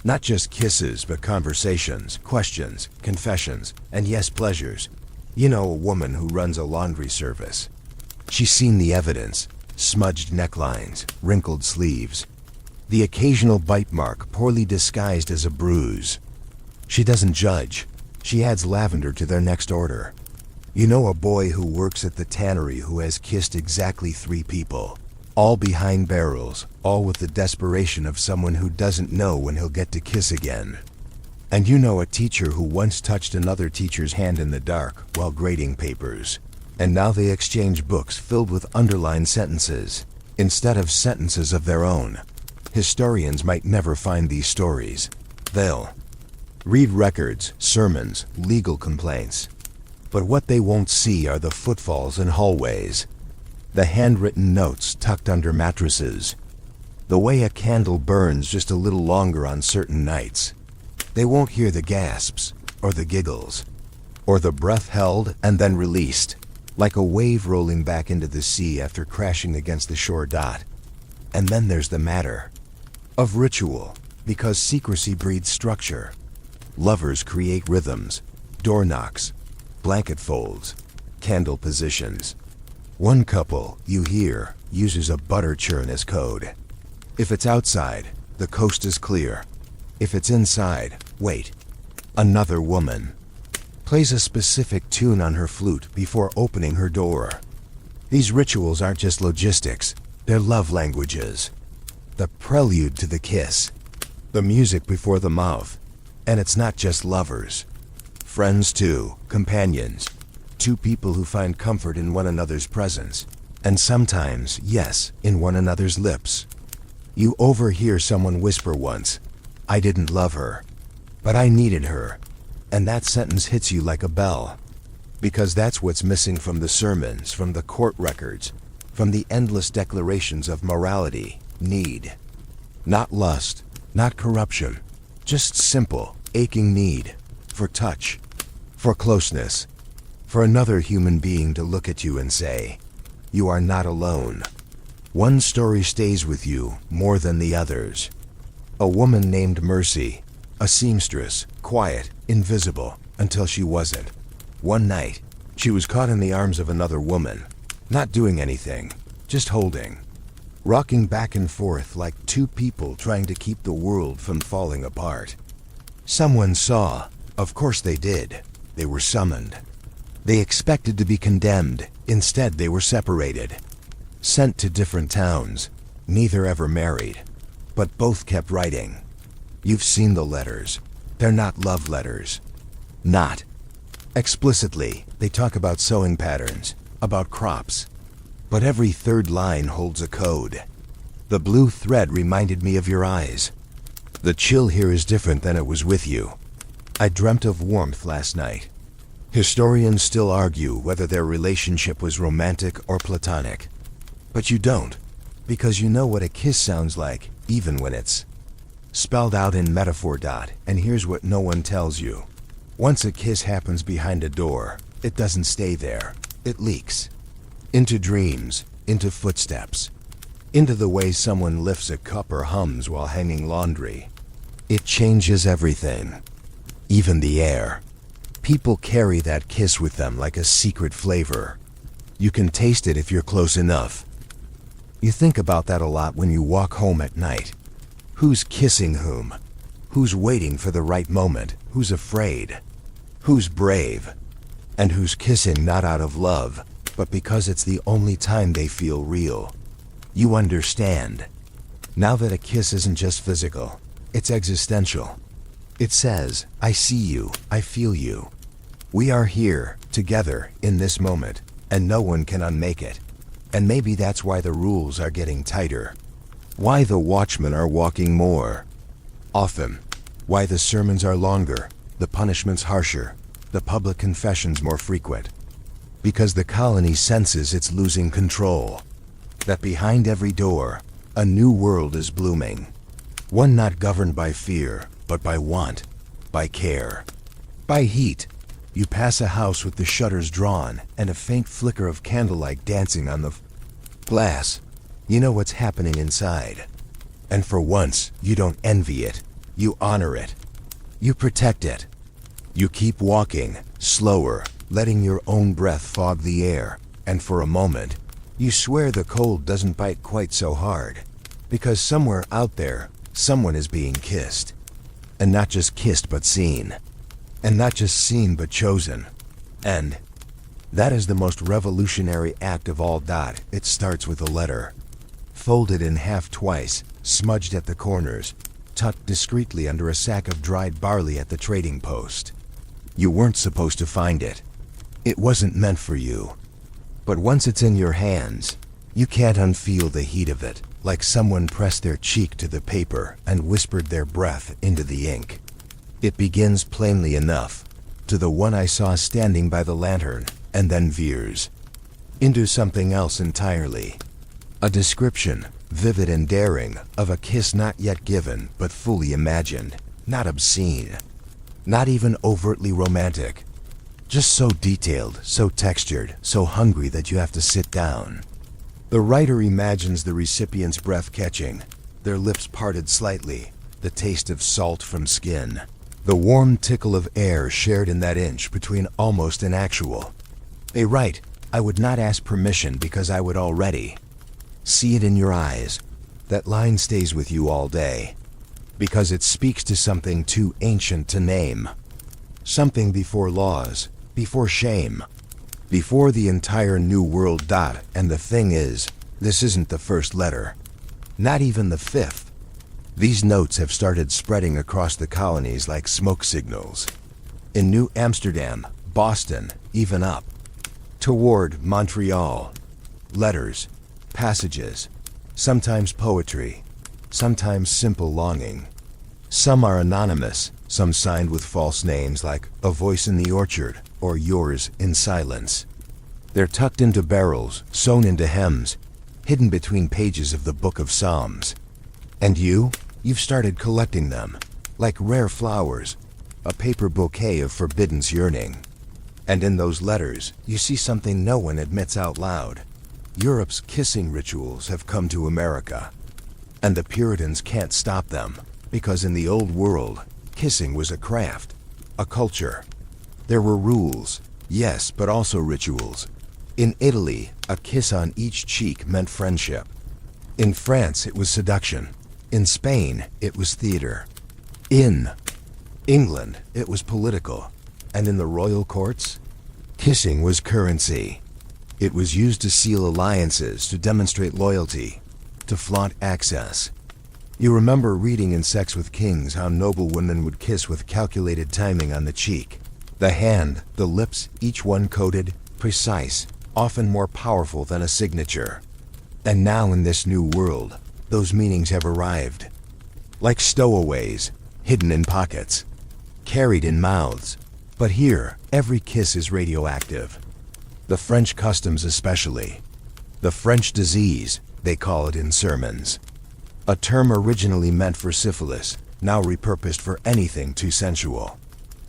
Not just kisses, but conversations, questions, confessions, and yes, pleasures. You know, a woman who runs a laundry service. She's seen the evidence, smudged necklines, wrinkled sleeves, the occasional bite mark poorly disguised as a bruise. She doesn't judge. She adds lavender to their next order. You know, a boy who works at the tannery who has kissed exactly 3 people. All behind barrels, all with the desperation of someone who doesn't know when he'll get to kiss again. And you know, a teacher who once touched another teacher's hand in the dark while grading papers. And now they exchange books filled with underlined sentences, instead of sentences of their own. Historians might never find these stories. They'll read records, sermons, legal complaints. But what they won't see are the footfalls in hallways, the handwritten notes tucked under mattresses, the way a candle burns just a little longer on certain nights, They won't hear the gasps, or the giggles, or the breath held and then released, like a wave rolling back into the sea after crashing against the shore. And then there's the matter of ritual, because secrecy breeds structure. Lovers create rhythms, door knocks, blanket folds, candle positions. One couple, you hear, uses a butter churn as code. If it's outside, the coast is clear. If it's inside, wait. Another woman plays a specific tune on her flute before opening her door. These rituals aren't just logistics, they're love languages. The prelude to the kiss, the music before the mouth. And it's not just lovers. Friends too, companions. Two people who find comfort in one another's presence. And sometimes, yes, in one another's lips. You overhear someone whisper once, "I didn't love her, but I needed her." And that sentence hits you like a bell. Because that's what's missing from the sermons, from the court records, from the endless declarations of morality, need. Not lust, not corruption, just simple, aching need for touch, for closeness, for another human being to look at you and say, "You are not alone." One story stays with you more than the others. A woman named Mercy, a seamstress, quiet, invisible, until she wasn't. One night, she was caught in the arms of another woman, not doing anything, just holding, rocking back and forth like two people trying to keep the world from falling apart. Someone saw, of course they did. They were summoned. They expected to be condemned, instead they were separated. Sent to different towns, neither ever married, but both kept writing. You've seen the letters. They're not love letters. Not. Explicitly, they talk about sewing patterns, about crops. But every third line holds a code. The blue thread reminded me of your eyes. The chill here is different than it was with you. I dreamt of warmth last night. Historians still argue whether their relationship was romantic or platonic. But you don't, because you know what a kiss sounds like, even when it's spelled out in metaphor. And here's what no one tells you. Once a kiss happens behind a door, it doesn't stay there. It leaks. Into dreams, into footsteps, into the way someone lifts a cup or hums while hanging laundry. It changes everything. Even the air. People carry that kiss with them like a secret flavor. You can taste it if you're close enough. You think about that a lot when you walk home at night. Who's kissing whom? Who's waiting for the right moment? Who's afraid? Who's brave? And who's kissing not out of love, but because it's the only time they feel real? You understand. Now that a kiss isn't just physical, it's existential. It says, "I see you, I feel you. We are here, together, in this moment, and no one can unmake it." And maybe that's why the rules are getting tighter. Why the watchmen are walking more often. Why the sermons are longer, the punishments harsher, the public confessions more frequent. Because the colony senses it's losing control. That behind every door, a new world is blooming. One not governed by fear, but by want, by care, by heat. You pass a house with the shutters drawn and a faint flicker of candlelight dancing on the glass. You know what's happening inside. And for once, you don't envy it. You honor it. You protect it. You keep walking, slower, letting your own breath fog the air. And for a moment, you swear the cold doesn't bite quite so hard. Because somewhere out there, someone is being kissed. And not just kissed but seen. And not just seen but chosen. And that is the most revolutionary act of all. It starts with a letter. Folded in half twice, smudged at the corners, tucked discreetly under a sack of dried barley at the trading post. You weren't supposed to find it. It wasn't meant for you. But once it's in your hands, you can't unfeel the heat of it, like someone pressed their cheek to the paper and whispered their breath into the ink. It begins plainly enough, to the one I saw standing by the lantern, and then veers into something else entirely. A description, vivid and daring, of a kiss not yet given but fully imagined. not obscene, not even overtly romantic. Just so detailed, so textured, so hungry that you have to sit down. The writer imagines the recipient's breath catching, their lips parted slightly, the taste of salt from skin, the warm tickle of air shared in that inch between almost and actual. They write, "I would not ask permission because I would already." See it in your eyes. That line stays with you all day, because it speaks to something too ancient to name. Something before laws, before shame, before the entire new world. And the thing is, this isn't the first letter, not even the fifth. These notes have started spreading across the colonies like smoke signals. In New Amsterdam, Boston, even up toward Montreal. Letters, passages, sometimes poetry, sometimes simple longing. Some are anonymous, some signed with false names like "A Voice in the Orchard" or "Yours in Silence." They're tucked into barrels, sewn into hems, hidden between pages of the Book of Psalms. And you've started collecting them, like rare flowers, a paper bouquet of forbidden yearning. And in those letters, you see something no one admits out loud. Europe's kissing rituals have come to America. And the Puritans can't stop them, because in the Old World, kissing was a craft, a culture. There were rules, yes, but also rituals. In Italy, a kiss on each cheek meant friendship. In France, it was seduction. In Spain, it was theater. In England, it was political. And in the royal courts, kissing was currency. It was used to seal alliances, to demonstrate loyalty, to flaunt access. You remember reading in Sex with Kings how noblewomen would kiss with calculated timing on the cheek. The hand, the lips, each one coded, precise, often more powerful than a signature. And now in this new world, those meanings have arrived. Like stowaways, hidden in pockets, carried in mouths. But here, every kiss is radioactive. The French customs especially. The French disease, they call it in sermons. A term originally meant for syphilis, now repurposed for anything too sensual.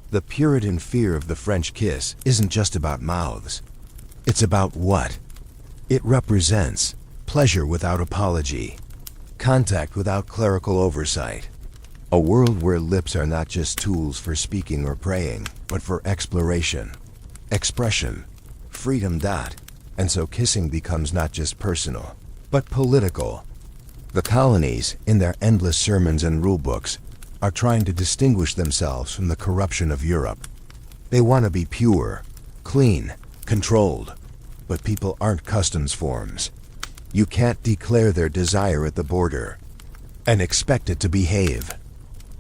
The Puritan fear of the French kiss isn't just about mouths. It's about what? It represents pleasure without apology, contact without clerical oversight. A world where lips are not just tools for speaking or praying, but for exploration, expression, freedom. And so kissing becomes not just personal, but political. The colonies, in their endless sermons and rulebooks, are trying to distinguish themselves from the corruption of Europe. They want to be pure, clean, controlled. But people aren't customs forms. You can't declare their desire at the border and expect it to behave.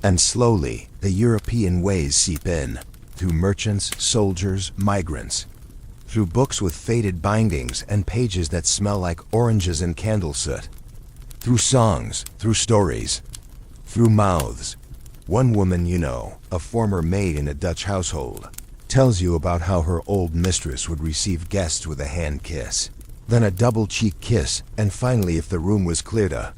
And slowly, the European ways seep in, through merchants, soldiers, migrants, through books with faded bindings and pages that smell like oranges and candle soot, through songs, through stories, through mouths. One woman you know, a former maid in a Dutch household, tells you about how her old mistress would receive guests with a hand kiss, then a double cheek kiss, and finally, if the room was cleared, a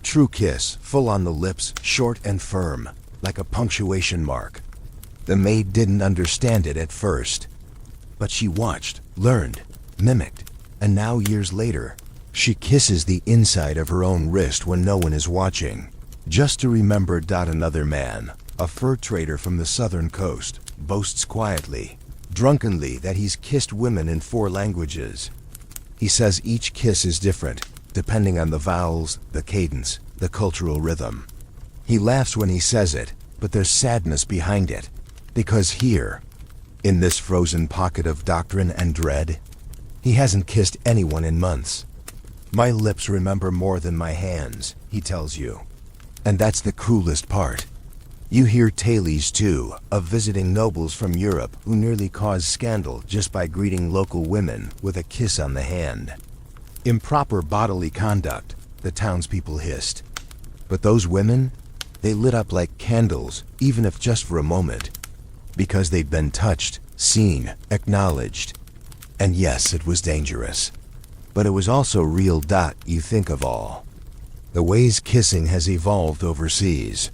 true kiss, full on the lips, short and firm, like a punctuation mark. The maid didn't understand it at first, but she watched, learned, mimicked, and now years later, she kisses the inside of her own wrist when no one is watching, just to remember. Another man, a fur trader from the southern coast, boasts quietly, drunkenly, that he's kissed women in 4 languages. He says each kiss is different, depending on the vowels, the cadence, the cultural rhythm. He laughs when he says it, but there's sadness behind it, because here, in this frozen pocket of doctrine and dread, he hasn't kissed anyone in months. My lips remember more than my hands, he tells you. And that's the cruelest part. You hear tales, too, of visiting nobles from Europe who nearly caused scandal just by greeting local women with a kiss on the hand. Improper bodily conduct, the townspeople hissed. But those women, they lit up like candles, even if just for a moment, because they'd been touched, seen, acknowledged. And yes, it was dangerous. But it was also real. You think of all the ways kissing has evolved overseas.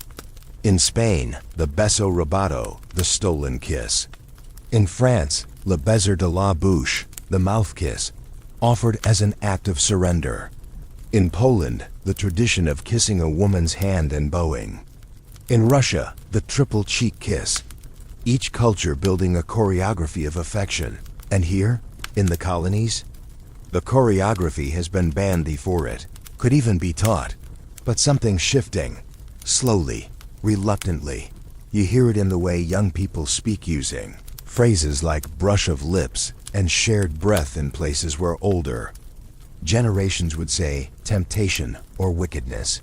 In Spain, the beso robado, the stolen kiss. In France, le baiser de la bouche, the mouth kiss, offered as an act of surrender. In Poland, the tradition of kissing a woman's hand and bowing. In Russia, the triple cheek kiss, each culture building a choreography of affection. And here, in the colonies, the choreography has been banned before it could even be taught. But something's shifting, slowly, reluctantly. You hear it in the way young people speak, using phrases like brush of lips and shared breath in places where older generations would say temptation or wickedness.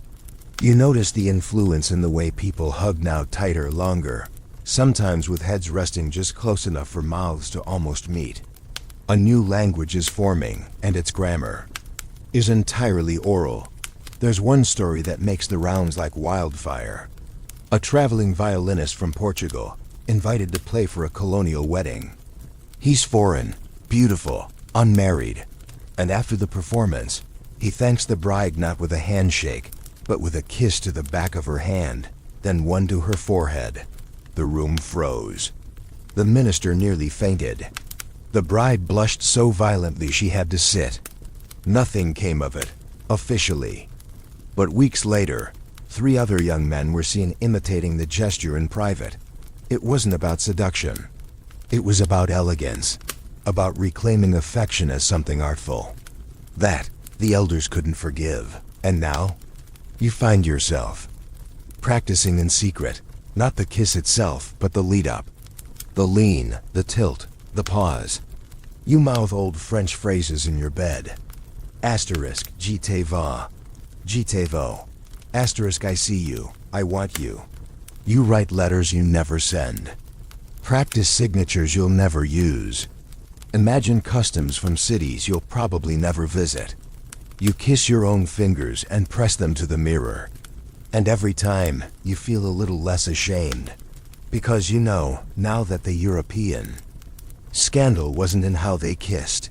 You notice the influence in the way people hug now, tighter, longer, sometimes with heads resting just close enough for mouths to almost meet. A new language is forming, and its grammar is entirely oral. There's one story that makes the rounds like wildfire. A traveling violinist from Portugal, invited to play for a colonial wedding. He's foreign, beautiful, unmarried, and after the performance, he thanks the bride not with a handshake, but with a kiss to the back of her hand, then one to her forehead. The room froze. The minister nearly fainted. The bride blushed so violently she had to sit. Nothing came of it, officially. But weeks later, 3 other young men were seen imitating the gesture in private. It wasn't about seduction. It was about elegance, about reclaiming affection as something artful. That, the elders couldn't forgive. And now, you find yourself practicing in secret, not the kiss itself, but the lead-up. The lean, the tilt, the pause. You mouth old French phrases in your bed. Asterisk, je te va. Je te vo. Asterisk, I see you, I want you. You write letters you never send. Practice signatures you'll never use. Imagine customs from cities you'll probably never visit. You kiss your own fingers and press them to the mirror. And every time, you feel a little less ashamed. Because you know, now that the European scandal wasn't in how they kissed.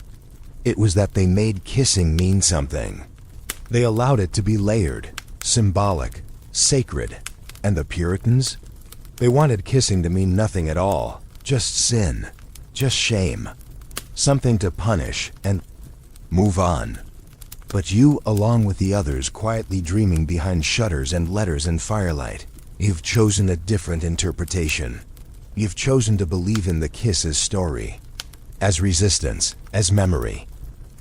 It was that they made kissing mean something. They allowed it to be layered, symbolic, sacred. And the Puritans? They wanted kissing to mean nothing at all. Just sin. Just shame. Something to punish and move on. But you, along with the others quietly dreaming behind shutters and letters and firelight, you've chosen a different interpretation. You've chosen to believe in the kiss as story, as resistance, as memory,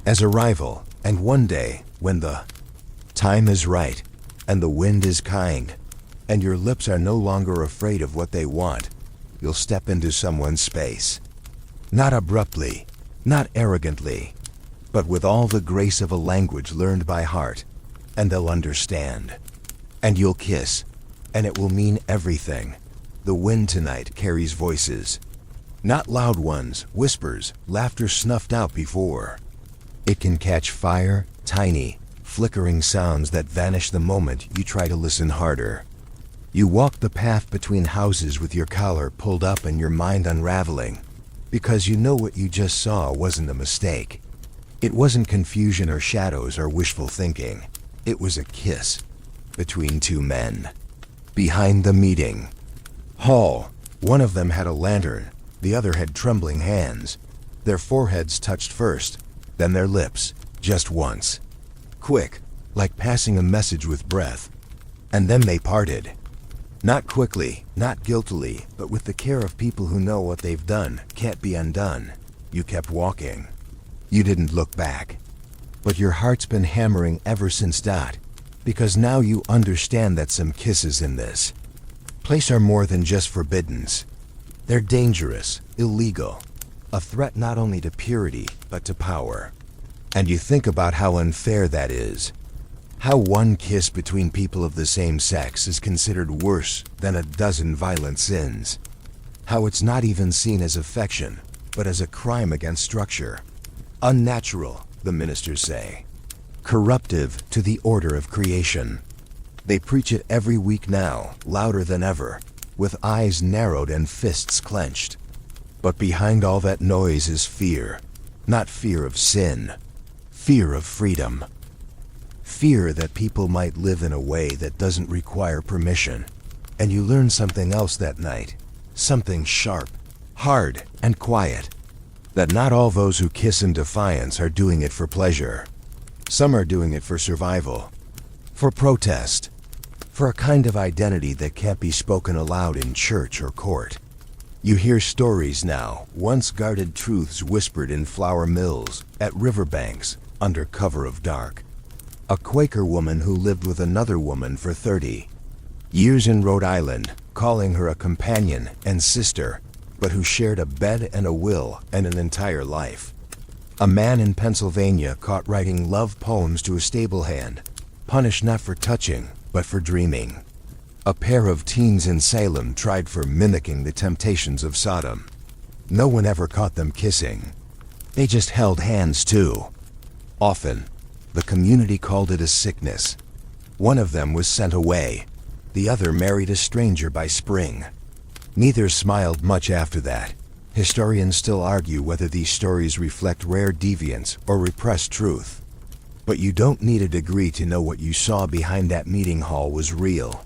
as arrival, and one day, when the time is right, and the wind is kind, and your lips are no longer afraid of what they want, you'll step into someone's space. Not abruptly, not arrogantly, but with all the grace of a language learned by heart, and they'll understand. And you'll kiss, and it will mean everything. The wind tonight carries voices. Not loud ones, whispers, laughter snuffed out before. It can catch fire, tiny, flickering sounds that vanish the moment you try to listen harder. You walk the path between houses with your collar pulled up and your mind unraveling, because you know what you just saw wasn't a mistake. It wasn't confusion or shadows or wishful thinking. It was a kiss between 2 men. Behind the meeting hall, one of them had a lantern, the other had trembling hands. Their foreheads touched first, then their lips, just once. Quick, like passing a message with breath. And then they parted. Not quickly, not guiltily, but with the care of people who know what they've done can't be undone. You kept walking. You didn't look back. But your heart's been hammering ever since that, because now you understand that some kisses in this place are more than just forbiddens. They're dangerous, illegal, a threat not only to purity, but to power. And you think about how unfair that is. How one kiss between people of the same sex is considered worse than a dozen violent sins. How it's not even seen as affection, but as a crime against structure. Unnatural, the ministers say. Corruptive to the order of creation. They preach it every week now, louder than ever, with eyes narrowed and fists clenched. But behind all that noise is fear. Not fear of sin. Fear of freedom. Fear that people might live in a way that doesn't require permission. And you learn something else that night. Something sharp, hard, and quiet. That not all those who kiss in defiance are doing it for pleasure. Some are doing it for survival, for protest, for a kind of identity that can't be spoken aloud in church or court. You hear stories now, once guarded truths whispered in flour mills, at riverbanks, under cover of dark. A Quaker woman who lived with another woman for 30 years in Rhode Island, calling her a companion and sister, but who shared a bed and a will and an entire life. A man in Pennsylvania caught writing love poems to a stable hand, punished not for touching, but for dreaming. A pair of teens in Salem tried for mimicking the temptations of Sodom. No one ever caught them kissing. They just held hands too. Often, the community called it a sickness. One of them was sent away. The other married a stranger by spring. Neither smiled much after that. Historians still argue whether these stories reflect rare deviance or repressed truth. But you don't need a degree to know what you saw behind that meeting hall was real.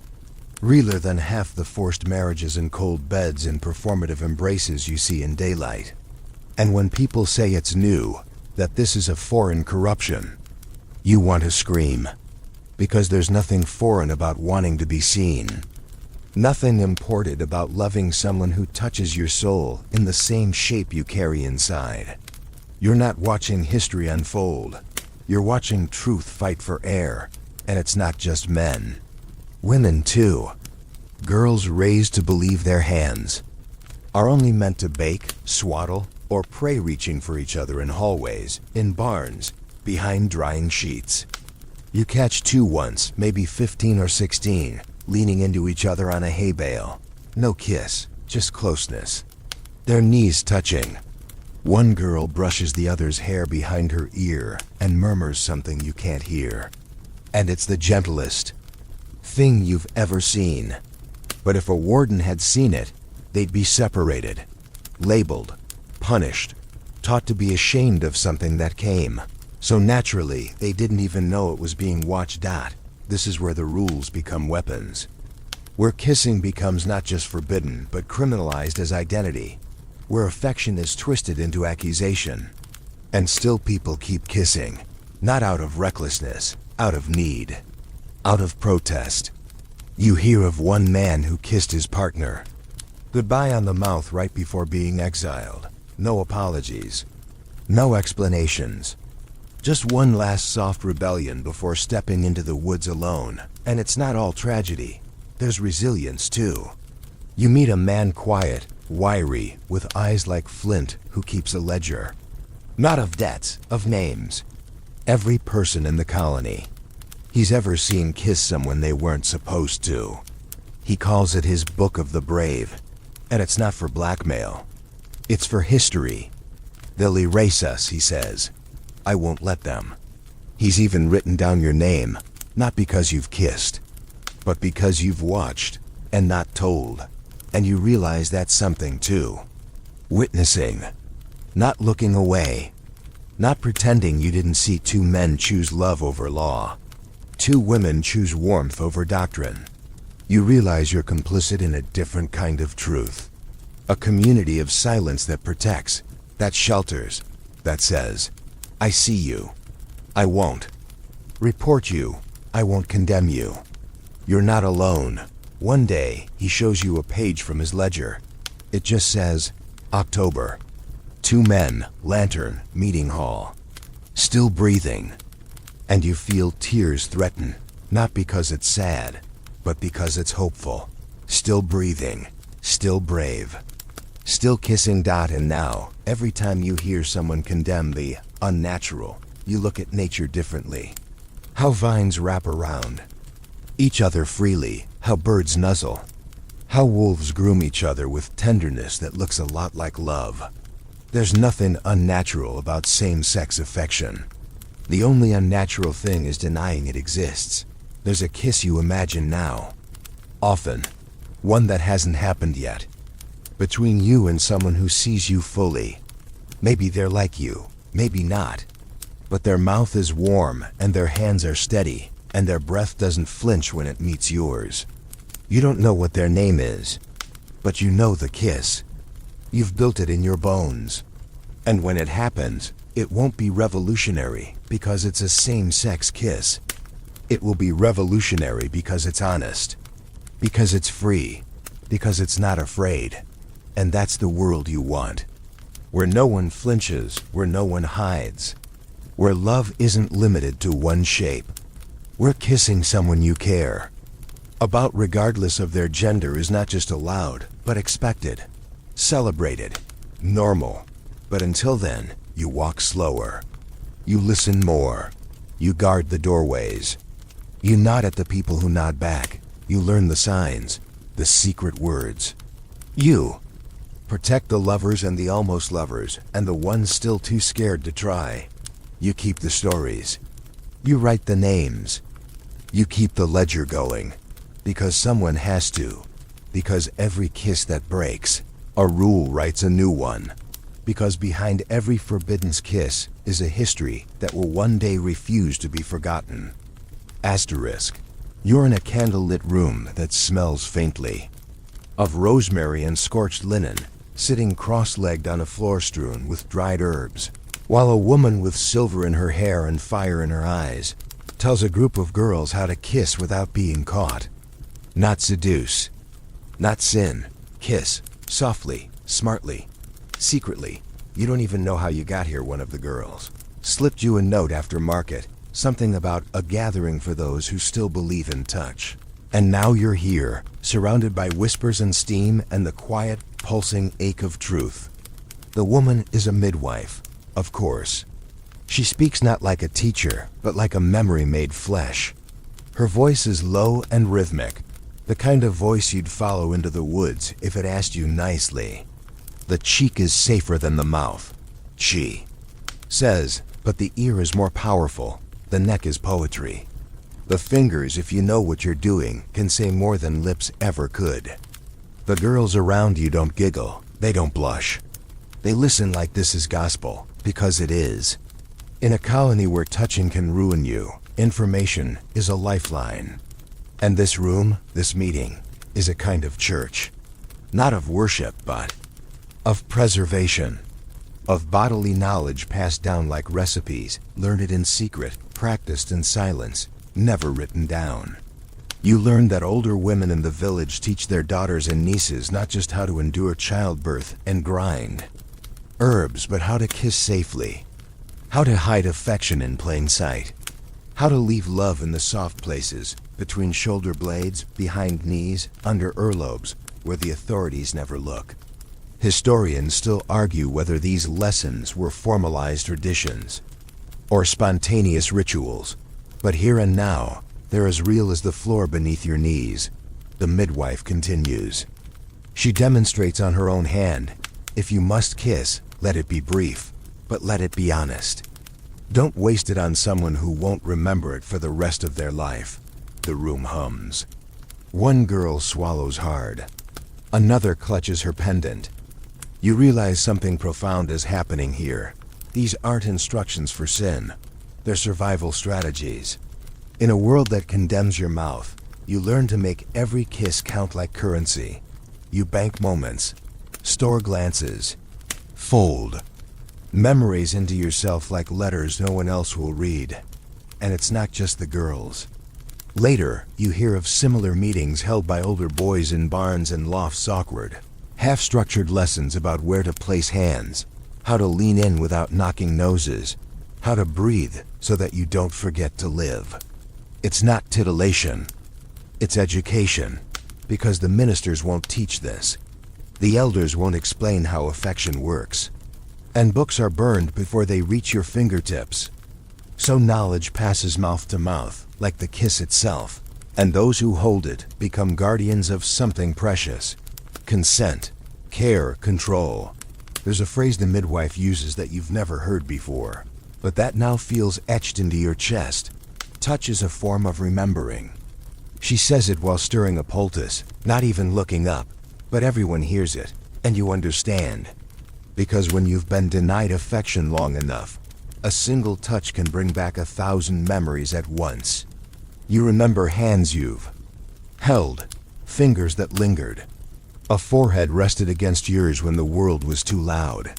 Realer than half the forced marriages and cold beds and performative embraces you see in daylight. And when people say it's new, that this is a foreign corruption, you want to scream. Because there's nothing foreign about wanting to be seen. Nothing imported about loving someone who touches your soul in the same shape you carry inside. You're not watching history unfold. You're watching truth fight for air, and it's not just men. Women too. Girls raised to believe their hands are only meant to bake, swaddle, or pray, reaching for each other in hallways, in barns, behind drying sheets. You catch two once, maybe 15 or 16, leaning into each other on a hay bale. No kiss, just closeness. Their knees touching. One girl brushes the other's hair behind her ear and murmurs something you can't hear. And it's the gentlest thing you've ever seen. But if a warden had seen it, they'd be separated, labeled, punished, taught to be ashamed of something that came. So naturally, they didn't even know it was being watched at. This is where the rules become weapons. Where kissing becomes not just forbidden, but criminalized as identity. Where affection is twisted into accusation. And still people keep kissing. Not out of recklessness, out of need. Out of protest. You hear of one man who kissed his partner goodbye on the mouth right before being exiled. No apologies. No explanations. Just one last soft rebellion before stepping into the woods alone. And it's not all tragedy. There's resilience too. You meet a man quiet, wiry, with eyes like flint, who keeps a ledger. Not of debts, of names. Every person in the colony he's ever seen kiss someone they weren't supposed to. He calls it his Book of the Brave. And it's not for blackmail. It's for history. They'll erase us, he says. I won't let them. He's even written down your name, not because you've kissed, but because you've watched and not told. And you realize that's something too. Witnessing. Not looking away. Not pretending you didn't see two men choose love over law. Two women choose warmth over doctrine. You realize you're complicit in a different kind of truth. A community of silence that protects, that shelters, that says, I see you. I won't report you. I won't condemn you. You're not alone. One day, he shows you a page from his ledger. It just says, October. 2 men, lantern, meeting hall. Still breathing. And you feel tears threaten, not because it's sad, but because it's hopeful. Still breathing. Still brave. Still kissing. And now, every time you hear someone condemn the unnatural, you look at nature differently. How vines wrap around each other freely, how birds nuzzle, how wolves groom each other with tenderness that looks a lot like love. There's nothing unnatural about same-sex affection. The only unnatural thing is denying it exists. There's a kiss you imagine now. Often, one that hasn't happened yet. Between you and someone who sees you fully. Maybe they're like you, maybe not. But their mouth is warm, and their hands are steady, and their breath doesn't flinch when it meets yours. You don't know what their name is, but you know the kiss. You've built it in your bones. And when it happens, it won't be revolutionary because it's a same-sex kiss. It will be revolutionary because it's honest, because it's free, because it's not afraid. And that's the world you want. Where no one flinches, where no one hides. Where love isn't limited to one shape. Where kissing someone you care about regardless of their gender is not just allowed, but expected, celebrated, normal. But until then, you walk slower. You listen more. You guard the doorways. You nod at the people who nod back. You learn the signs, the secret words. You protect the lovers and the almost lovers and the ones still too scared to try. You keep the stories. You write the names. You keep the ledger going. Because someone has to. Because every kiss that breaks, a rule writes a new one. Because behind every forbidden kiss is a history that will one day refuse to be forgotten. Asterisk. You're in a candlelit room that smells faintly of rosemary and scorched linen, sitting cross-legged on a floor strewn with dried herbs, while a woman with silver in her hair and fire in her eyes tells a group of girls how to kiss without being caught. Not seduce, not sin. Kiss, softly, smartly, secretly. You don't even know how you got here, one of the girls slipped you a note after market, something about a gathering for those who still believe in touch. And now you're here, surrounded by whispers and steam and the quiet, pulsing ache of truth. The woman is a midwife, of course. She speaks not like a teacher, but like a memory made flesh. Her voice is low and rhythmic, the kind of voice you'd follow into the woods if it asked you nicely. The cheek is safer than the mouth, she says, but the ear is more powerful. The neck is poetry. The fingers, if you know what you're doing, can say more than lips ever could. The girls around you don't giggle, they don't blush. They listen like this is gospel, because it is. In a colony where touching can ruin you, information is a lifeline. And this room, this meeting, is a kind of church. Not of worship, but of preservation. Of bodily knowledge passed down like recipes, learned in secret, practiced in silence, never written down. You learn that older women in the village teach their daughters and nieces not just how to endure childbirth and grind herbs, but how to kiss safely, how to hide affection in plain sight, how to leave love in the soft places, between shoulder blades, behind knees, under earlobes, where the authorities never look. Historians still argue whether these lessons were formalized traditions or spontaneous rituals, but here and now, they're as real as the floor beneath your knees. The midwife continues. She demonstrates on her own hand. If you must kiss, let it be brief, but let it be honest. Don't waste it on someone who won't remember it for the rest of their life. The room hums. One girl swallows hard. Another clutches her pendant. You realize something profound is happening here. These aren't instructions for sin. They're survival strategies. In a world that condemns your mouth, you learn to make every kiss count like currency. You bank moments, store glances, fold memories into yourself like letters no one else will read. And it's not just the girls. Later, you hear of similar meetings held by older boys in barns and lofts, awkward, half-structured lessons about where to place hands, how to lean in without knocking noses, how to breathe so that you don't forget to live. It's not titillation, it's education, because the ministers won't teach this. The elders won't explain how affection works. And books are burned before they reach your fingertips. So knowledge passes mouth to mouth, like the kiss itself, and those who hold it become guardians of something precious. Consent, care, control. There's a phrase the midwife uses that you've never heard before, but that now feels etched into your chest. Touch is a form of remembering. She says it while stirring a poultice, not even looking up, but everyone hears it, and you understand. Because when you've been denied affection long enough, a single touch can bring back 1,000 memories at once. You remember hands you've held, fingers that lingered. A forehead rested against yours when the world was too loud.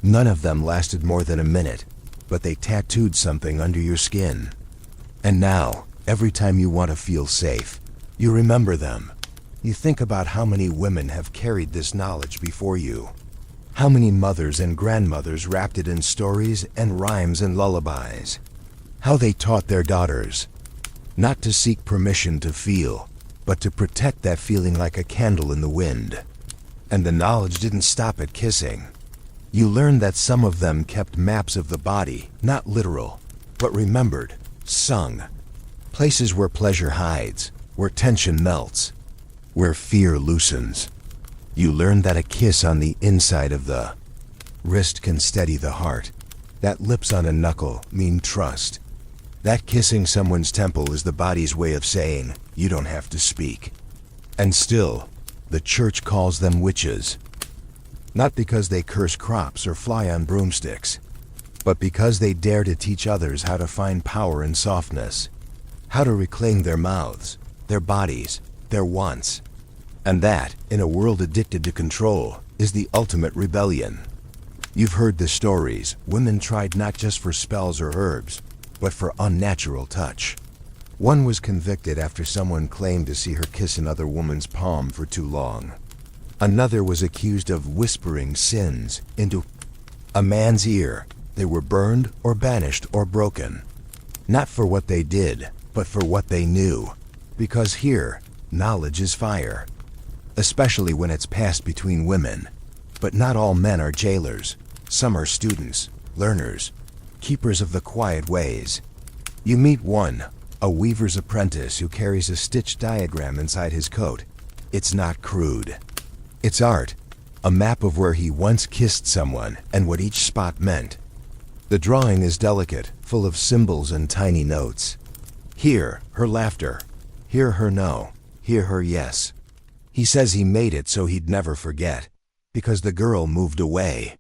None of them lasted more than a minute, but they tattooed something under your skin. And now, every time you want to feel safe, you remember them. You think about how many women have carried this knowledge before you. How many mothers and grandmothers wrapped it in stories and rhymes and lullabies. How they taught their daughters not to seek permission to feel, but to protect that feeling like a candle in the wind. And the knowledge didn't stop at kissing. You learned that some of them kept maps of the body, not literal, but remembered, sung. Places where pleasure hides, where tension melts, where fear loosens. You learned that a kiss on the inside of the wrist can steady the heart, that lips on a knuckle mean trust, that kissing someone's temple is the body's way of saying, you don't have to speak. And still, the church calls them witches. Not because they curse crops or fly on broomsticks, but because they dare to teach others how to find power in softness, how to reclaim their mouths, their bodies, their wants. And that, in a world addicted to control, is the ultimate rebellion. You've heard the stories. Women tried not just for spells or herbs, but for unnatural touch. One was convicted after someone claimed to see her kiss another woman's palm for too long. Another was accused of whispering sins into a man's ear. They were burned or banished or broken. Not for what they did, but for what they knew. Because here, knowledge is fire. Especially when it's passed between women. But not all men are jailers. Some are students, learners, keepers of the quiet ways. You meet one, a weaver's apprentice who carries a stitched diagram inside his coat. It's not crude. It's art, a map of where he once kissed someone and what each spot meant. The drawing is delicate, full of symbols and tiny notes. Hear her laughter, hear her no, hear her yes. He says he made it so he'd never forget, because the girl moved away.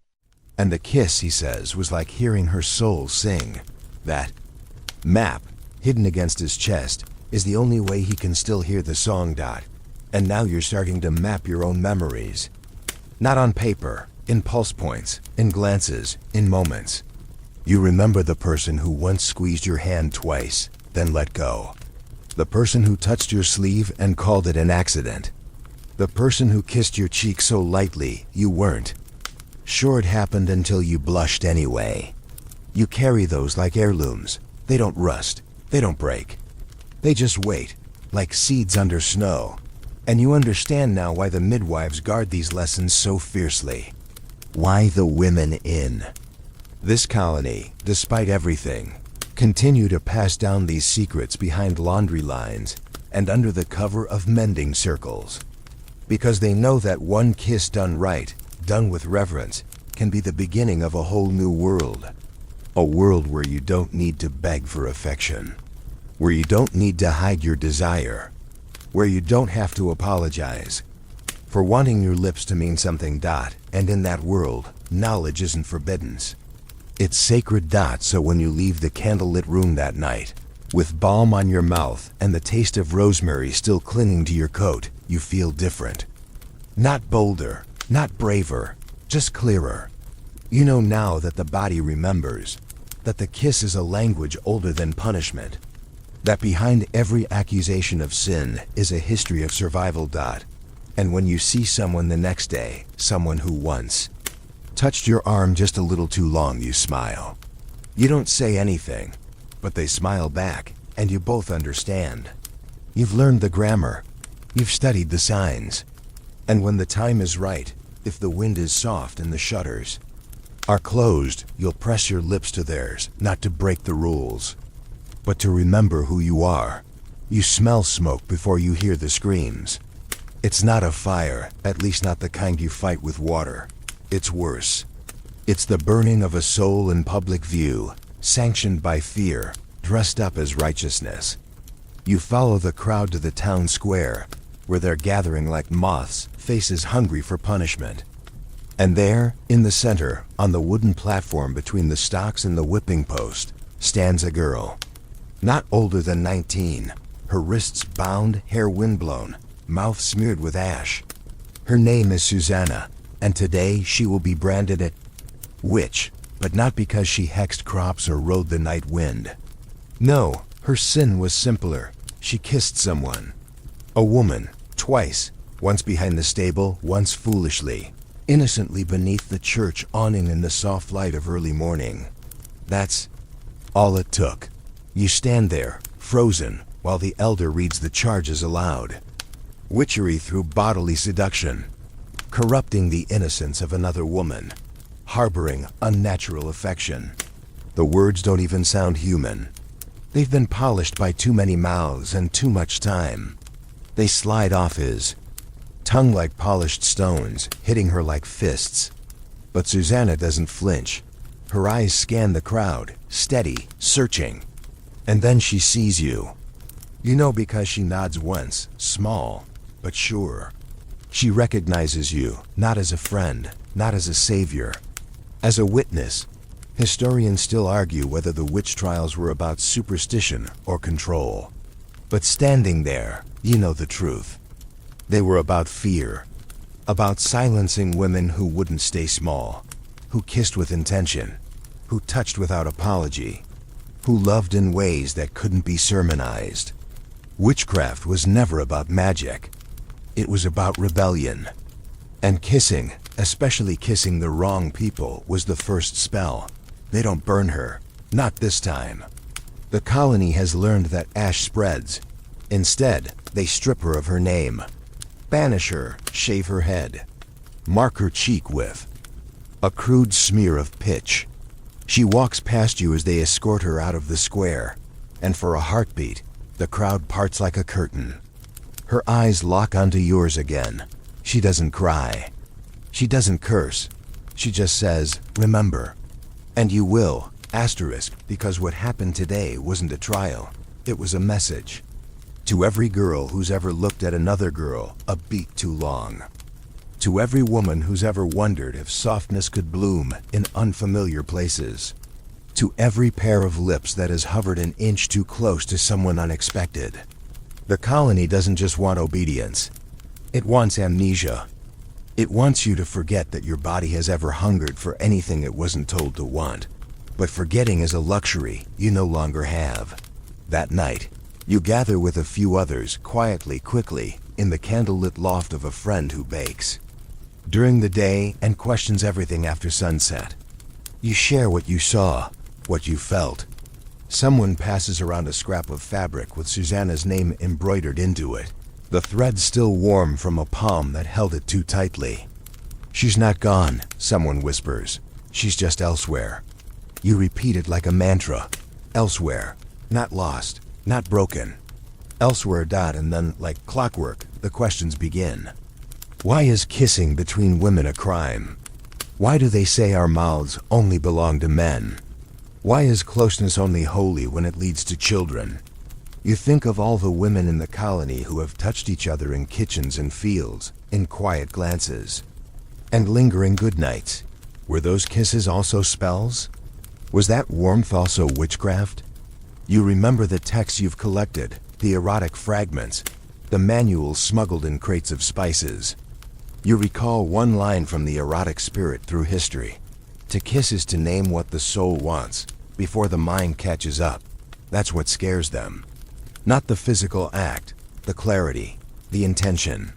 And the kiss, he says, was like hearing her soul sing. That map, hidden against his chest, is the only way he can still hear the song. And now you're starting to map your own memories. Not on paper, in pulse points, in glances, in moments. You remember the person who once squeezed your hand twice, then let go. The person who touched your sleeve and called it an accident. The person who kissed your cheek so lightly you weren't sure it happened until you blushed anyway. You carry those like heirlooms. They don't rust. They don't break. They just wait, like seeds under snow. And you understand now why the midwives guard these lessons so fiercely. Why the women in this colony, despite everything, continue to pass down these secrets behind laundry lines and under the cover of mending circles. Because they know that one kiss done right, done with reverence, can be the beginning of a whole new world. A world where you don't need to beg for affection. Where you don't need to hide your desire. Where you don't have to apologize for wanting your lips to mean something. And in that world, knowledge isn't forbidden. It's sacred. So when you leave the candlelit room that night, with balm on your mouth and the taste of rosemary still clinging to your coat, you feel different. Not bolder, not braver, just clearer. You know now that the body remembers, that the kiss is a language older than punishment, that behind every accusation of sin is a history of survival. And when you see someone the next day, someone who once touched your arm just a little too long, you smile. You don't say anything, but they smile back, and you both understand. You've learned the grammar. You've studied the signs. And when the time is right, if the wind is soft and the shutters are closed, you'll press your lips to theirs, not to break the rules, but to remember who you are. You smell smoke before you hear the screams. It's not a fire, at least not the kind you fight with water. It's worse. It's the burning of a soul in public view, sanctioned by fear, dressed up as righteousness. You follow the crowd to the town square, where they're gathering like moths, faces hungry for punishment. And there, in the center, on the wooden platform between the stocks and the whipping post, stands a girl. Not older than 19, her wrists bound, hair windblown, mouth smeared with ash. Her name is Susanna, and today she will be branded a witch, but not because she hexed crops or rode the night wind. No, her sin was simpler. She kissed someone. A woman, twice, once behind the stable, once foolishly, innocently beneath the church awning in the soft light of early morning. That's all it took. You stand there, frozen, while the elder reads the charges aloud. Witchery through bodily seduction, corrupting the innocence of another woman, harboring unnatural affection. The words don't even sound human. They've been polished by too many mouths and too much time. They slide off his tongue like polished stones, hitting her like fists. But Susanna doesn't flinch. Her eyes scan the crowd, steady, searching. And then she sees you. You know because she nods once, small, but sure. She recognizes you, not as a friend, not as a savior, as a witness. Historians still argue whether the witch trials were about superstition or control. But standing there, you know the truth. They were about fear, about silencing women who wouldn't stay small, who kissed with intention, who touched without apology, who loved in ways that couldn't be sermonized. Witchcraft was never about magic. It was about rebellion. And kissing, especially kissing the wrong people, was the first spell. They don't burn her. Not this time. The colony has learned that ash spreads. Instead, they strip her of her name. Banish her, shave her head. Mark her cheek with a crude smear of pitch. She walks past you as they escort her out of the square. And for a heartbeat, the crowd parts like a curtain. Her eyes lock onto yours again. She doesn't cry. She doesn't curse. She just says, remember. And you will, asterisk, because what happened today wasn't a trial. It was a message. To every girl who's ever looked at another girl a beat too long. To every woman who's ever wondered if softness could bloom in unfamiliar places. To every pair of lips that has hovered an inch too close to someone unexpected. The colony doesn't just want obedience. It wants amnesia. It wants you to forget that your body has ever hungered for anything it wasn't told to want. But forgetting is a luxury you no longer have. That night, you gather with a few others, quietly, quickly, in the candlelit loft of a friend who bakes. During the day and questions everything after sunset. You share what you saw, what you felt. Someone passes around a scrap of fabric with Susanna's name embroidered into it, the thread still warm from a palm that held it too tightly. She's not gone, someone whispers. She's just elsewhere. You repeat it like a mantra. Elsewhere. Not lost. Not broken. Elsewhere. And then, like clockwork, the questions begin. Why is kissing between women a crime? Why do they say our mouths only belong to men? Why is closeness only holy when it leads to children? You think of all the women in the colony who have touched each other in kitchens and fields, in quiet glances, and lingering goodnights. Were those kisses also spells? Was that warmth also witchcraft? You remember the texts you've collected, the erotic fragments, the manuals smuggled in crates of spices. You recall one line from the erotic spirit through history. To kiss is to name what the soul wants, before the mind catches up. That's what scares them. Not the physical act, the clarity, the intention,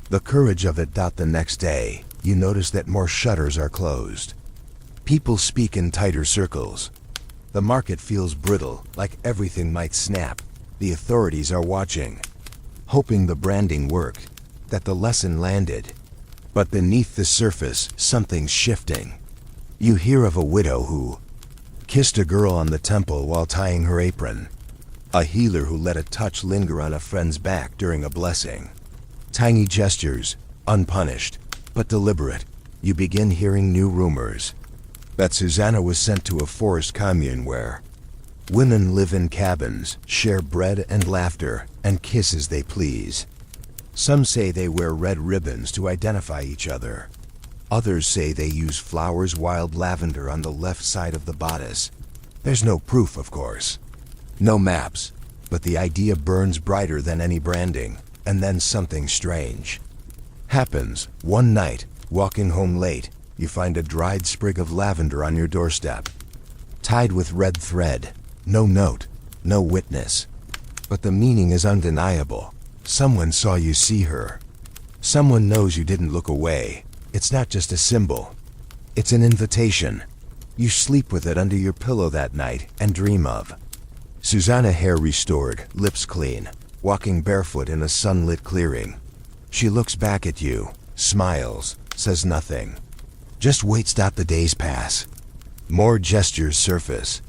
the courage of it. The next day, you notice that more shutters are closed. People speak in tighter circles. The market feels brittle, like everything might snap. The authorities are watching, hoping the branding worked, that the lesson landed. But beneath the surface, something's shifting. You hear of a widow who kissed a girl on the temple while tying her apron. A healer who let a touch linger on a friend's back during a blessing. Tiny gestures, unpunished, but deliberate. You begin hearing new rumors. That Susanna was sent to a forest commune where women live in cabins, share bread and laughter, and kiss as they please. Some say they wear red ribbons to identify each other. Others say they use flowers, wild lavender on the left side of the bodice. There's no proof, of course. No maps, but the idea burns brighter than any branding. And then something strange happens. One night, walking home late, you find a dried sprig of lavender on your doorstep, tied with red thread. No note, no witness. But the meaning is undeniable. Someone saw you see her. Someone knows you didn't look away. It's not just a symbol. It's an invitation. You sleep with it under your pillow that night and dream of Susanna, hair restored, lips clean, walking barefoot in a sunlit clearing. She looks back at you, smiles, says nothing. Just waits. The days pass. More gestures surface.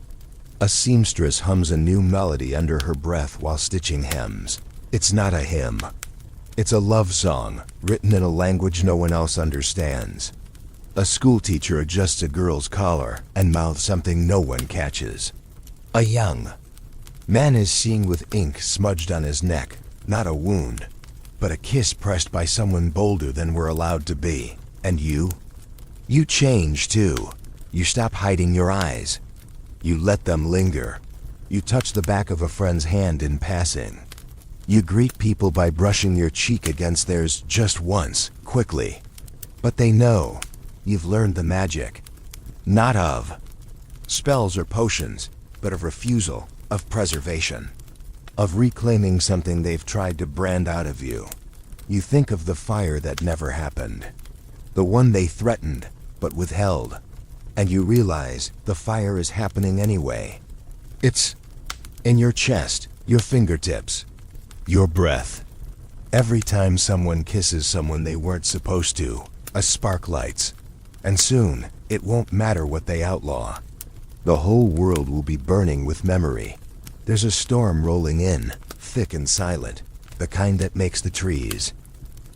A seamstress hums a new melody under her breath while stitching hems. It's not a hymn. It's a love song, written in a language no one else understands. A schoolteacher adjusts a girl's collar and mouths something no one catches. A young man is seen with ink smudged on his neck, not a wound, but a kiss pressed by someone bolder than we're allowed to be. And you? You change too. You stop hiding your eyes. You let them linger. You touch the back of a friend's hand in passing. You greet people by brushing your cheek against theirs just once, quickly. But they know. You've learned the magic. Not of spells or potions, but of refusal, of preservation, of reclaiming something they've tried to brand out of you. You think of the fire that never happened, the one they threatened but withheld, and you realize the fire is happening anyway. It's in your chest, your fingertips, your breath. Every time someone kisses someone they weren't supposed to, a spark lights. And soon, it won't matter what they outlaw. The whole world will be burning with memory. There's a storm rolling in, thick and silent, the kind that makes the trees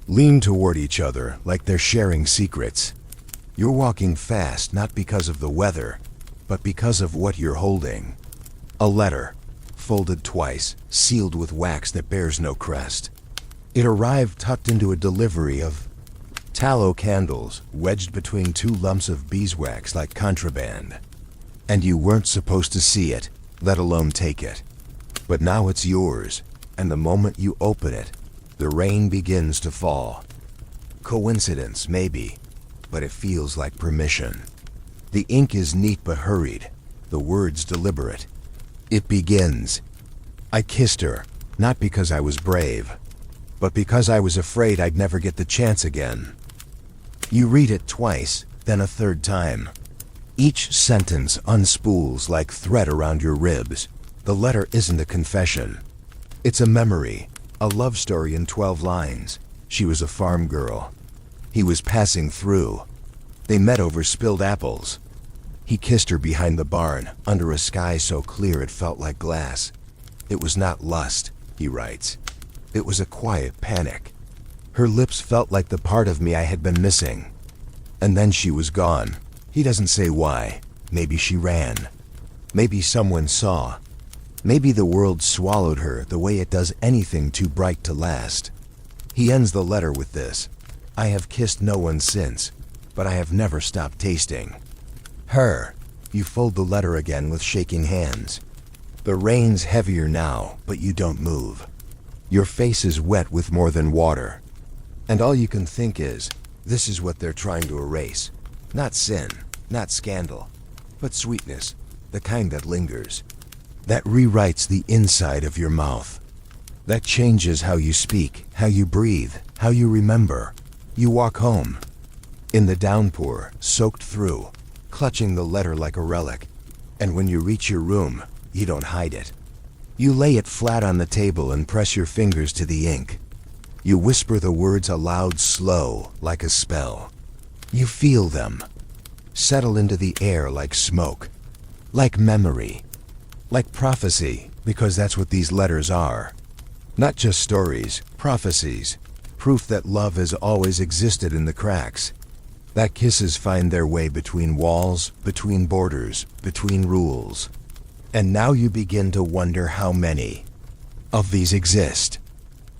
lean toward each other like they're sharing secrets. You're walking fast not because of the weather, but because of what you're holding. A letter, folded twice, sealed with wax that bears no crest. It arrived tucked into a delivery of tallow candles wedged between two lumps of beeswax like contraband. And you weren't supposed to see it, let alone take it. But now it's yours, and the moment you open it, the rain begins to fall. Coincidence, maybe, but it feels like permission. The ink is neat but hurried, the words deliberate. It begins. I kissed her, not because I was brave, but because I was afraid I'd never get the chance again. You read it twice, then a third time. Each sentence unspools like thread around your ribs. The letter isn't a confession. It's a memory, a love story in 12 lines. She was a farm girl. He was passing through. They met over spilled apples. He kissed her behind the barn, under a sky so clear it felt like glass. It was not lust, he writes. It was a quiet panic. Her lips felt like the part of me I had been missing. And then she was gone. He doesn't say why. Maybe she ran. Maybe someone saw. Maybe the world swallowed her the way it does anything too bright to last. He ends the letter with this. I have kissed no one since, but I have never stopped tasting her. You fold the letter again with shaking hands. The rain's heavier now, but you don't move. Your face is wet with more than water. And all you can think is, this is what they're trying to erase. Not sin, not scandal, but sweetness, the kind that lingers, that rewrites the inside of your mouth, that changes how you speak, how you breathe, how you remember. You walk home, in the downpour, soaked through, clutching the letter like a relic. And when you reach your room, you don't hide it. You lay it flat on the table and press your fingers to the ink. You whisper the words aloud, slow, like a spell. You feel them, settle into the air like smoke, like memory, like prophecy, because that's what these letters are. Not just stories, prophecies, proof that love has always existed in the cracks, that kisses find their way between walls, between borders, between rules. And now you begin to wonder how many of these exist.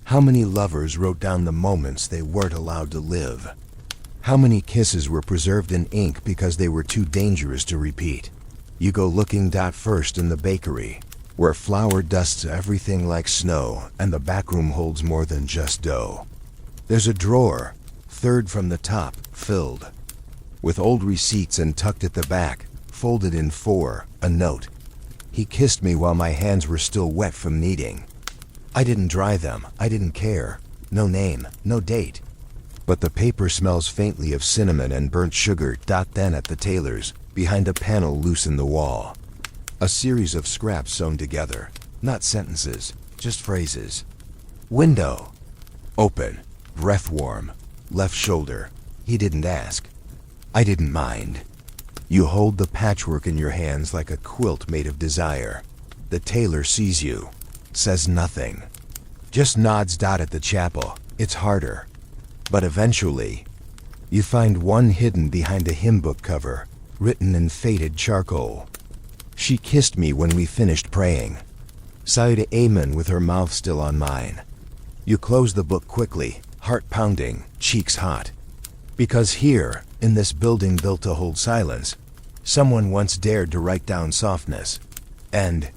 How many lovers wrote down the moments they weren't allowed to live? How many kisses were preserved in ink because they were too dangerous to repeat? You go looking. First in the bakery, where flour dusts everything like snow and the backroom holds more than just dough. There's a drawer, third from the top, filled with old receipts, and tucked at the back, folded in four, a note. He kissed me while my hands were still wet from kneading. I didn't dry them, I didn't care. No name, no date. But the paper smells faintly of cinnamon and burnt sugar. Then at the tailor's, behind a panel loose in the wall. A series of scraps sewn together, not sentences, just phrases. Window. Open. Breath warm. Left shoulder. He didn't ask. I didn't mind. You hold the patchwork in your hands like a quilt made of desire. The tailor sees you, says nothing. Just nods. At the chapel, it's harder. But eventually, you find one hidden behind a hymn book cover, written in faded charcoal. She kissed me when we finished praying. Sighed amen with her mouth still on mine. You close the book quickly, heart pounding, cheeks hot. Because here, in this building built to hold silence, someone once dared to write down softness. And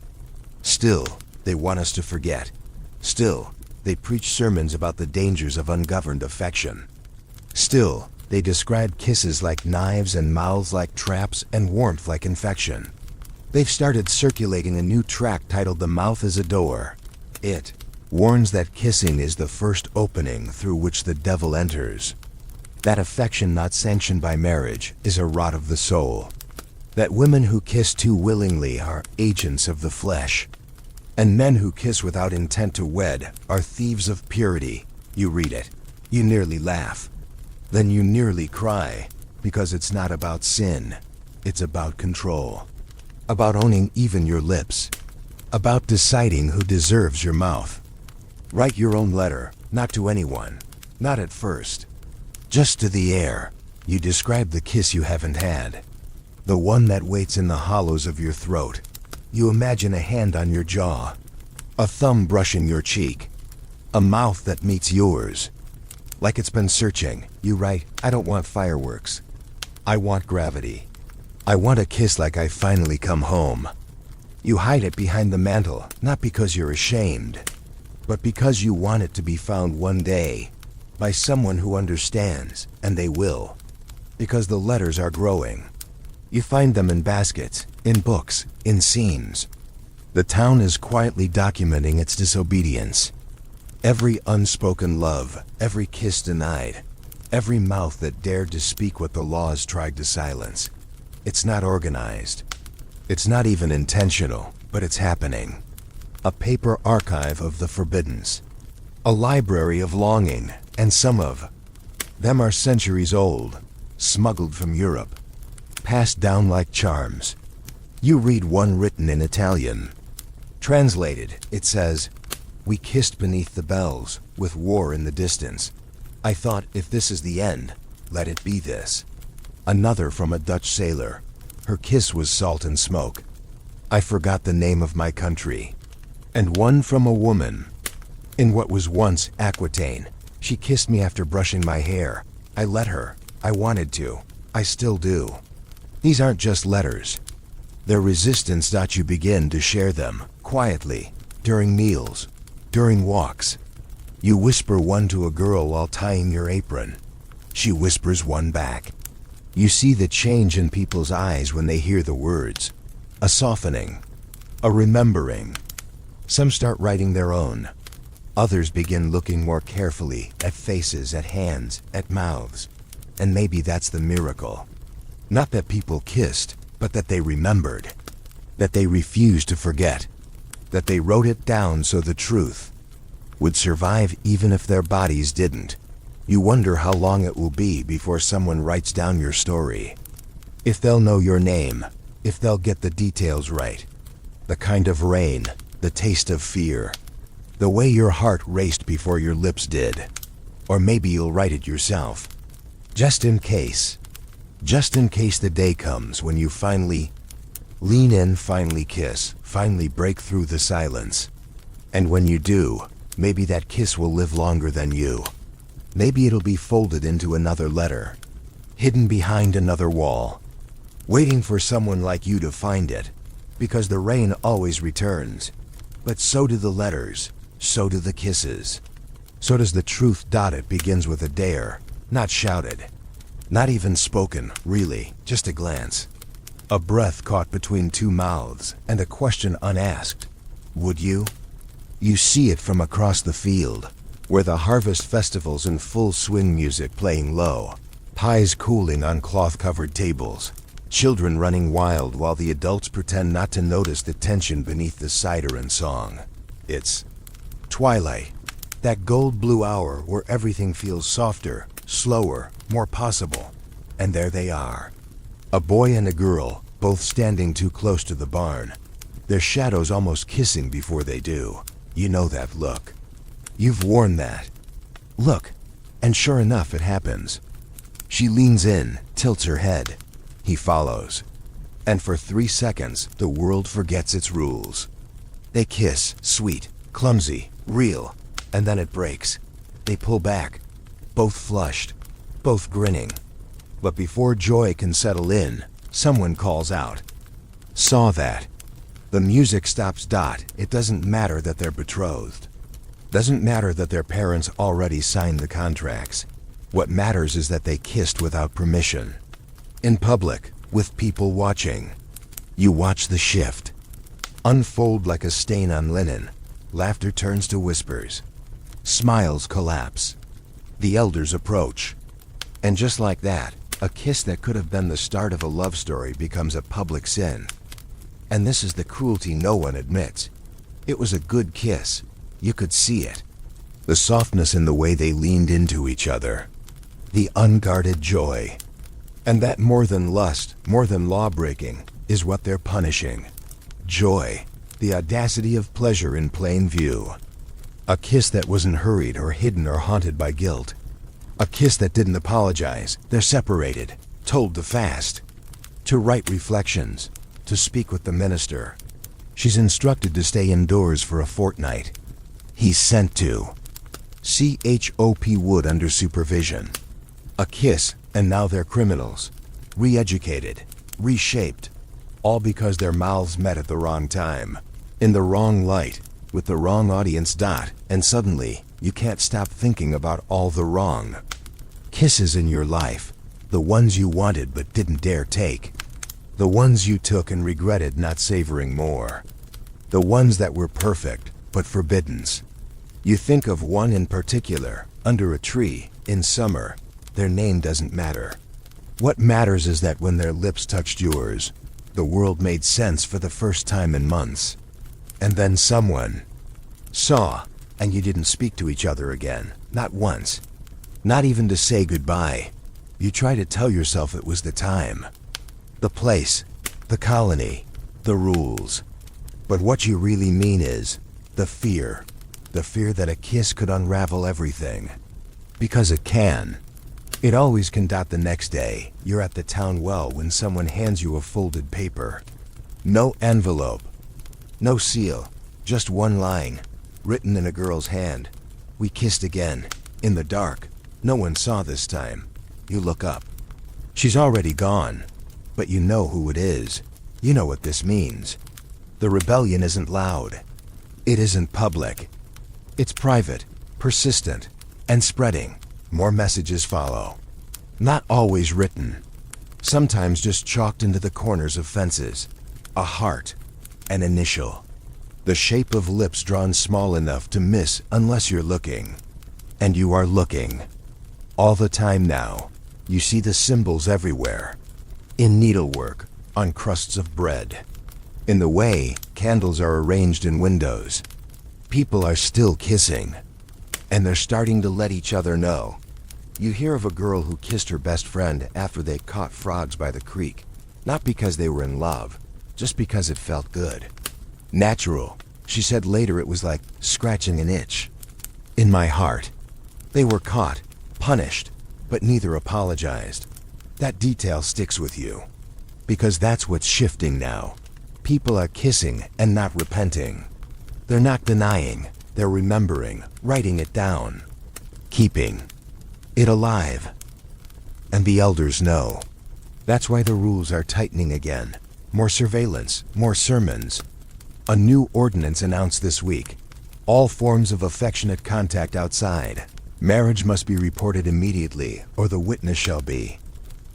still, they want us to forget. Still, they preach sermons about the dangers of ungoverned affection. Still, they describe kisses like knives and mouths like traps and warmth like infection. They've started circulating a new tract titled "The Mouth is a Door." It warns that kissing is the first opening through which the devil enters. That affection not sanctioned by marriage is a rot of the soul. That women who kiss too willingly are agents of the flesh. And men who kiss without intent to wed are thieves of purity. You read it. You nearly laugh. Then you nearly cry, because it's not about sin. It's about control. About owning even your lips. About deciding who deserves your mouth. Write your own letter, not to anyone. Not at first. Just to the air. You describe the kiss you haven't had. The one that waits in the hollows of your throat. You imagine a hand on your jaw. A thumb brushing your cheek. A mouth that meets yours. Like it's been searching, you write, I don't want fireworks. I want gravity. I want a kiss like I finally come home. You hide it behind the mantle, not because you're ashamed, but because you want it to be found one day by someone who understands, and they will. Because the letters are growing. You find them in baskets, in books, in seams. The town is quietly documenting its disobedience. Every unspoken love, every kiss denied, every mouth that dared to speak what the laws tried to silence. It's not organized. It's not even intentional, but it's happening. A paper archive of the forbiddens. A library of longing, and some of them are centuries old, smuggled from Europe, passed down like charms. You read one written in Italian. Translated, it says, "We kissed beneath the bells, with war in the distance. I thought, if this is the end, let it be this." Another from a Dutch sailor. Her kiss was salt and smoke. I forgot the name of my country. And one from a woman. In what was once Aquitaine. She kissed me after brushing my hair. I let her. I wanted to. I still do. These aren't just letters. They're resistance. You begin to share them, quietly, during meals, during walks. You whisper one to a girl while tying your apron. She whispers one back. You see the change in people's eyes when they hear the words. A softening. A remembering. Some start writing their own. Others begin looking more carefully at faces, at hands, at mouths. And maybe that's the miracle. Not that people kissed, but that they remembered. That they refused to forget. That they wrote it down so the truth would survive even if their bodies didn't. You wonder how long it will be before someone writes down your story. If they'll know your name, if they'll get the details right. The kind of rain, the taste of fear, the way your heart raced before your lips did. Or maybe you'll write it yourself. Just in case. Just in case the day comes when you finally lean in, finally kiss, finally break through the silence. And when you do, maybe that kiss will live longer than you. Maybe it'll be folded into another letter, hidden behind another wall, waiting for someone like you to find it. Because the rain always returns. But so do the letters, so do the kisses. So does the truth. It begins with a dare, not shouted. Not even spoken, really, just a glance. A breath caught between two mouths, and a question unasked. Would you? You see it from across the field, where the harvest festival's in full swing, music playing low, pies cooling on cloth-covered tables, children running wild while the adults pretend not to notice the tension beneath the cider and song. It's twilight, that gold-blue hour where everything feels softer, slower, more possible. And there they are. A boy and a girl, both standing too close to the barn, their shadows almost kissing before they do. You know that look. You've worn that. Look, and sure enough it happens. She leans in, tilts her head. He follows. And for 3 seconds, the world forgets its rules. They kiss, sweet, clumsy, real, and then it breaks. They pull back, both flushed, both grinning. But before joy can settle in, someone calls out. Saw that. The music stops. It doesn't matter that they're betrothed. Doesn't matter that their parents already signed the contracts. What matters is that they kissed without permission. In public, with people watching. You watch the shift unfold like a stain on linen. Laughter turns to whispers. Smiles collapse. The elders approach. And just like that, a kiss that could have been the start of a love story becomes a public sin. And this is the cruelty no one admits. It was a good kiss. You could see it. The softness in the way they leaned into each other. The unguarded joy. And that more than lust, more than law-breaking, is what they're punishing. Joy. The audacity of pleasure in plain view. A kiss that wasn't hurried or hidden or haunted by guilt. A kiss that didn't apologize. They're separated, told to fast, to write reflections, to speak with the minister. She's instructed to stay indoors for a fortnight. He's sent to CHOP Wood under supervision. A kiss, and now they're criminals. Re-educated, reshaped, all because their mouths met at the wrong time, in the wrong light, with the wrong audience. And suddenly, you can't stop thinking about all the wrong kisses in your life. The ones you wanted but didn't dare take. The ones you took and regretted not savoring more. The ones that were perfect, but forbiddens. You think of one in particular, under a tree, in summer. Their name doesn't matter. What matters is that when their lips touched yours, the world made sense for the first time in months. And then someone saw, and you didn't speak to each other again, not once. Not even to say goodbye. You try to tell yourself it was the time, the place, the colony, the rules. But what you really mean is the fear that a kiss could unravel everything. Because it can. It always can. The next day, you're at the town well when someone hands you a folded paper. No envelope, no seal, just one line, written in a girl's hand. We kissed again, in the dark. No one saw this time. You look up. She's already gone. But you know who it is. You know what this means. The rebellion isn't loud. It isn't public. It's private, persistent, and spreading. More messages follow. Not always written. Sometimes just chalked into the corners of fences. A heart, an initial. The shape of lips drawn small enough to miss unless you're looking. And you are looking. All the time now. You see the symbols everywhere. In needlework, on crusts of bread. In the way candles are arranged in windows. People are still kissing. And they're starting to let each other know. You hear of a girl who kissed her best friend after they caught frogs by the creek. Not because they were in love, just because it felt good. Natural. She said later it was like scratching an itch. In my heart. They were caught, punished, but neither apologized. That detail sticks with you. Because that's what's shifting now. People are kissing and not repenting. They're not denying. They're remembering, writing it down. Keeping it alive. And the elders know. That's why the rules are tightening again. more surveillance, more sermons. A new ordinance announced this week. All forms of affectionate contact outside. Marriage must be reported immediately, or the witness shall be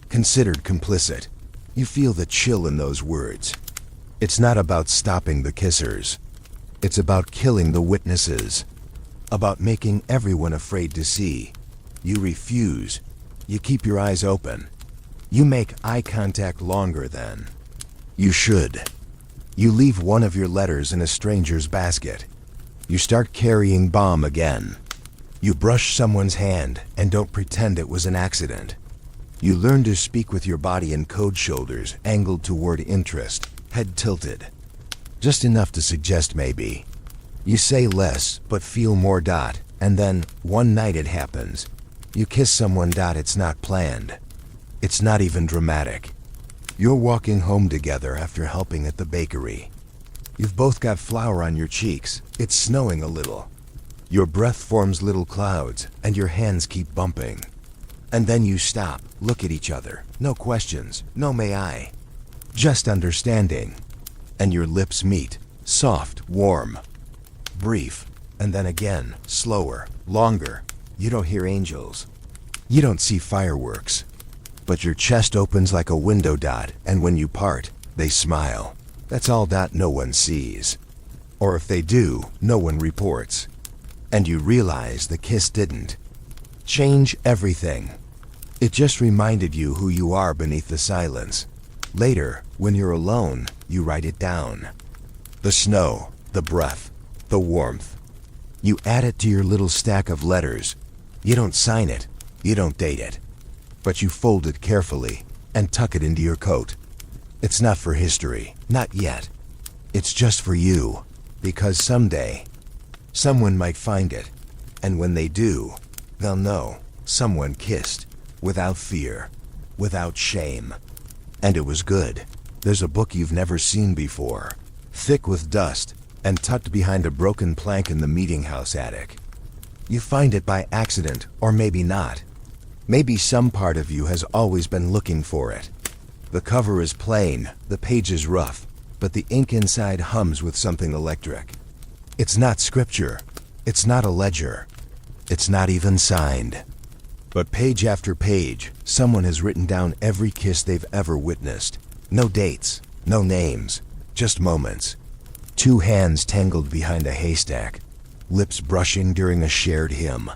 considered complicit. You feel the chill in those words. It's not about stopping the kissers. It's about killing the witnesses. About making everyone afraid to see. You refuse. You keep your eyes open. You make eye contact longer than you should. You leave one of your letters in a stranger's basket. You start carrying bomb again. You brush someone's hand and don't pretend it was an accident. You learn to speak with your body in cold shoulders angled toward interest, head tilted. Just enough to suggest maybe. You say less but feel more. And then, one night it happens. You kiss someone. It's not planned. It's not even dramatic. You're walking home together after helping at the bakery. You've both got flour on your cheeks. It's snowing a little. Your breath forms little clouds, and your hands keep bumping. And then you stop, look at each other. No questions, no may I. Just understanding. And your lips meet, soft, warm, brief, and then again, slower, longer. You don't hear angels. You don't see fireworks. But your chest opens like a window. And when you part, they smile. That's all. No one sees. Or if they do, no one reports. And you realize the kiss didn't change everything. It just reminded you who you are beneath the silence. Later, when you're alone, you write it down. The snow, the breath, the warmth. You add it to your little stack of letters. You don't sign it. You don't date it. But you fold it carefully and tuck it into your coat. It's not for history, not yet. It's just for you, because someday, someone might find it, and when they do, they'll know someone kissed, without fear, without shame. And it was good. There's a book you've never seen before, thick with dust, and tucked behind a broken plank in the meeting house attic. You find it by accident, or maybe not. Maybe some part of you has always been looking for it. The cover is plain, the page is rough, but the ink inside hums with something electric. It's not scripture. It's not a ledger. It's not even signed. But page after page, someone has written down every kiss they've ever witnessed. No dates, no names, just moments. Two hands tangled behind a haystack, lips brushing during a shared hymn.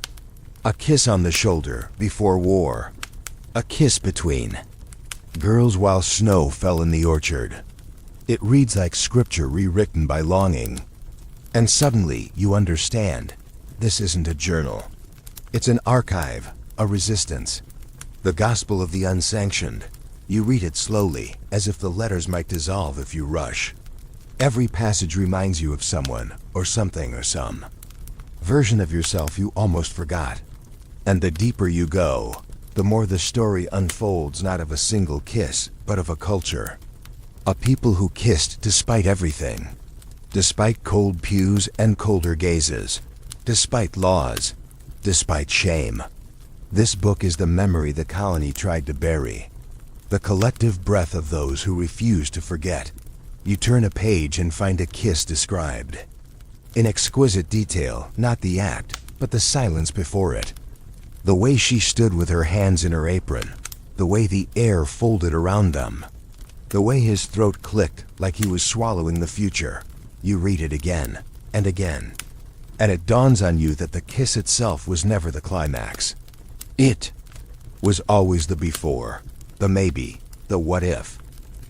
A kiss on the shoulder before war. A kiss between girls while snow fell in the orchard. It reads like scripture rewritten by longing. And suddenly you understand, this isn't a journal. It's an archive, a resistance. The gospel of the unsanctioned. You read it slowly, as if the letters might dissolve if you rush. Every passage reminds you of someone, or something, or some version of yourself you almost forgot. And the deeper you go, the more the story unfolds, not of a single kiss, but of a culture. A people who kissed despite everything. Despite cold pews and colder gazes. Despite laws. Despite shame. This book is the memory the colony tried to bury. The collective breath of those who refuse to forget. You turn a page and find a kiss described. In exquisite detail, not the act, but the silence before it. The way she stood with her hands in her apron. The way the air folded around them. The way his throat clicked like he was swallowing the future. You read it again and again. And it dawns on you that the kiss itself was never the climax. It was always the before, the maybe, the what if.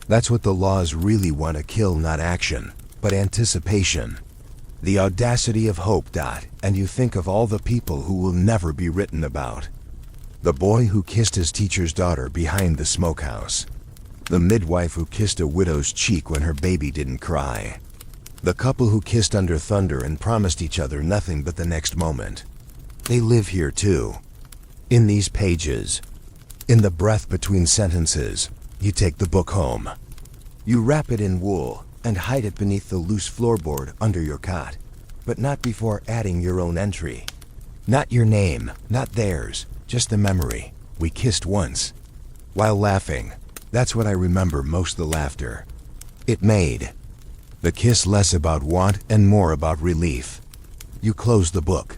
That's what the laws really want to kill, not action, but anticipation. The audacity of hope. And you think of all the people who will never be written about. The boy who kissed his teacher's daughter behind the smokehouse. The midwife who kissed a widow's cheek when her baby didn't cry. The couple who kissed under thunder and promised each other nothing but the next moment. They live here too. In these pages. In the breath between sentences. You take the book home. You wrap it in wool and hide it beneath the loose floorboard under your cot. But not before adding your own entry. Not your name, not theirs, just the memory. We kissed once. While laughing. That's what I remember most, the laughter. It made the kiss less about want and more about relief. You close the book,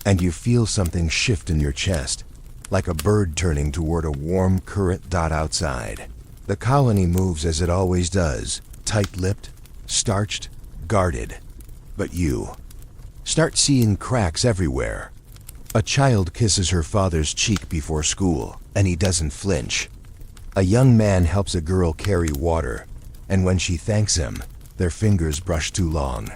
and you feel something shift in your chest, like a bird turning toward a warm current outside. The colony moves as it always does, tight-lipped, starched, guarded. But you start seeing cracks everywhere. A child kisses her father's cheek before school, and he doesn't flinch. A young man helps a girl carry water, and when she thanks him, their fingers brush too long.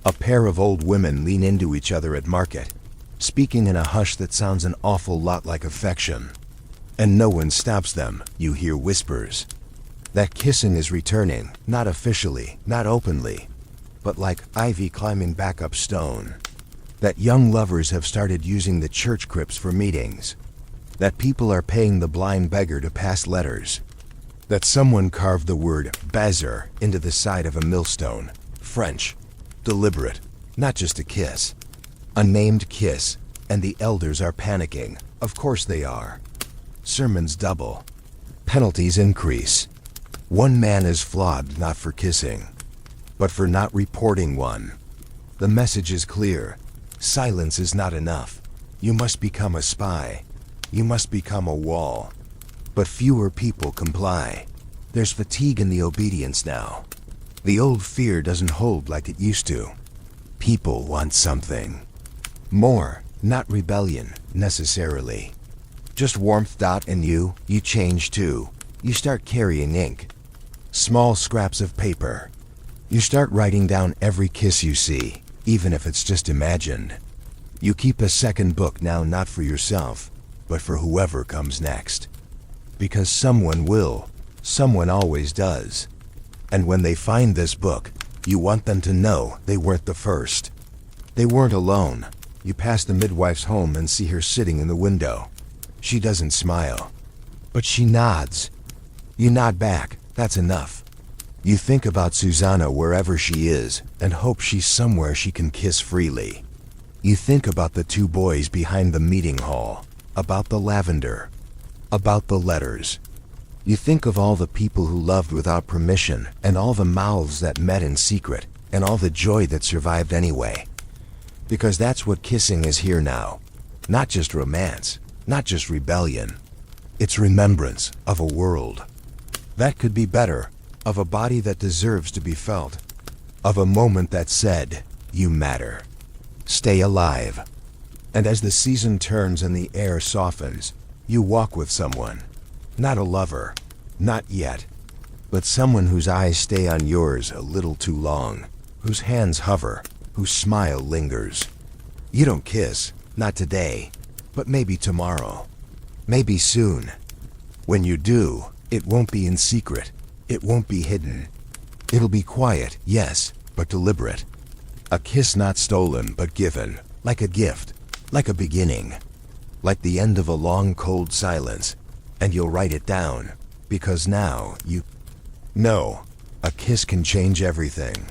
A pair of old women lean into each other at market, speaking in a hush that sounds an awful lot like affection. And no one stops them. You hear whispers. That kissing is returning, not officially, not openly, but like ivy climbing back up stone. That young lovers have started using the church crypts for meetings. That people are paying the blind beggar to pass letters. That someone carved the word bazar into the side of a millstone. French. Deliberate. Not just a kiss. A named kiss, and the elders are panicking. Of course they are. Sermons double. Penalties increase. One man is flogged not for kissing, but for not reporting one. The message is clear. Silence is not enough. You must become a spy. You must become a wall. But fewer people comply. There's fatigue in the obedience now. The old fear doesn't hold like it used to. People want something more, not rebellion, necessarily. Just warmth. And you change too. You start carrying ink. Small scraps of paper. You start writing down every kiss you see, even if it's just imagined. You keep a second book now, not for yourself, but for whoever comes next. Because someone will. Someone always does. And when they find this book, you want them to know they weren't the first. They weren't alone. You pass the midwife's home and see her sitting in the window. She doesn't smile, but she nods. You nod back. That's enough. You think about Susanna wherever she is and hope she's somewhere she can kiss freely. You think about the two boys behind the meeting hall, about the lavender, about the letters. You think of all the people who loved without permission and all the mouths that met in secret and all the joy that survived anyway. Because that's what kissing is here now. Not just romance, not just rebellion. It's remembrance of a world that could be better, of a body that deserves to be felt, of a moment that said, you matter. Stay alive. And as the season turns and the air softens, you walk with someone. Not a lover, not yet, but someone whose eyes stay on yours a little too long, whose hands hover, whose smile lingers. You don't kiss, not today, but maybe tomorrow, maybe soon. When you do, it won't be in secret. It won't be hidden. It'll be quiet, yes, but deliberate. A kiss not stolen, but given, like a gift, like a beginning, like the end of a long, cold silence. And you'll write it down, because now you know a kiss can change everything.